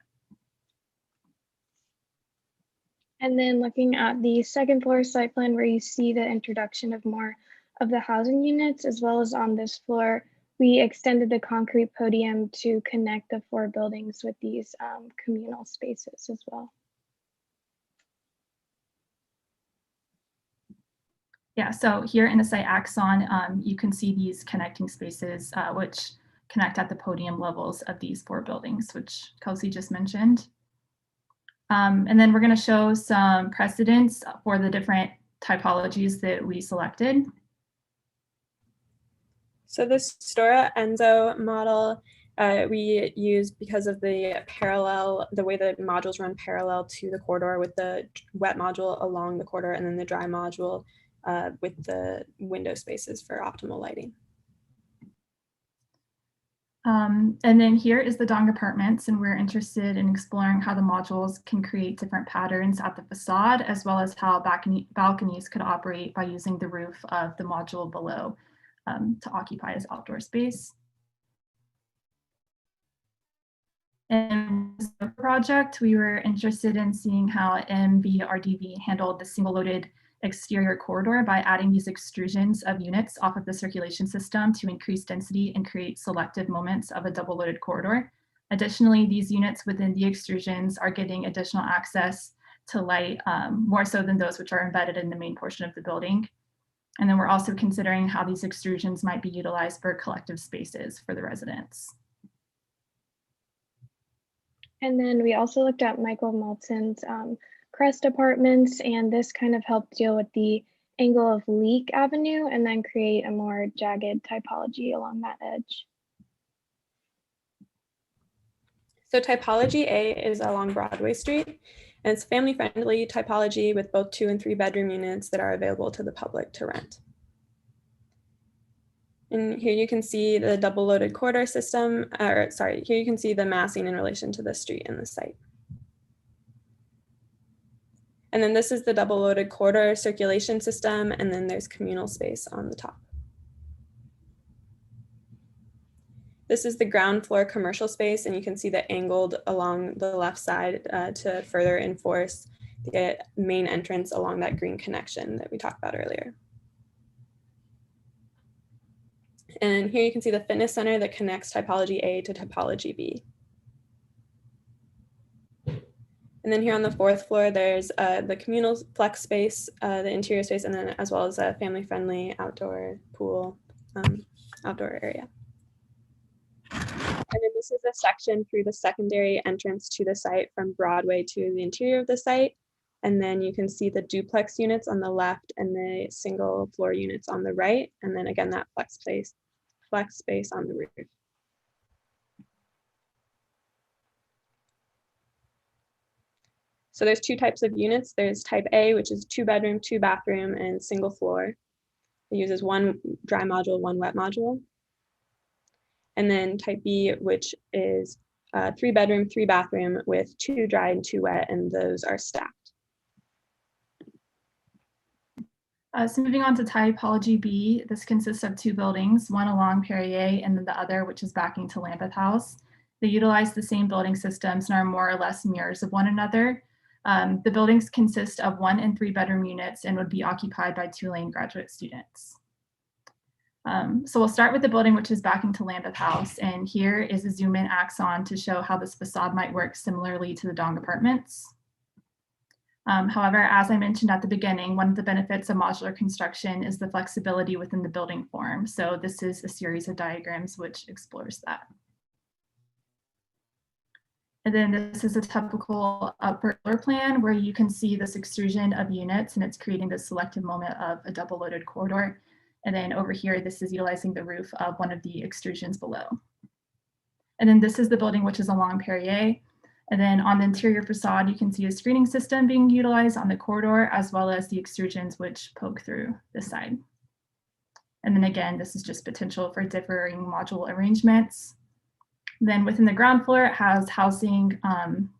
And then looking at the second floor site plan where you see the introduction of more of the housing units, as well as on this floor, we extended the concrete podium to connect the 4 buildings with these communal spaces as well. Yeah, so here in the site axon, you can see these connecting spaces which connect at the podium levels of these 4 buildings, which Kelsey just mentioned. And then we're going to show some precedents for the different typologies that we selected. So the Stora Enzo model we use because of the way the modules run parallel to the corridor, with the wet module along the corridor and then the dry module with the window spaces for optimal lighting. And then here is the Dong Apartments, and we're interested in exploring how the modules can create different patterns at the facade, as well as how balconies could operate by using the roof of the module below to occupy as outdoor space. In this project, we were interested in seeing how MVRDV handled the single loaded exterior corridor by adding these extrusions of units off of the circulation system to increase density and create selective moments of a double loaded corridor. Additionally, these units within the extrusions are getting additional access to light, more so than those which are embedded in the main portion of the building. And then we're also considering how these extrusions might be utilized for collective spaces for the residents. And then we also looked at Michael Malton's crest apartments, and this kind of helped deal with the angle of Leak Avenue and then create a more jagged typology along that edge. So typology A is along Broadway Street, and it's family-friendly typology with both 2 and 3 bedroom units that are available to the public to rent. And here you can see the double loaded corridor system, or sorry, here you can see the massing in relation to the street and the site. And then this is the double loaded corridor circulation system, and then there's communal space on the top. This is the ground floor commercial space, and you can see that angled along the left side to further enforce the main entrance along that green connection that we talked about earlier. And here you can see the fitness center that connects typology A to typology B. And then here on the 4th floor, there's the communal flex space, the interior space, and then as well as a family-friendly outdoor pool, outdoor area. And then this is a section through the secondary entrance to the site from Broadway to the interior of the site. And then you can see the duplex units on the left and the single floor units on the right. And then again, that flex space on the roof. So there's 2 types of units. There's type A, which is 2 bedroom, 2 bathroom, and single floor. It uses 1 dry module, 1 wet module. And then type B, which is 3 bedroom, 3 bathroom with 2 dry and 2 wet, and those are stacked. So moving on to typology B, this consists of 2 buildings, one along Perrier and then the other, which is backing to Lambeth House. They utilize the same building systems and are more or less mirrors of one another. The buildings consist of 1 and 3 bedroom units and would be occupied by Tulane graduate students. So we'll start with the building which is backing to Lambeth House, and here is a zoom in axon to show how this facade might work similarly to the Dong apartments. However, as I mentioned at the beginning, one of the benefits of modular construction is the flexibility within the building form. So this is a series of diagrams which explores that. And then this is a typical upper floor plan where you can see this extrusion of units, and it's creating this selective moment of a double loaded corridor. And then over here, this is utilizing the roof of one of the extrusions below. And then this is the building which is along Perrier. And then on the interior facade, you can see a screening system being utilized on the corridor, as well as the extrusions which poke through this side. And then again, this is just potential for differing module arrangements. Then within the ground floor, it has housing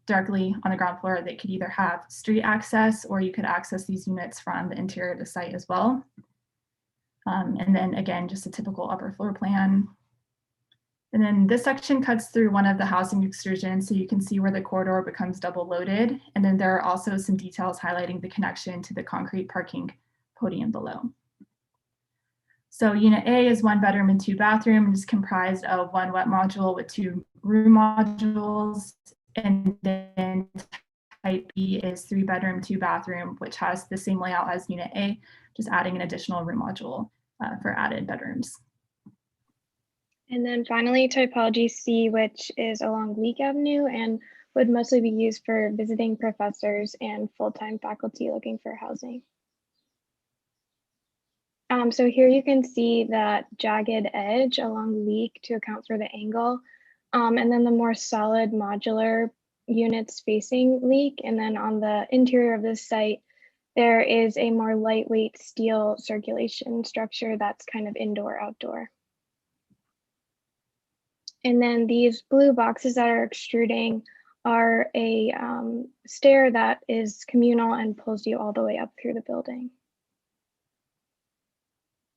directly on the ground floor that could either have street access, or you could access these units from the interior of the site as well. And then again, just a typical upper floor plan. And then this section cuts through one of the housing extrusions, so you can see where the corridor becomes double loaded. And then there are also some details highlighting the connection to the concrete parking podium below. So unit A is 1 bedroom and 2 bathroom, and is comprised of 1 wet module with 2 room modules. And then type B is 3 bedroom, 2 bathroom, which has the same layout as unit A, just adding an additional room module for added bedrooms. And then finally, typology C, which is along Leak Avenue and would mostly be used for visiting professors and full-time faculty looking for housing. So here you can see that jagged edge along Leak to account for the angle, and then the more solid modular units facing Leak. And then on the interior of this site, there is a more lightweight steel circulation structure that's kind of indoor-outdoor. And then these blue boxes that are extruding are a stair that is communal and pulls you all the way up through the building.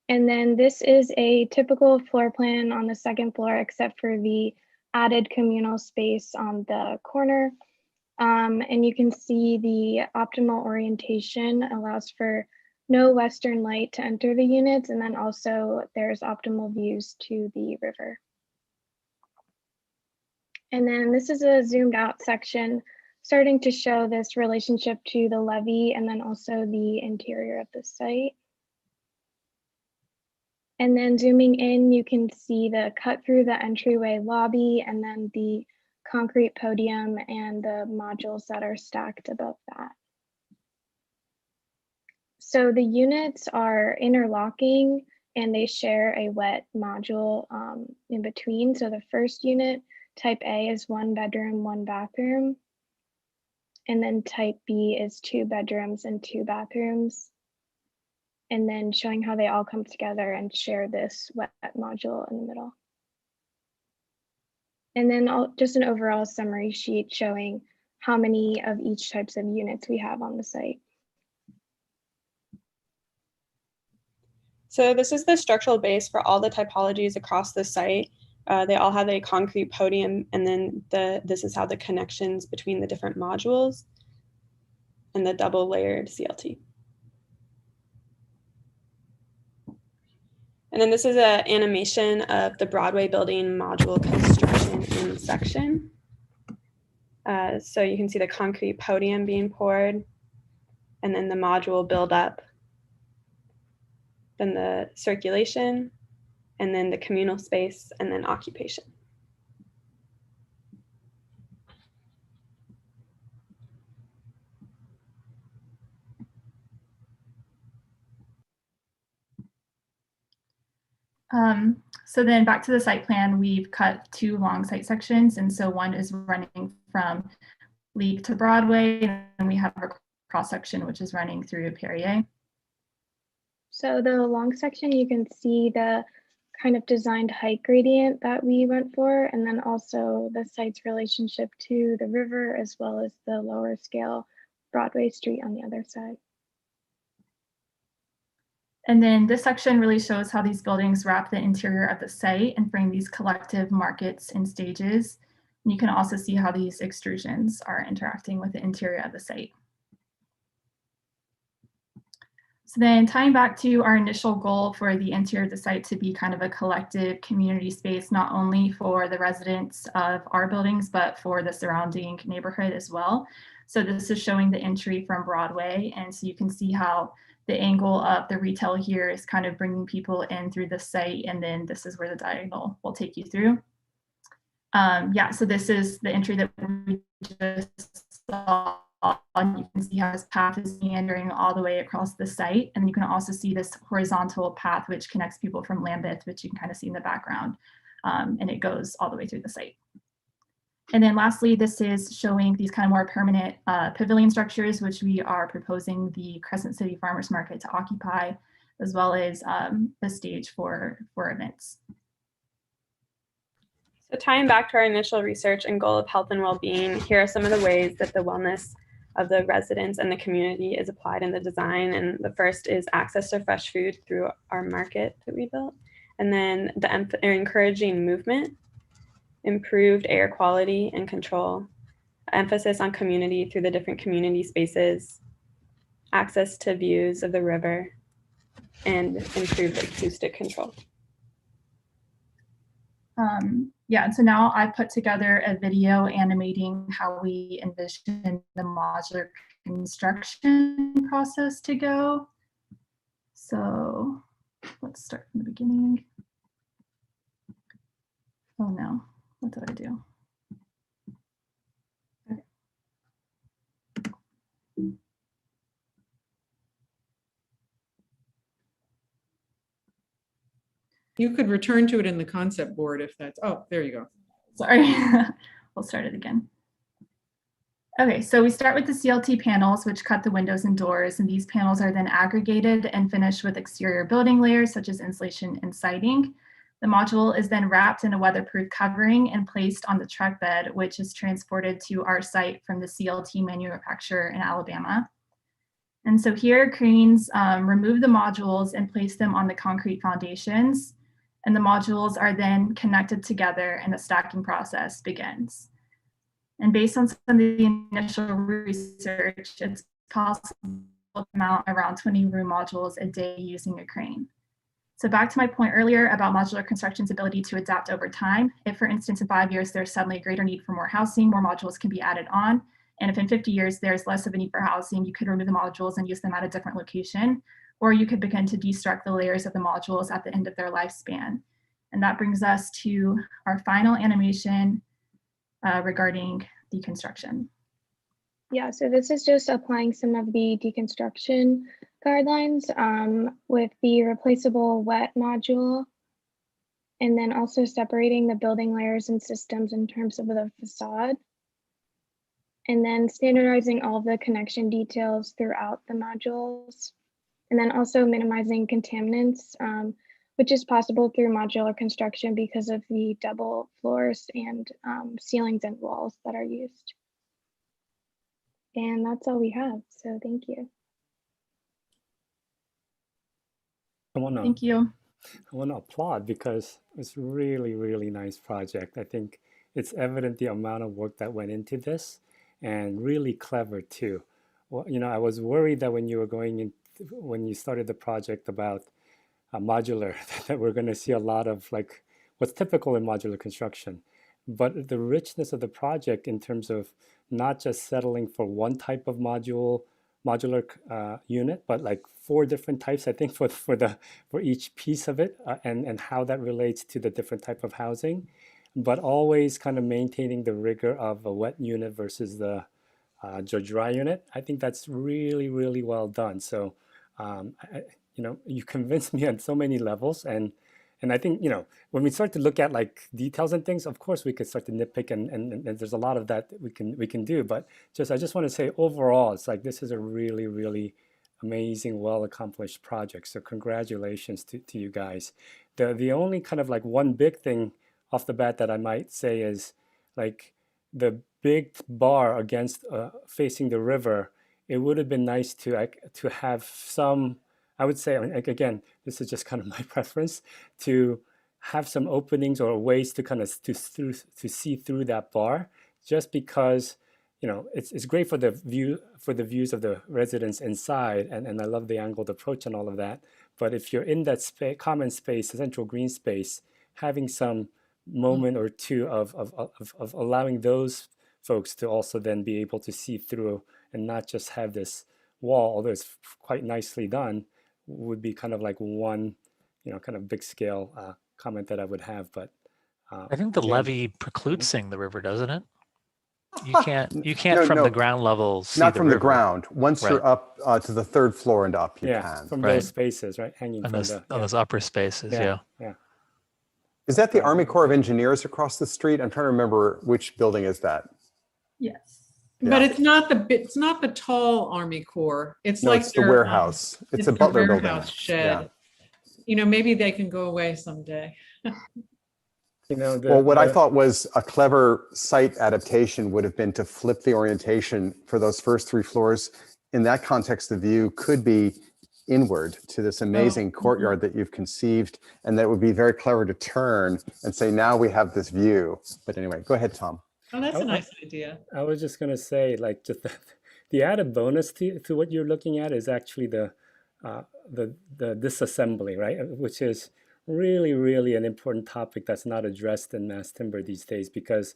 And then this is a typical floor plan on the 2nd floor, except for the added communal space on the corner. And you can see the optimal orientation allows for no western light to enter the units, and then also there's optimal views to the river. And then this is a zoomed out section starting to show this relationship to the levee and then also the interior of the site. And then zooming in, you can see the cut through the entryway lobby and then the concrete podium and the modules that are stacked above that. So the units are interlocking and they share a wet module in between. So the first unit, type A, is 1 bedroom, 1 bathroom. And then type B is 2 bedrooms and 2 bathrooms. And then showing how they all come together and share this wet module in the middle. And then just an overall summary sheet showing how many of each types of units we have on the site. So this is the structural base for all the typologies across the site. They all have a concrete podium, and then this is how the connections between the different modules and the double layered CLT. And then this is an animation of the Broadway building module construction in section. So you can see the concrete podium being poured, and then the module build up, then the circulation, and then the communal space, and then occupation. So then back to the site plan, we've cut 2 long site sections. And so one is running from League to Broadway, and we have a cross section, which is running through Perrier. So the long section, you can see the kind of designed height gradient that we went for, and then also the site's relationship to the river, as well as the lower scale Broadway Street on the other side. And then this section really shows how these buildings wrap the interior of the site and frame these collective markets and stages. And you can also see how these extrusions are interacting with the interior of the site. So then tying back to our initial goal for the interior of the site to be kind of a collective community space, not only for the residents of our buildings, but for the surrounding neighborhood as well. So this is showing the entry from Broadway. And so you can see how the angle of the retail here is kind of bringing people in through the site. And then this is where the diagonal will take you through. Yeah, so this is the entry that we just saw. You can see how this path is meandering all the way across the site. And you can also see this horizontal path, which connects people from Lambeth, which you can kind of see in the background. And it goes all the way through the site. And then lastly, this is showing these kind of more permanent pavilion structures, which we are proposing the Crescent City Farmers Market to occupy, as well as the stage for events. So tying back to our initial research and goal of health and well-being, here are some of the ways that the wellness of the residents and the community is applied in the design. And the first is access to fresh food through our market that we built. And then encouraging movement, improved air quality and control, emphasis on community through the different community spaces, access to views of the river, and improved acoustic control. Yeah, and so now I put together a video animating how we envision the modular construction process to go. So let's start from the beginning. Oh no, what did I do? Okay. You could return to it in the concept board if that's, oh, there you go. Sorry, we'll start it again. Okay, so we start with the CLT panels, which cut the windows and doors, and these panels are then aggregated and finished with exterior building layers such as insulation and siding. The module is then wrapped in a weatherproof covering and placed on the truck bed, which is transported to our site from the CLT manufacturer in Alabama. And so here, cranes remove the modules and place them on the concrete foundations. And the modules are then connected together and the stacking process begins. And based on some of the initial research, it's possible mount around 20 room modules a day using a crane. So back to my point earlier about modular construction's ability to adapt over time. If, for instance, in 5 years, there's suddenly a greater need for more housing, more modules can be added on. And if in 50 years, there's less of a need for housing, you could remove the modules and use them at a different location, or you could begin to destruct the layers of the modules at the end of their lifespan. And that brings us to our final animation regarding deconstruction. Yeah, so this is just applying some of the deconstruction guidelines with the replaceable wet module, and then also separating the building layers and systems in terms of the facade, and then standardizing all the connection details throughout the modules, and then also minimizing contaminants, which is possible through modular construction because of the double floors and ceilings and walls that are used. And that's all we have, so thank you. Thank you. I want to applaud because it's really, really nice project. I think it's evident the amount of work that went into this, and really clever too. Well, you know, I was worried that when you were going in, when you started the project about modular, that we're going to see a lot of like what's typical in modular construction. But the richness of the project in terms of not just settling for one type of modular unit, but like 4 different types, I think, for each piece of it, and how that relates to the different type of housing, but always kind of maintaining the rigor of a wet unit versus the dry unit. I think that's really, really well done. So, you know, you convinced me on so many levels, and I think, you know, when we start to look at like details and things, of course we could start to nitpick, and there's a lot of that we can do. But I just want to say overall, it's like this is a really, really amazing, well accomplished project. So congratulations to you guys. The only kind of like one big thing off the bat that I might say is like the big bar against facing the river. It would have been nice to have some. I would say, I mean, again, this is just kind of my preference, to have some openings or ways to kind of to see through that bar, just because, you know, it's great for the views of the residents inside, and I love the angled approach and all of that. But if you're in that common space, the central green space, having some moment or two of allowing those folks to also then be able to see through and not just have this wall, although it's quite nicely done, would be kind of like one, you know, kind of big scale comment that I would have. But I think the again, levee precludes seeing the river, doesn't it? You can't from No, the ground level see not the from river. the ground. Once Right. you're up to the 3rd floor and up, you can. from Right. those spaces, right, hanging On from those, the on those upper spaces, yeah. Is that the Army Corps of Engineers across the street? I'm trying to remember which building is that. Yes. But it's not the tall Army Corps. It's No, like it's the their, warehouse. It's a their Butler building. warehouse shed. Yeah. You know, maybe they can go away someday. You know, Well, what I thought was a clever site adaptation would have been to flip the orientation for those first 3 floors. In that context, the view could be inward to this amazing courtyard that you've conceived, and that would be very clever to turn and say, now we have this view. But anyway, go ahead, Tom. Oh, that's a nice idea. I was just going to say, like, just the added bonus to what you're looking at is actually the disassembly, right? Which is really, really an important topic that's not addressed in mass timber these days, because,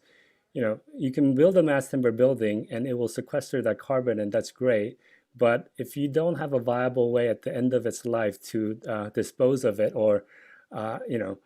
you know, you can build a mass timber building and it will sequester that carbon, and that's great. But if you don't have a viable way at the end of its life to dispose of it, or, you know,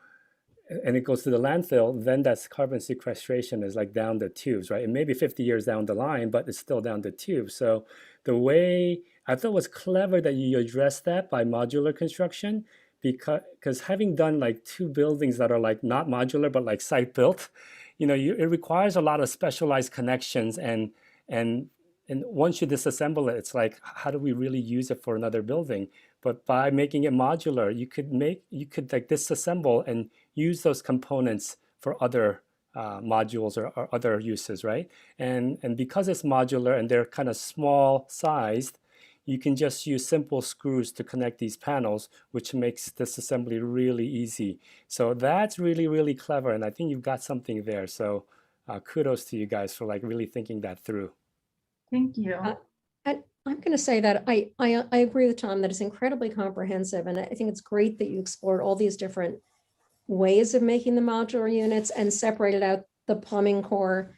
and it goes to the landfill, then that's carbon sequestration is like down the tubes, right? It may be 50 years down the line, but it's still down the tube. So the way I thought was clever that you addressed that by modular construction, because having done like 2 buildings that are like not modular, but like site built, you know, it requires a lot of specialized connections, and once you disassemble it, it's like, how do we really use it for another building? But by making it modular, you could like disassemble and use those components for other modules or other uses, right? And because it's modular and they're kind of small sized, you can just use simple screws to connect these panels, which makes disassembly really easy. So that's really, really clever, and I think you've got something there. So kudos to you guys for like really thinking that through. Thank you. And I'm going to say that I agree with Tom that it's incredibly comprehensive, and I think it's great that you explored all these different ways of making the modular units and separated out the plumbing core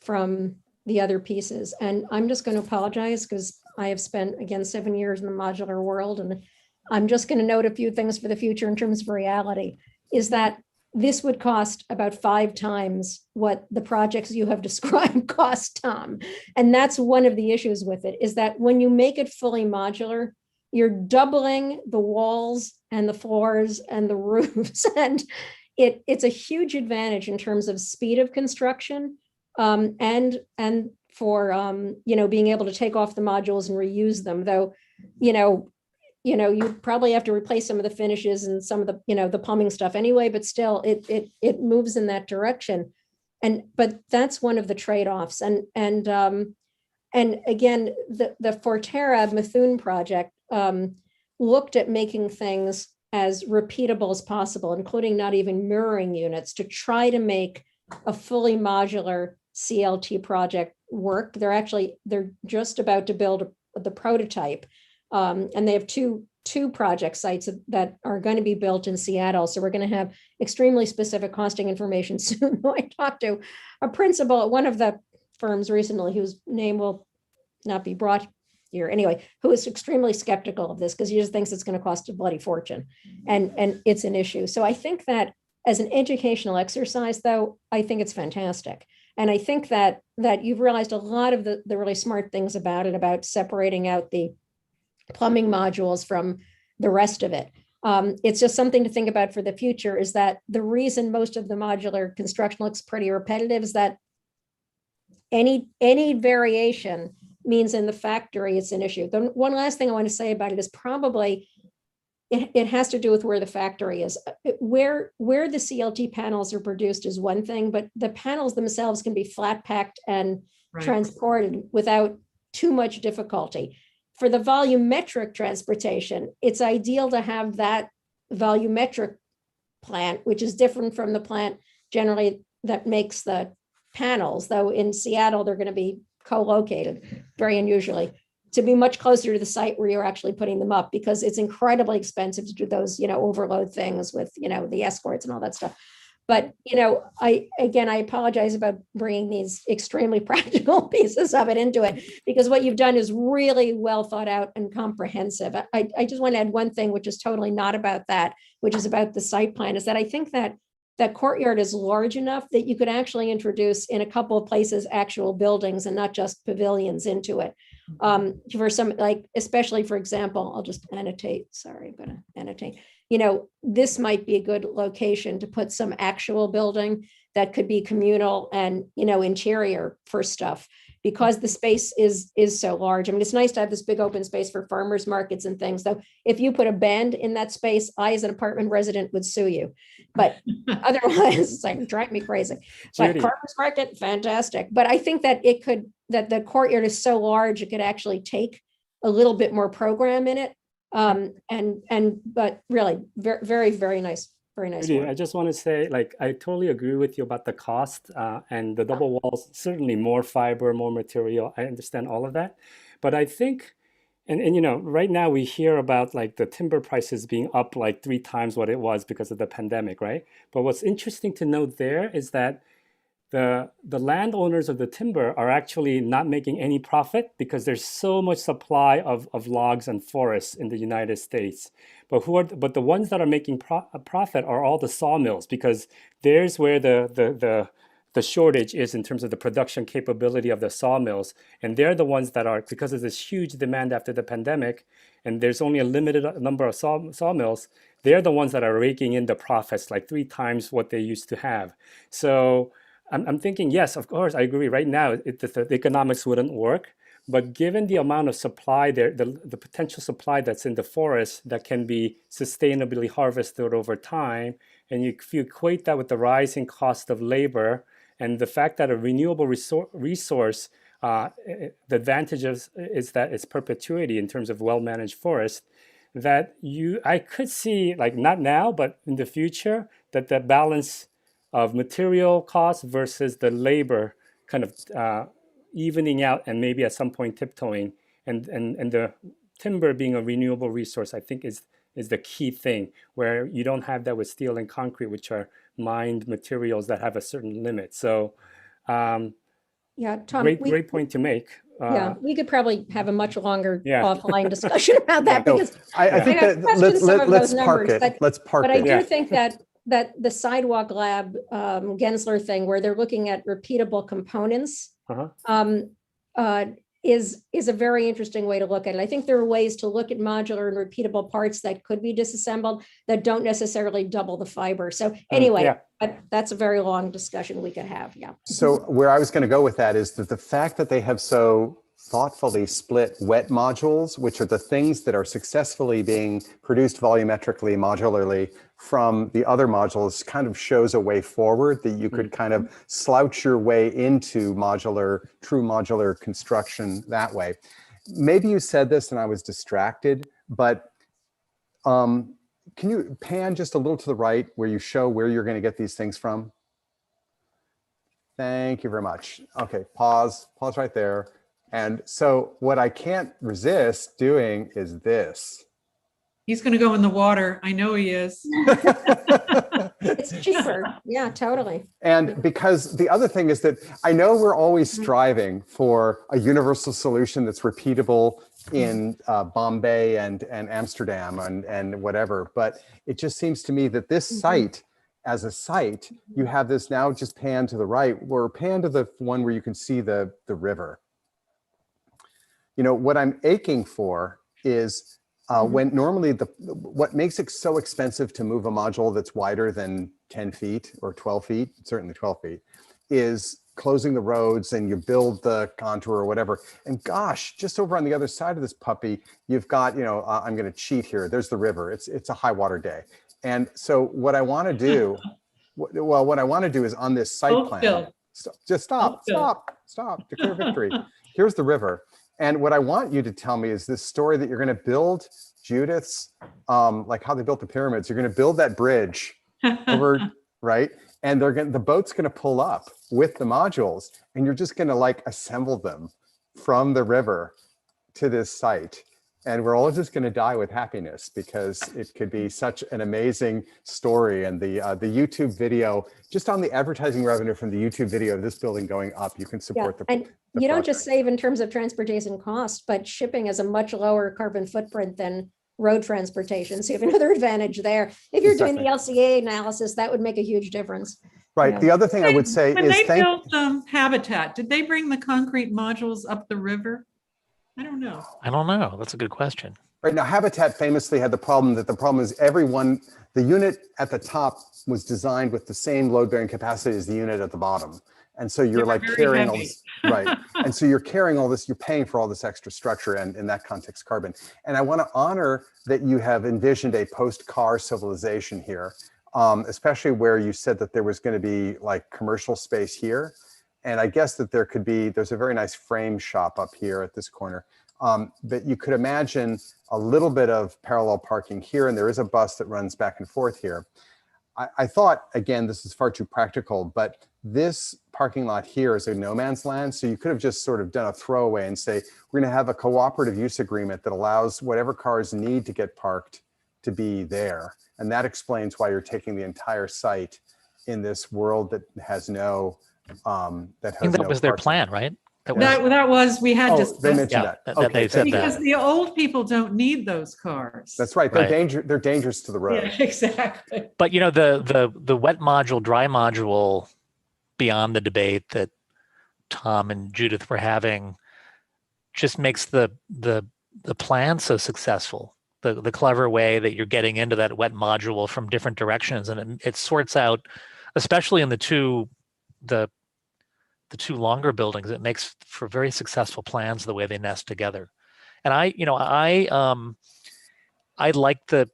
from the other pieces. And I'm just going to apologize because I have spent, again, 7 years in the modular world, and I'm just going to note a few things for the future in terms of reality, is that this would cost about 5 times what the projects you have described cost, Tom. And that's one of the issues with it, is that when you make it fully modular, you're doubling the walls and the floors and the roofs. And it's a huge advantage in terms of speed of construction, and for being able to take off the modules and reuse them, though, you probably have to replace some of the finishes and some of the, the plumbing stuff anyway, but still it moves in that direction. But that's one of the trade-offs. And again, the Forterra Methuen project looked at making things as repeatable as possible, including not even mirroring units, to try to make a fully modular CLT project work. They're just about to build the prototype. And they have two project sites that are going to be built in Seattle. So we're going to have extremely specific costing information soon. I talked to a principal at one of the firms recently, whose name will not be brought here anyway, who is extremely skeptical of this because he just thinks it's going to cost a bloody fortune, and it's an issue. So I think that as an educational exercise, though, I think it's fantastic. And I think that you've realized a lot of the really smart things about it, about separating out the plumbing modules from the rest of it. It's just something to think about for the future, is that the reason most of the modular construction looks pretty repetitive is that any variation means in the factory it's an issue. The one last thing I want to say about it is probably it has to do with where the factory is. Where the CLT panels are produced is one thing, but the panels themselves can be flat packed and transported without too much difficulty. For the volumetric transportation, it's ideal to have that volumetric plant, which is different from the plant generally that makes the panels, though in Seattle, they're going to be co-located very unusually, to be much closer to the site where you're actually putting them up, because it's incredibly expensive to do those, overload things with, the escorts and all that stuff. But, I apologize about bringing these extremely practical pieces of it into it, because what you've done is really well thought out and comprehensive. I just want to add one thing, which is totally not about that, which is about the site plan, is that I think that that courtyard is large enough that you could actually introduce in a couple of places actual buildings and not just pavilions into it. For some, like, especially, for example, I'll just annotate, sorry, I'm going to annotate, this might be a good location to put some actual building that could be communal and, interior for stuff, because the space is so large. I mean, it's nice to have this big open space for farmers markets and things, though. If you put a band in that space, I, as an apartment resident, would sue you. But otherwise, it's like, drive me crazy. But farmers market, fantastic. But I think that that the courtyard is so large, it could actually take a little bit more program in it. But really, very, very, very nice. Very nice. Judy, I just want to say, I totally agree with you about the cost and the double walls, certainly more fiber, more material. I understand all of that. But I think, and right now we hear about the timber prices being up 3 times what it was because of the pandemic, right? But what's interesting to note there is that the landowners of the timber are actually not making any profit because there's so much supply of logs and forests in the United States. But the ones that are making a profit are all the sawmills, because there's where the shortage is in terms of the production capability of the sawmills. And they're the ones that are, because of this huge demand after the pandemic, and there's only a limited number of sawmills, they're the ones that are raking in the profits 3 times what they used to have. So I'm thinking, yes, of course, I agree. Right now, the economics wouldn't work. But given the amount of supply there, the potential supply that's in the forest that can be sustainably harvested over time, and if you equate that with the rising cost of labor and the fact that a renewable resource, the advantage is that it's perpetuity in terms of well-managed forest, that I could see, not now, but in the future, that the balance of material costs versus the labor kind of evening out and maybe at some point tiptoeing. and the timber being a renewable resource, I think is the key thing, where you don't have that with steel and concrete, which are mined materials that have a certain limit. So Yeah, Tom, great point to make. Yeah, we could probably have a much longer Yeah. offline discussion about that No, because I think have that questioned some of let's those park numbers, it. Let's park but I it. do think that the sidewalk lab Gensler thing, where they're looking at repeatable components, is a very interesting way to look at it. I think there are ways to look at modular and repeatable parts that could be disassembled that don't necessarily double the fiber. So anyway, but that's a very long discussion we could have. Yeah. So where I was going to go with that is that the fact that they have so thoughtfully split wet modules, which are the things that are successfully being produced volumetrically, modularly from the other modules, kind of shows a way forward that you could kind of slouch your way into true modular construction that way. Maybe you said this and I was distracted, but can you pan just a little to the right where you show where you're going to get these things from? Thank you very much. Okay, pause right there. And so what I can't resist doing is this. He's going to go in the water. I know he is. It's cheaper. Yeah, totally. And because the other thing is that I know we're always striving for a universal solution that's repeatable in Bombay and Amsterdam and whatever, but it just seems to me that this site, as a site, you have this now just pan to the right, or pan to the one where you can see the river. You know, what I'm aching for is when normally what makes it so expensive to move a module that's wider than 10 feet or 12 feet, certainly 12 feet, is closing the roads and you build the contour or whatever. And gosh, just over on the other side of this puppy, you've got, you know, I'm going to cheat here. There's the river. It's a high water day. And so what I want to do, what I want to do is on this site plan, just stop, declare victory. Here's the river. And what I want you to tell me is this story that you're going to build Judith's, like how they built the pyramids. You're going to build that bridge over, right? And the boat's going to pull up with the modules, and you're just going to like assemble them from the river to this site. And we're all just going to die with happiness because it could be such an amazing story. And the YouTube video, just on the advertising revenue from the YouTube video of this building going up, you can support and you don't just save in terms of transportation cost, but shipping has a much lower carbon footprint than road transportation. So you have another advantage there. If you're doing the LCA analysis, that would make a huge difference. Right. The other thing I would say when is they built Habitat, did they bring the concrete modules up the river? I don't know. I don't know. That's a good question. Right now, Habitat famously had the problem is the unit at the top was designed with the same load-bearing capacity as the unit at the bottom. And so you're like carrying all this, right? And so you're carrying all this, you're paying for all this extra structure and in that context, carbon. And I want to honor that you have envisioned a post-car civilization here, especially where you said that there was going to be like commercial space here. And I guess that there's a very nice frame shop up here at this corner. But you could imagine a little bit of parallel parking here, and there is a bus that runs back and forth here. I thought, again, this is far too practical, but this parking lot here is a no man's land. So you could have just sort of done a throwaway and say, we're going to have a cooperative use agreement that allows whatever cars need to get parked to be there. And that explains why you're taking the entire site in this world that has no I think that was their plan, right? We had discussed they mentioned that. Okay, they said because that. the old people don't need those cars. That's right. They're dangerous to the road. Yeah, exactly. But you know, the wet module, dry module, beyond the debate that Tom and Judith were having, just makes the plan so successful. The clever way that you're getting into that wet module from different directions, and it sorts out, especially in the two longer buildings, it makes for very successful plans the way they nest together. And I like the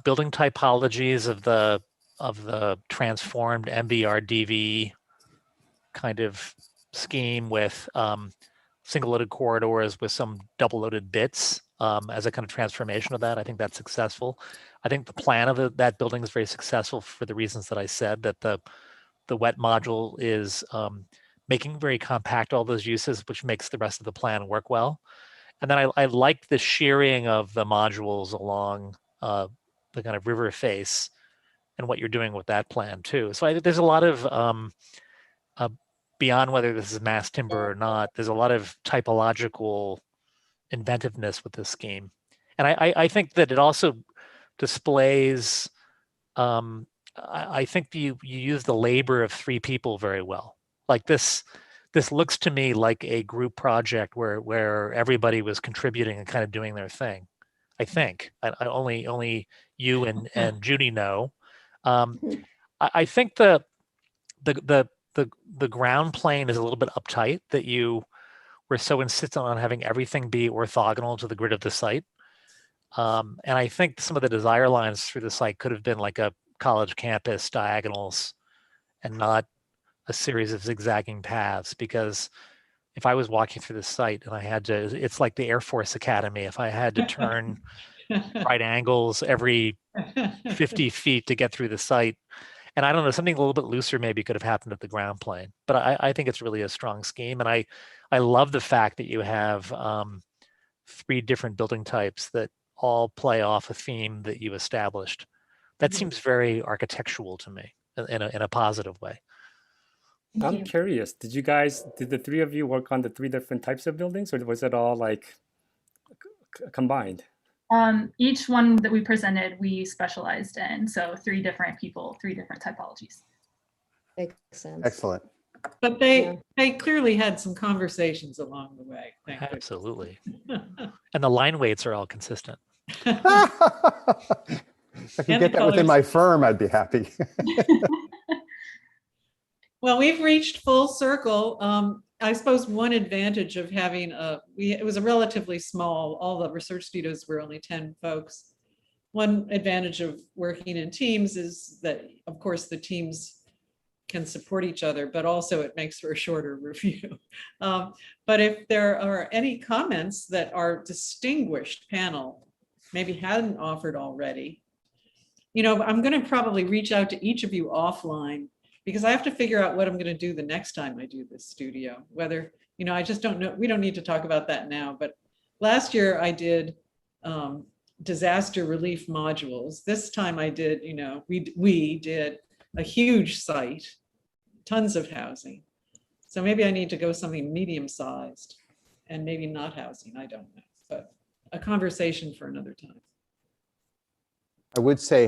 building typologies of the transformed MVR-DV kind of scheme with single-loaded corridors with some double-loaded bits as a kind of transformation of that. I think that's successful. I think the plan of that building is very successful for the reasons that I said, that the wet module is making very compact all those uses, which makes the rest of the plan work well. And then I like the shearing of the modules along the kind of river face and what you're doing with that plan too. So there's a lot of, beyond whether this is mass timber or not, there's a lot of typological inventiveness with this scheme. And I think that it also displays, I think you use the labor of 3 people very well. Like this looks to me like a group project where everybody was contributing and kind of doing their thing. I think I only you and Judy know. I think the ground plane is a little bit uptight, that you were so insistent on having everything be orthogonal to the grid of the site. And I think some of the desire lines through the site could have been like a college campus diagonals and not a series of zigzagging paths, because if I was walking through the site and I had to, it's like the Air Force Academy. If I had to turn right angles every 50 feet to get through the site, and I don't know, something a little bit looser maybe could have happened at the ground plane. But I think it's really a strong scheme. And I love the fact that you have 3 different building types that all play off a theme that you established. That seems very architectural to me in a positive way. I'm curious, did the 3 of you work on the 3 different types of buildings, or was it all like combined? Each one that we presented, we specialized in. So 3 different people, 3 different typologies. Makes sense. Excellent. But they clearly had some conversations along the way. Absolutely. And the line weights are all consistent. If I could get that within my firm, I'd be happy. Well, we've reached full circle. I suppose one advantage of having it was a relatively small, all the research studios were only 10 folks. One advantage of working in teams is that, of course, the teams can support each other, but also it makes for a shorter review. But if there are any comments that our distinguished panel maybe hadn't offered already, I'm going to probably reach out to each of you offline, because I have to figure out what I'm going to do the next time I do this studio. Whether, I just don't know. We don't need to talk about that now. But last year I did disaster relief modules. This time I did, we did a huge site, tons of housing. So maybe I need to go something medium sized and maybe not housing. I don't know, but a conversation for another time. I would say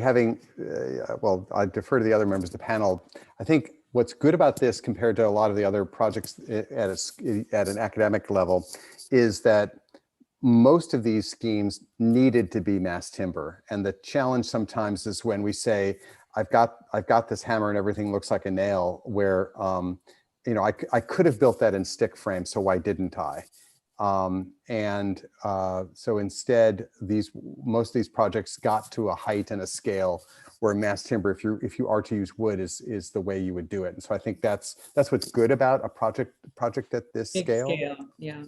well, I defer to the other members of the panel. I think what's good about this compared to a lot of the other projects at an academic level is that most of these schemes needed to be mass timber. And the challenge sometimes is when we say, I've got this hammer and everything looks like a nail, where, I could have built that in stick frame, so why didn't I? So instead, most of these projects got to a height and a scale where mass timber, if you are to use wood, is the way you would do it. And so I think that's what's good about a project at this Big scale. Yeah.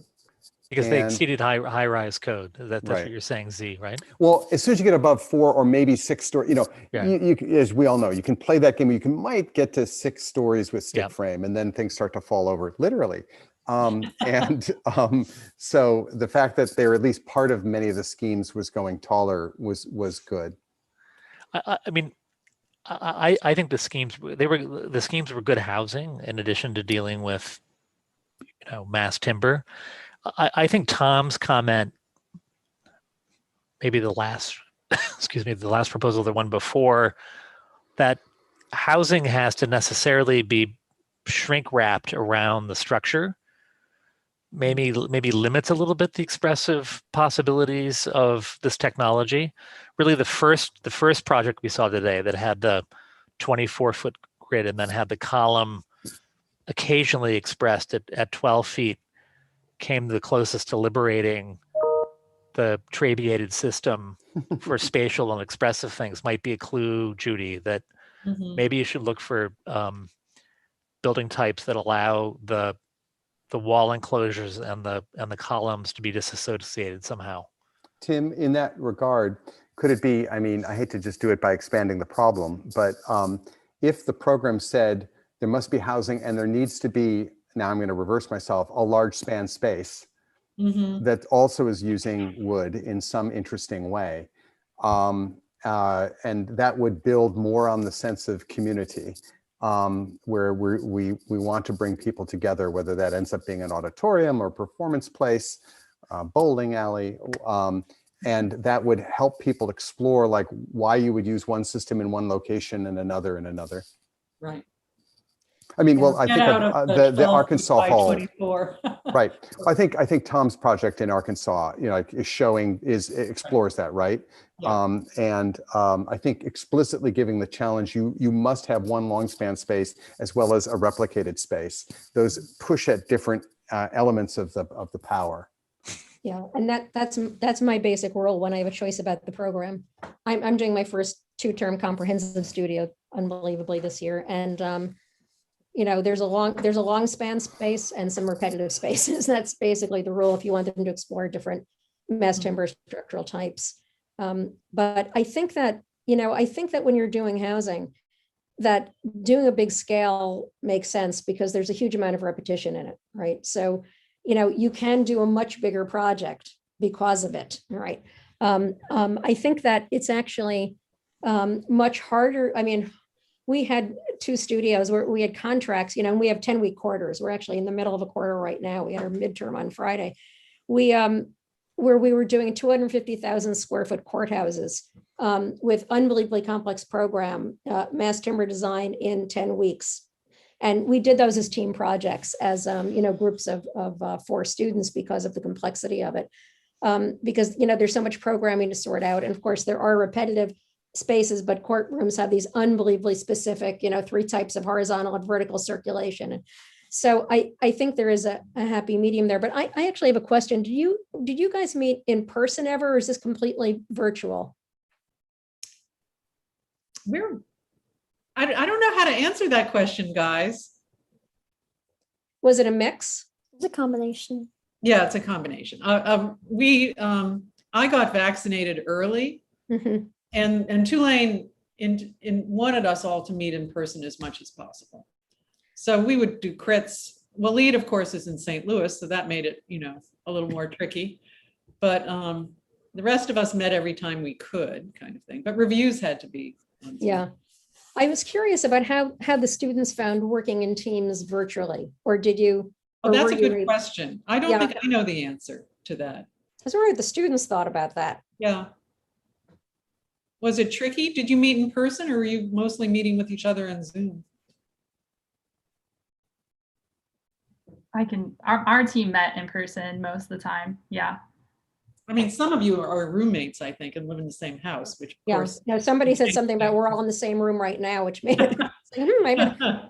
Because they exceeded high-rise code. That's right. What you're saying, Z, right? Well, as soon as you get above 4 or maybe 6 stories, you, as we all know, you can play that game. You might get to 6 stories with stick frame, and then things start to fall over, literally. So the fact that they're at least part of many of the schemes was going taller was good. I mean, I think the schemes were good housing in addition to dealing with mass timber. I think Tom's comment, maybe the last the last proposal, the one before, that housing has to necessarily be shrink wrapped around the structure, maybe limits a little bit the expressive possibilities of this technology. Really, the first project we saw today that had the 24-foot grid and then had the column occasionally expressed at 12 feet came the closest to liberating the trabeated system for spatial and expressive things. Might be a clue, Judy, that maybe you should look for building types that allow the wall enclosures and the columns to be disassociated somehow. Tim, in that regard, could it be, I hate to just do it by expanding the problem, but if the program said there must be housing and there needs to be, now I'm going to reverse myself, a large span space, that also is using wood in some interesting way. And that would build more on the sense of community, where we want to bring people together, whether that ends up being an auditorium or performance place, bowling alley. And that would help people explore like why you would use one system in one location and another in another. Right. I mean, well, I Get think out of the the 12 Arkansas by Hall, 24. right? I think Tom's project in Arkansas, you know, like is explores that, right? Yeah. I think explicitly giving the challenge, you must have one long span space as well as a replicated space. Those push at different elements of the power. Yeah, and that's my basic rule when I have a choice about the program. I'm doing my first 2-term comprehensive studio unbelievably this year, and you know, there's a long span space and some repetitive spaces. That's basically the rule if you want them to explore different mass timber structural types. But I think that, you know, when you're doing housing, that doing a big scale makes sense because there's a huge amount of repetition in it, right? So, you know, you can do a much bigger project because of it, right? I think that it's actually much harder. I mean, we had 2 studios where we had contracts, you know, and we have 10-week quarters. We're actually in the middle of a quarter right now. We had our midterm on Friday. Where we were doing 250,000 square foot courthouses with unbelievably complex program, mass timber design in 10 weeks. And we did those as team projects, as you know, groups of 4 students because of the complexity of it. Because, you know, there's so much programming to sort out. And of course, there are repetitive spaces, but courtrooms have these unbelievably specific, you know, 3 types of horizontal and vertical circulation. And so I think there is a happy medium there. But I actually have a question. Did you guys meet in person ever, or is this completely virtual? I don't know how to answer that question, guys. Was it a mix? It's a combination. Yeah, it's a combination. I got vaccinated early, and Tulane wanted us all to meet in person as much as possible. So we would do crits. Waleed, of course, is in St. Louis, so that made it, you know, a little more tricky. But the rest of us met every time we could, kind of thing. But reviews had to be. Yeah. I was curious about how the students found working in teams virtually, or did you? Oh, that's a good question. I don't think I know the answer to that. I was wondering if the students thought about that. Yeah. Was it tricky? Did you meet in person, or were you mostly meeting with each other on Zoom? Our team met in person most of the time. Yeah. I mean, some of you are roommates, I think, and live in the same house, which of course. You know, somebody said something about we're all in the same room right now, which made it.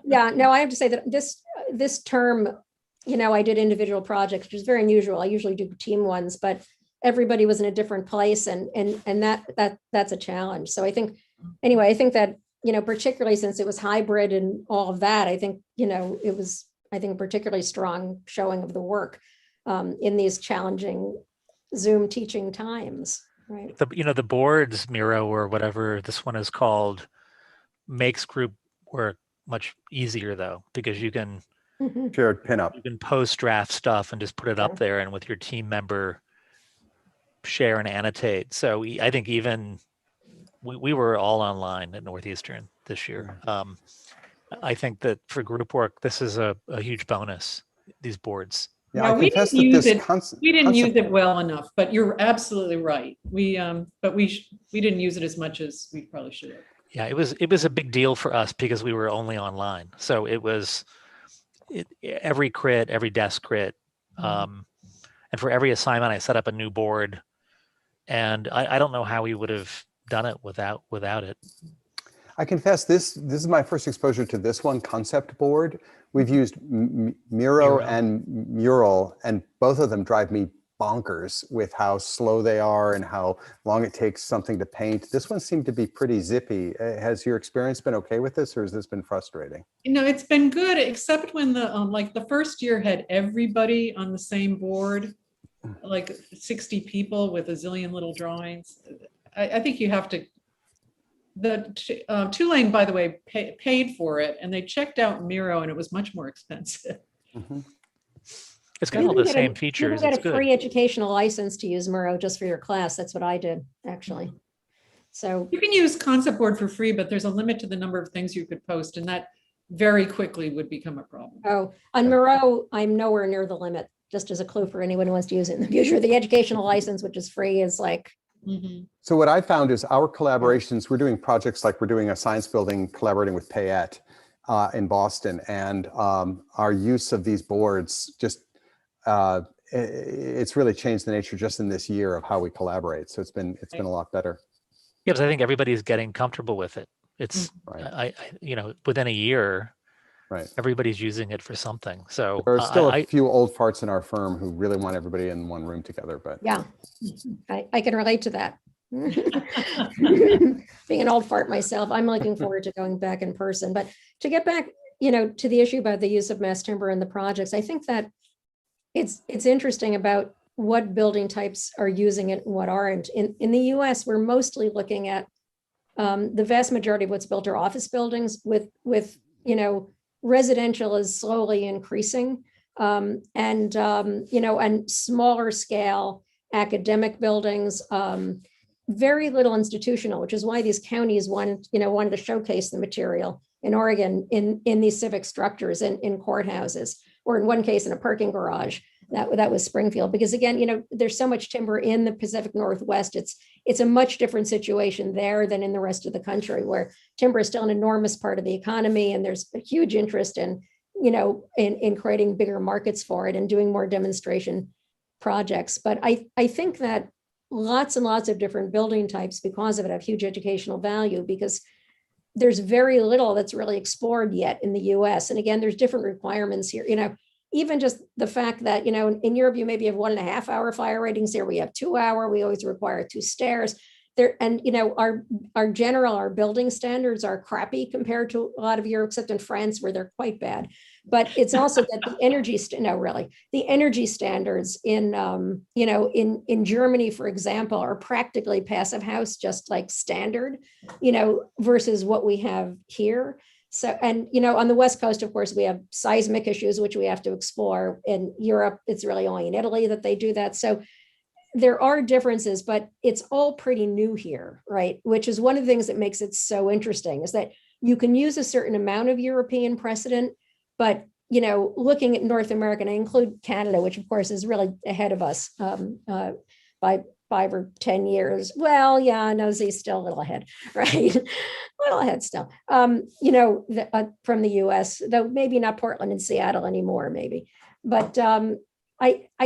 Yeah, no, I have to say that this term, you know, I did individual projects, which is very unusual. I usually do team ones, but everybody was in a different place, and that's a challenge. So I think, anyway, I think that, you know, particularly since it was hybrid and all of that, I think, you know, it was, I think, a particularly strong showing of the work in these challenging Zoom teaching times, right? The boards, Miro, or whatever this one is called, makes group work much easier though, because you can shared pinup. You can post draft stuff and just put it up there, and with your team member share and annotate. So I think even we were all online at Northeastern this year. I think that for group work, this is a huge bonus, these boards. Yeah, we didn't use it. We didn't use it well enough, but you're absolutely right. We didn't use it as much as we probably should have. Yeah, it was a big deal for us because we were only online. So it was every crit, every desk crit, and for every assignment, I set up a new board, and I don't know how we would have done it without it. I confess this is my first exposure to this one, concept board. We've used Miro and Mural, and both of them drive me bonkers with how slow they are and how long it takes something to paint. This one seemed to be pretty zippy. Has your experience been okay with this, or has this been frustrating? You know, it's been good, except when the first year had everybody on the same board, like 60 people with a zillion little drawings. I think you have to. Tulane, by the way, paid for it, and they checked out Miro, and it was much more expensive. It's got You all can the get same you can features. get It's a good. free educational license to use Miro just for your class. That's what I did, actually. So You can use Concept Board for free, but there's a limit to the number of things you could post, and that very quickly would become a problem. oh, on Miro, I'm nowhere near the limit, just as a clue for anyone who wants to use it in the future. The educational license, which is free, is like, So what I found is our collaborations, we're doing projects like we're doing a science building collaborating with Payette in Boston, and our use of these boards just, it's really changed the nature just in this year of how we collaborate. So it's been a lot better. Yeah, because I think everybody's getting comfortable with it. It's, within a year, everybody's using it for something. So There are still a few old farts in our firm who really want everybody in one room together, but yeah, I can relate to that. Being an old fart myself, I'm looking forward to going back in person. But to get back, to the issue about the use of mass timber in the projects, I think that it's interesting about what building types are using it and what aren't. In the US, we're mostly looking at the vast majority of what's built are office buildings with residential is slowly increasing, and smaller scale academic buildings, very little institutional, which is why these counties wanted to showcase the material in Oregon in these civic structures in courthouses, or in one case in a parking garage. That was Springfield, because again, there's so much timber in the Pacific Northwest. It's a much different situation there than in the rest of the country, where timber is still an enormous part of the economy, and there's a huge interest in creating bigger markets for it and doing more demonstration projects. But I think that lots and lots of different building types, because of it, have huge educational value, because there's very little that's really explored yet in the US. And again, there's different requirements here. Even just the fact that, in Europe, you maybe have 1.5 hour fire ratings. Here we have 2 hour. We always require 2 stairs there. And, our building standards are crappy compared to a lot of Europe, except in France, where they're quite bad. But it's also that the energy, the energy standards in Germany, for example, are practically passive house, just like standard, versus what we have here. So, and, on the West Coast, of course, we have seismic issues, which we have to explore. In Europe, it's really only in Italy that they do that. So there are differences, but it's all pretty new here, right? Which is one of the things that makes it so interesting, is that you can use a certain amount of European precedent, but, looking at North America, and I include Canada, which of course is really ahead of us by 5 or 10 years. Well, yeah, Nosey's still a little ahead, right? A little ahead still, from the US, though maybe not Portland and Seattle anymore, maybe. But I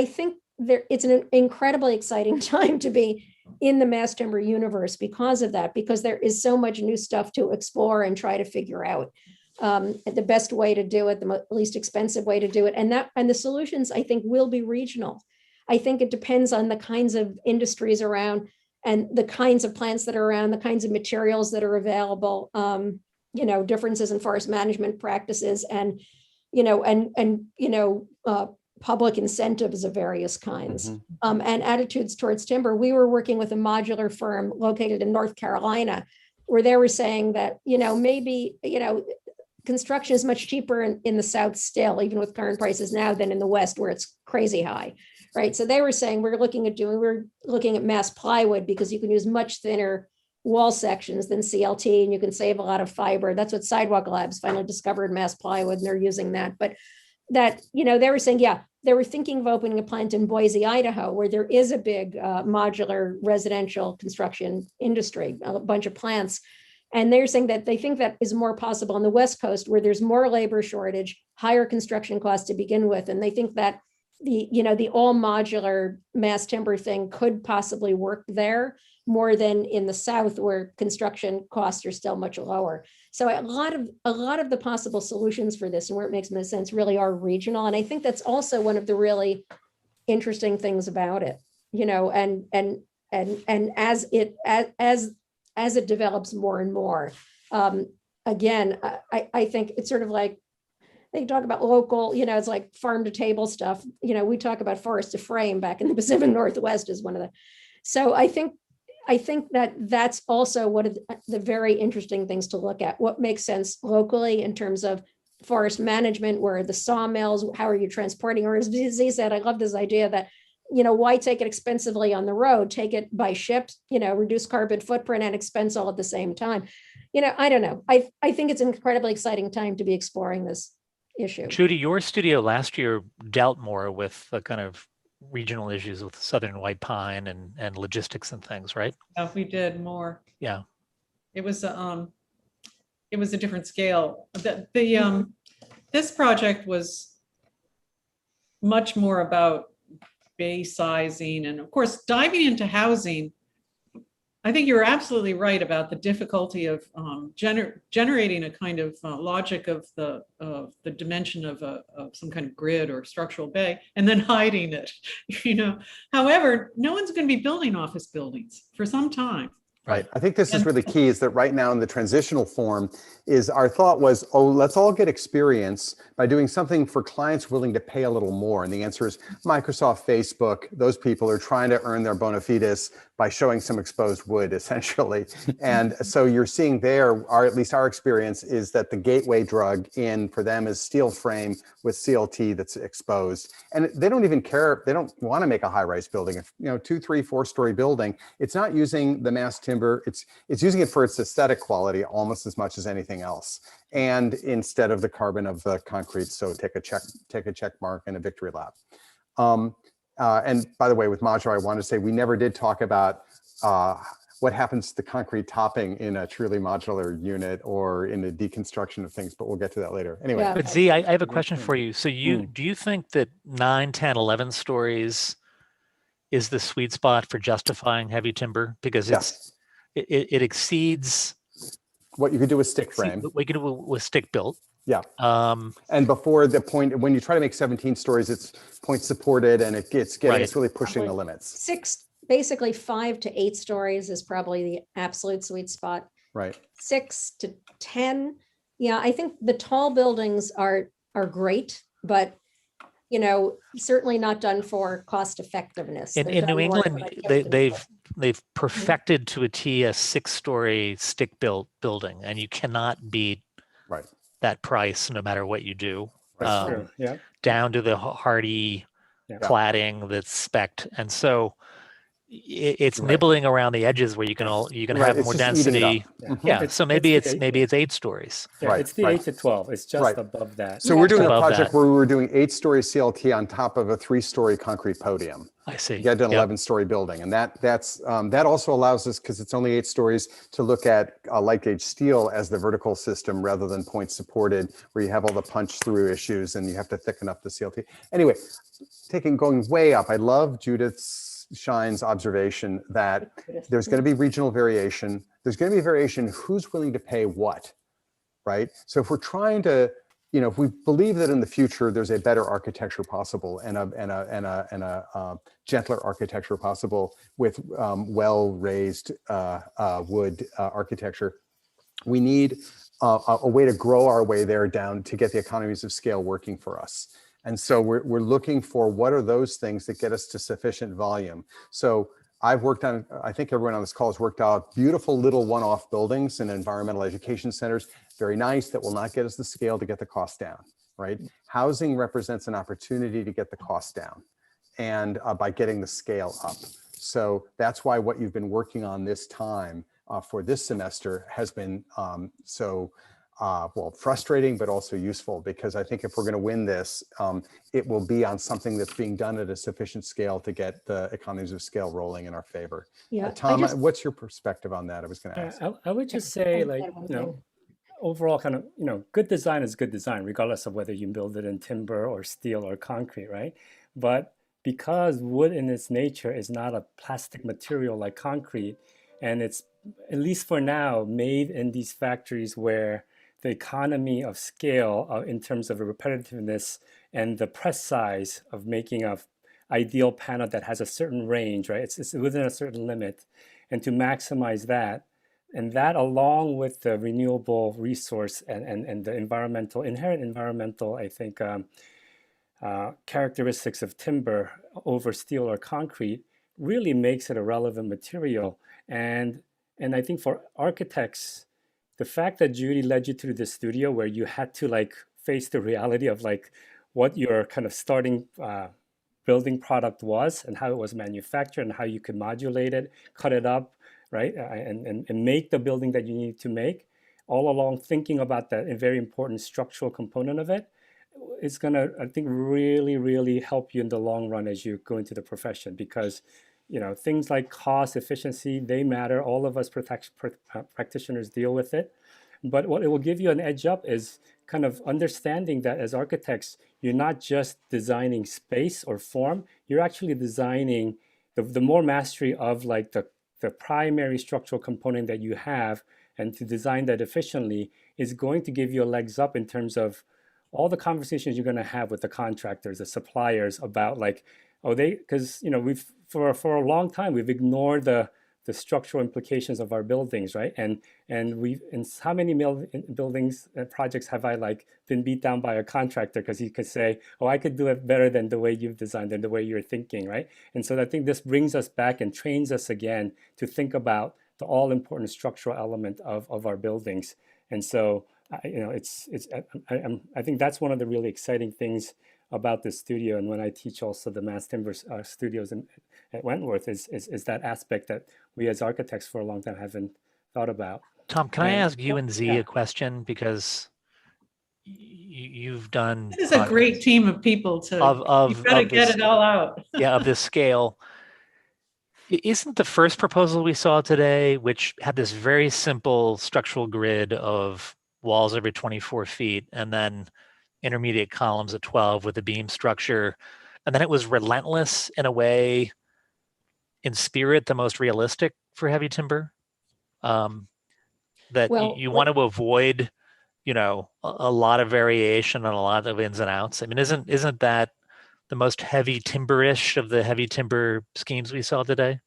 think it's an incredibly exciting time to be in the mass timber universe because of that, because there is so much new stuff to explore and try to figure out the best way to do it, the least expensive way to do it. And the solutions, I think, will be regional. I think it depends on the kinds of industries around and the kinds of plants that are around, the kinds of materials that are available, differences in forest management practices, and public incentives of various kinds, and attitudes towards timber. We were working with a modular firm located in North Carolina, where they were saying that, maybe, construction is much cheaper in the South still, even with current prices now, than in the West, where it's crazy high, right? So they were saying we're looking at mass plywood, because you can use much thinner wall sections than CLT, and you can save a lot of fiber. That's what Sidewalk Labs finally discovered, mass plywood, and they're using that. But that, they were saying, they were thinking of opening a plant in Boise, Idaho, where there is a big modular residential construction industry, a bunch of plants. And they're saying that they think that is more possible on the West Coast, where there's more labor shortage, higher construction costs to begin with. And they think that the all modular mass timber thing could possibly work there more than in the South, where construction costs are still much lower. So a lot of the possible solutions for this, and where it makes most sense, really are regional. And I think that's also one of the really interesting things about it, and as it develops more and more, again, I think it's sort of like, they talk about local, it's like farm to table stuff. We talk about forest to frame back in the Pacific Northwest is one of the, so I think that's also one of the very interesting things to look at. What makes sense locally in terms of forest management, where are the sawmills, how are you transporting? Or as Z said, I love this idea that, why take it expensively on the road? Take it by ship, reduce carbon footprint and expense all at the same time. I don't know. I think it's an incredibly exciting time to be exploring this issue. Judy, your studio last year dealt more with the kind of regional issues with southern white pine and logistics and things, right? Yeah, we did more. Yeah. It was a different scale. This project was much more about bay sizing, and of course diving into housing. I think you're absolutely right about the difficulty of generating a kind of logic of the dimension of some kind of grid or structural bay, and then hiding it. However, no one's going to be building office buildings for some time. Right. I think this is really key, is that right now in the transitional form is our thought was, let's all get experience by doing something for clients willing to pay a little more. And the answer is Microsoft, Facebook, those people are trying to earn their bona fides by showing some exposed wood, essentially. And so you're seeing there, at least our experience is that the gateway drug in for them is steel frame with CLT that's exposed. And they don't even care, they don't want to make a high-rise building. If, 2, 3, 4-story building, it's not using the mass timber, it's using it for its aesthetic quality almost as much as anything else. And instead of the carbon of the concrete, so take a check mark and a victory lap. And by the way, with modular, I want to say we never did talk about what happens to the concrete topping in a truly modular unit or in the deconstruction of things, but we'll get to that later. Anyway. Yeah. But Z, I have a question for you. So do you think that 9, 10, 11 stories is the sweet spot for justifying heavy timber? Because it exceeds what you could do with stick frame. What you could do with stick built. Yeah. And before the point, when you try to make 17 stories, it's point supported and it's really pushing the limits. Basically 5 to 8 stories is probably the absolute sweet spot. Right. 6 to 10. Yeah, I think the tall buildings are great, but certainly not done for cost effectiveness. In New England, they've perfected to a T a 6-story stick built building, and you cannot beat that price no matter what you do. That's true. Yeah. Down to the hardy cladding that's spec'd, and so it's nibbling around the edges where you can have more density. So maybe it's 8 stories. Yeah, it's the 8 to 12. It's just above that. So we're doing a project where we were doing 8-story CLT on top of a 3-story concrete podium. I see. You get an 11-story building, and that also allows us, because it's only 8 stories, to look at light gauge steel as the vertical system rather than point supported, where you have all the punch through issues and you have to thicken up the CLT. Anyway, going way up, I love Judith's Shine's observation that there's going to be regional variation. There's going to be variation who's willing to pay what, right? So if we're trying to, if we believe that in the future there's a better architecture possible and a gentler architecture possible with well-raised wood architecture, we need a way to grow our way there down to get the economies of scale working for us. And so we're looking for what are those things that get us to sufficient volume. So I've worked on, I think everyone on this call has worked out beautiful little one-off buildings and environmental education centers, very nice, that will not get us the scale to get the cost down, right? Housing represents an opportunity to get the cost down and by getting the scale up. So that's why what you've been working on this time for this semester has been frustrating, but also useful, because I think if we're going to win this, it will be on something that's being done at a sufficient scale to get the economies of scale rolling in our favor. Yeah, Tom, what's your perspective on that? I was going to ask. I would just say, overall kind of, good design is good design, regardless of whether you build it in timber or steel or concrete, right? But because wood in its nature is not a plastic material like concrete, and it's, at least for now, made in these factories where the economy of scale in terms of repetitiveness and the press size of making an ideal panel that has a certain range, right? It's within a certain limit. And to maximize that, and that along with the renewable resource and the inherent environmental, I think, characteristics of timber over steel or concrete really makes it a relevant material. And I think for architects, the fact that Judy led you through the studio where you had to face the reality of like what your kind of starting building product was and how it was manufactured and how you could modulate it, cut it up, right? And make the building that you need to make. All along thinking about that, a very important structural component of it, it's gonna, I think, really, really help you in the long run as you go into the profession, because things like cost, efficiency, they matter. All of us practitioners deal with it. But what it will give you an edge up is kind of understanding that as architects, you're not just designing space or form, you're actually designing the more mastery of like the primary structural component that you have, and to design that efficiently is going to give you a legs up in terms of all the conversations you're going to have with the contractors, the suppliers about like, because we've for a long time we've ignored the structural implications of our buildings, right? And we've, in how many buildings and projects have I like been beat down by a contractor because he could say, oh, I could do it better than the way you've designed and the way you're thinking, right? And so I think this brings us back and trains us again to think about the all important structural element of our buildings. And so I think that's one of the really exciting things about this studio. And when I teach also the mass timber studios at Wentworth is that aspect that we as architects for a long time haven't thought about. Tom, can I ask you and Z a question? Because you've done. This is a great team of people to, you've got to get it all out. Yeah, of this scale. Isn't the first proposal we saw today, which had this very simple structural grid of walls every 24 feet and then intermediate columns at 12 with a beam structure, and then it was relentless in a way, in spirit, the most realistic for heavy timber, that you want to avoid, a lot of variation and a lot of ins and outs. I mean, isn't that the most heavy timberish of the heavy timber schemes we saw today?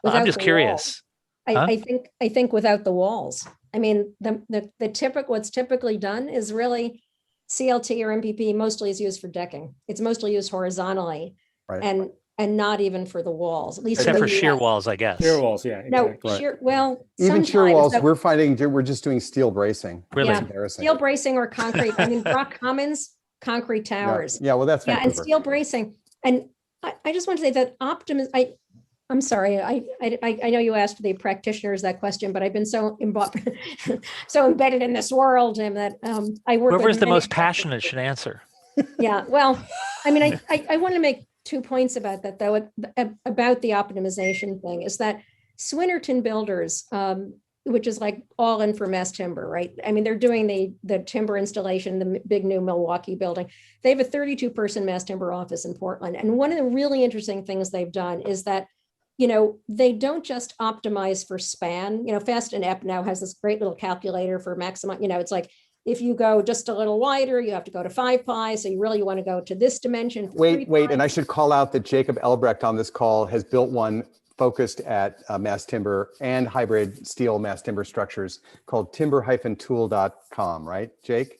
I'm just curious. I think without the walls. I mean, what's typically done is really CLT or MPP mostly is used for decking. It's mostly used horizontally, right, and not even for the walls. At least except for shear walls, I guess. Shear walls, yeah. No, exactly. Even shear walls, we're finding we're just doing steel bracing. Really? Yeah, steel bracing or concrete. I mean, Brock Commons, concrete towers. Yeah, well, that's and steel bracing. And I just want to say that I'm sorry. I know you asked the practitioners that question, but I've been so embedded in this world, and that I work. Whoever's the most passionate should answer. Yeah. Well, I mean, I want to make 2 points about that, though, about the optimization thing, is that Swinnerton Builders, which is like all in for mass timber, right? I mean, they're doing the timber installation, the big new Milwaukee building. They have a 32-person mass timber office in Portland. And one of the really interesting things they've done is that, they don't just optimize for span. Fast and Ep now has this great little calculator for maximum, it's like, if you go just a little wider, you have to go to 5 pi. So you really want to go to this dimension. Wait, and I should call out that Jacob Elbrecht on this call has built one focused at mass timber and hybrid steel mass timber structures called timber-tool.com, right, Jake?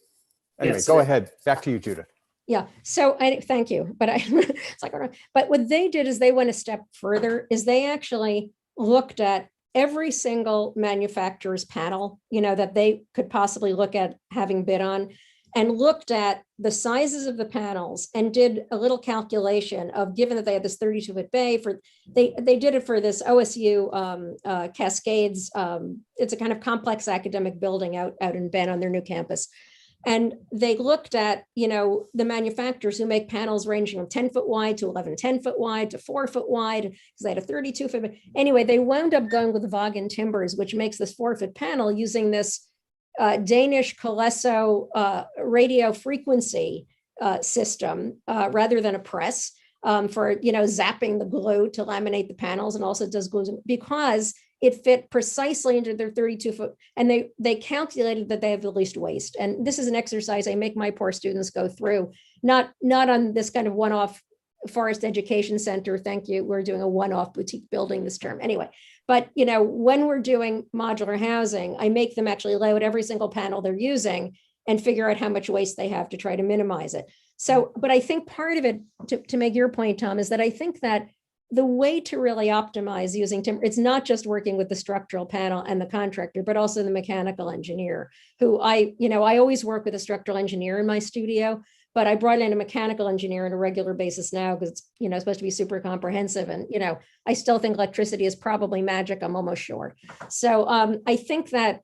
Anyway, yes, go ahead. Back to you, Judith. Yeah. So thank you. But it's like, but what they did is they went a step further, is they actually looked at every single manufacturer's panel, that they could possibly look at having bid on, and looked at the sizes of the panels and did a little calculation of, given that they had this 32-foot bay they did it for this OSU Cascades. It's a kind of complex academic building out in Bend on their new campus. And they looked at, the manufacturers who make panels ranging from 10-foot wide to 11 10-foot wide to 4-foot wide, because they had a 32-foot. Anyway, they wound up going with Vaughan Timbers, which makes this 4-foot panel using this Danish Colesso radio frequency system rather than a press for, zapping the glue to laminate the panels, and also does glue because it fit precisely into their 32-foot, and they calculated that they have the least waste. And this is an exercise I make my poor students go through, not on this kind of one-off Forest Education Center. Thank you. We're doing a one-off boutique building this term. Anyway, but when we're doing modular housing, I make them actually lay out every single panel they're using and figure out how much waste they have to try to minimize it. So, but I think part of it, to make your point, Tom, is that I think that the way to really optimize using timber, it's not just working with the structural panel and the contractor, but also the mechanical engineer, who I always work with a structural engineer in my studio, but I brought in a mechanical engineer on a regular basis now because it's, supposed to be super comprehensive. And, I still think electricity is probably magic. I'm almost sure. So I think that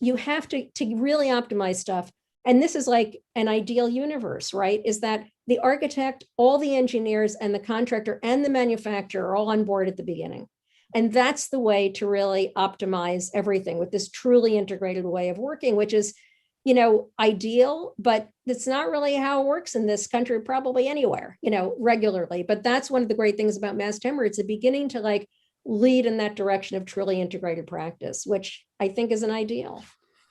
you have to really optimize stuff. And this is like an ideal universe, right? Is that the architect, all the engineers and the contractor and the manufacturer are all on board at the beginning. And that's the way to really optimize everything with this truly integrated way of working, which is, ideal, but it's not really how it works in this country, probably anywhere, regularly. But that's one of the great things about mass timber. It's a beginning to like lead in that direction of truly integrated practice, which I think is an ideal.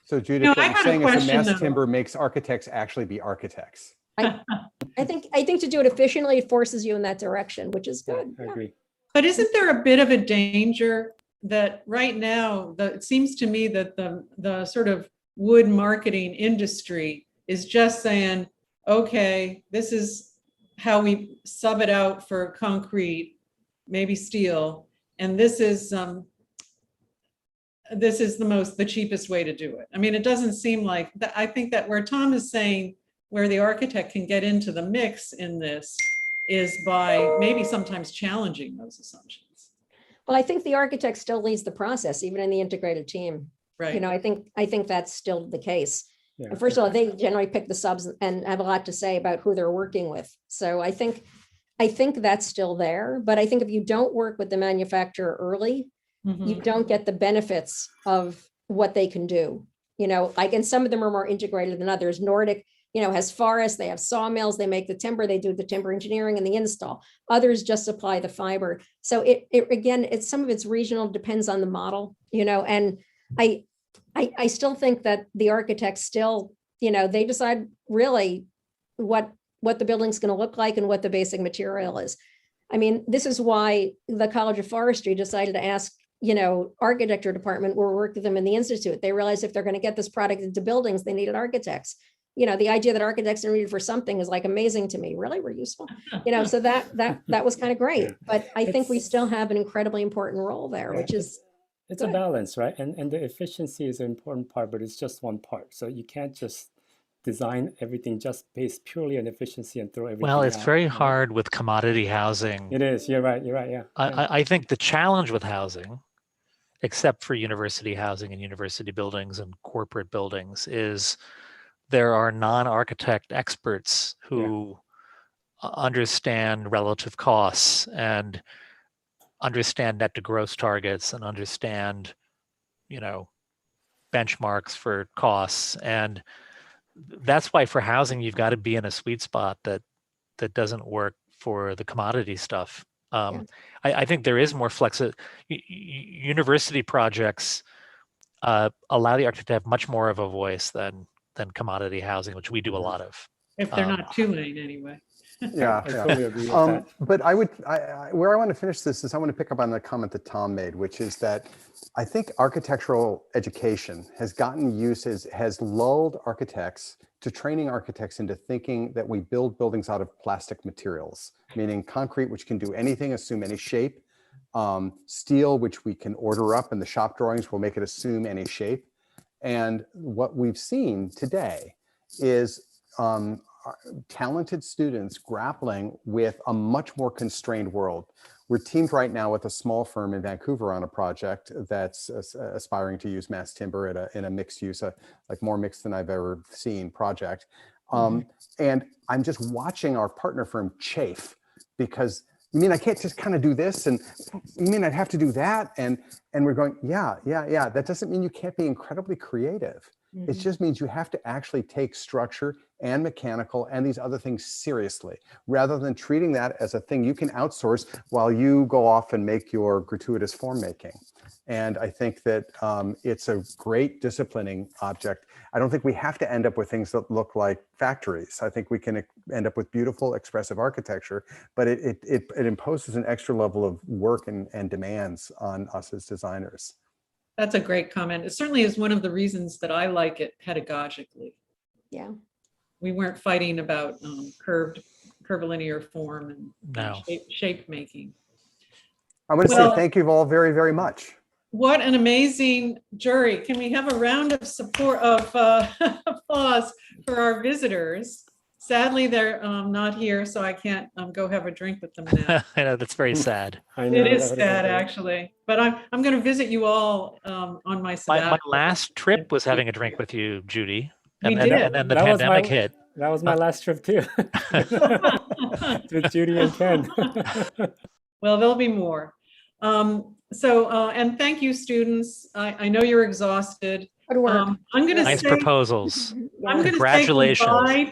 So Judith, what I you're had a saying is that question, mass though. timber makes architects actually be architects. I think to do it efficiently, it forces you in that direction, which is good. I agree. But isn't there a bit of a danger that right now, it seems to me that the sort of wood marketing industry is just saying, okay, this is how we sub it out for concrete, maybe steel, and this is the cheapest way to do it. I mean, it doesn't seem like that. I think that where Tom is saying, where the architect can get into the mix in this is by maybe sometimes challenging those assumptions. Well, I think the architect still leads the process, even in the integrated team. Right. I think that's still the case. Yeah. And first of all, they generally pick the subs and have a lot to say about who they're working with. So I think that's still there. But I think if you don't work with the manufacturer early, you don't get the benefits of what they can do. And some of them are more integrated than others. Nordic, has forests, they have sawmills, they make the timber, they do the timber engineering and the install. Others just supply the fiber. So it's some of it's regional, depends on the model, and I still think that the architects still, they decide really what the building's going to look like and what the basic material is. I mean, this is why the College of Forestry decided to ask, architecture department, we'll work with them in the Institute. They realized if they're going to get this product into buildings, they needed architects. The idea that architects are needed for something is like amazing to me. Really, we're useful. So that was kind of great. But I think we still have an incredibly important role there, which is it's a balance, right? And the efficiency is an important part, but it's just one part. So you can't just design everything just based purely on efficiency and throw everything Well, it's out, very right? hard with commodity housing. It is. You're right. Yeah. I think the challenge with housing, except for university housing and university buildings and corporate buildings, is there are non-architect experts who understand relative costs and understand net to gross targets and understand, benchmarks for costs. And that's why for housing, you've got to be in a sweet spot that doesn't work for the commodity stuff. I think there is more university projects allow the architect to have much more of a voice than commodity housing, which we do a lot of. If they're not too late anyway. Yeah, I totally agree with that. But where I want to finish this is I want to pick up on the comment that Tom made, which is that I think architectural education has has lulled architects to training architects into thinking that we build buildings out of plastic materials, meaning concrete, which can do anything, assume any shape, steel, which we can order up and the shop drawings will make it assume any shape. And what we've seen today is talented students grappling with a much more constrained world. We're teamed right now with a small firm in Vancouver on a project that's aspiring to use mass timber in a mixed use, like more mixed than I've ever seen project. And I'm just watching our partner firm chafe because you mean I can't just kind of do this, and you mean I'd have to do that, and we're going, yeah. That doesn't mean you can't be incredibly creative. It just means you have to actually take structure and mechanical and these other things seriously, rather than treating that as a thing you can outsource while you go off and make your gratuitous form making. And I think that it's a great disciplining object. I don't think we have to end up with things that look like factories. I think we can end up with beautiful, expressive architecture, but it imposes an extra level of work and demands on us as designers. That's a great comment. It certainly is one of the reasons that I like it pedagogically. Yeah. We weren't fighting about curvilinear form and shape making. I want to Well- say thank you all very, very much. What an amazing jury. Can we have a round of support of applause for our visitors? Sadly, they're not here, so I can't go have a drink with them now. I know that's very sad. I know, It is that would've been sad, great. actually. But I'm going to visit you all on my My sabbatical. last trip was having a drink with you, Judy. We And then, did. and then the That was pandemic my- hit. That was my last trip too. With Judy and Ken. Well, there'll be more. And thank you, students. I know you're exhausted. Good work. I'm going to Nice say, proposals. I'm going to say Congratulations. goodbye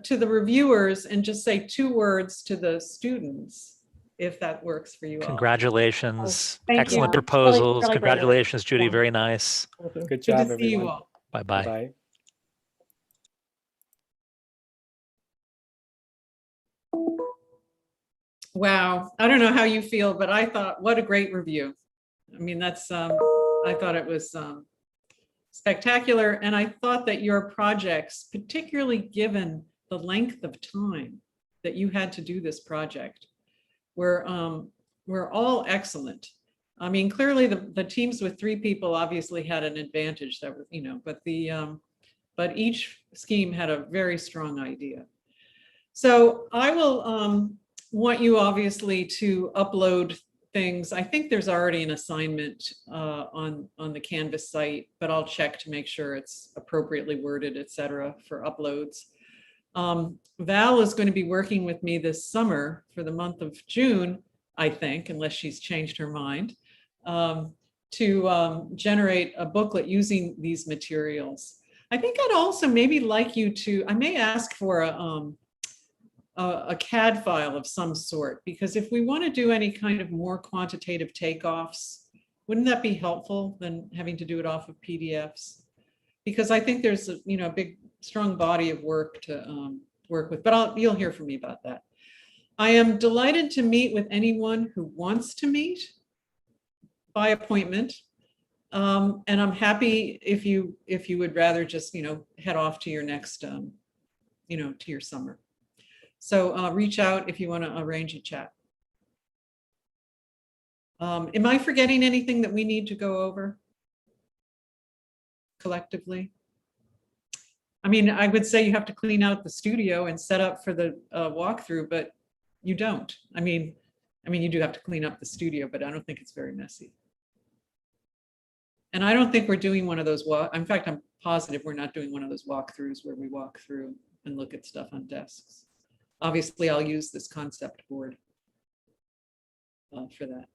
to the reviewers and just say 2 words to the students, if that works for you all. Congratulations. Thank you. Excellent Really, proposals. really great work. Congratulations, Judy. Yeah. Very nice. Good Good job, to see you everyone. all. Bye-bye. Bye. Wow. I don't know how you feel, but I thought, what a great review. I mean, that's, I thought it was spectacular. And I thought that your projects, particularly given the length of time that you had to do this project, were all excellent. I mean, clearly the teams with 3 people obviously had an advantage that, but each scheme had a very strong idea. So I will want you obviously to upload things. I think there's already an assignment on the Canvas site, but I'll check to make sure it's appropriately worded, et cetera, for uploads. Val is going to be working with me this summer for the month of June, I think, unless she's changed her mind, to generate a booklet using these materials. I think I'd also maybe like you to, I may ask for a CAD file of some sort, because if we want to do any kind of more quantitative takeoffs, wouldn't that be helpful than having to do it off of PDFs? Because I think there's a big, strong body of work to work with, but you'll hear from me about that. I am delighted to meet with anyone who wants to meet by appointment. And I'm happy if you would rather just, head off to your next, to your summer. So reach out if you want to arrange a chat. Am I forgetting anything that we need to go over collectively? I mean, I would say you have to clean out the studio and set up for the walkthrough, but you don't. I mean, you do have to clean up the studio, but I don't think it's very messy. And I don't think we're doing one of those in fact, I'm positive we're not doing one of those walkthroughs where we walk through and look at stuff on desks. Obviously, I'll use this concept board for that.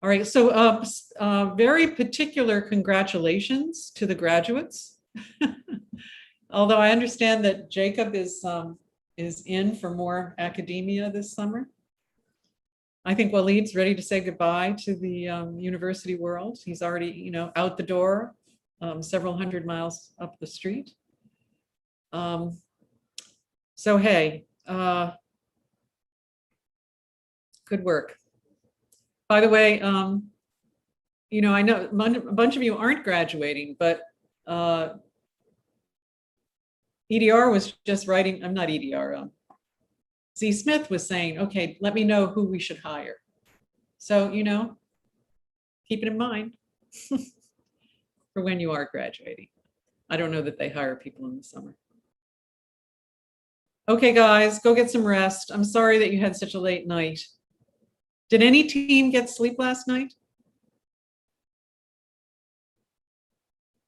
All right, so very particular congratulations to the graduates. Although I understand that Jacob is in for more academia this summer. I think Waleed's ready to say goodbye to the university world. He's already, out the door, several hundred miles up the street. So, hey, good work. By the way, I know a bunch of you aren't graduating, but EDR was just writing, I'm not EDR, Z Smith was saying, okay, let me know who we should hire. So, keep it in mind for when you are graduating. I don't know that they hire people in the summer. Okay, guys, go get some rest. I'm sorry that you had such a late night. Did any team get sleep last night?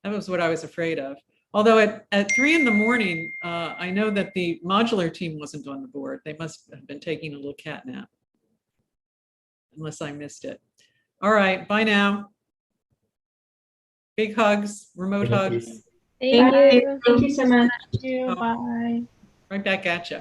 That was what I was afraid of. Although at 3 in the morning, I know that the modular team wasn't on the board. They must have been taking a little cat nap, unless I missed it. All right, bye now. Big hugs, remote hugs. Thank you. Thank you so much. Oh. Bye. Right back at you.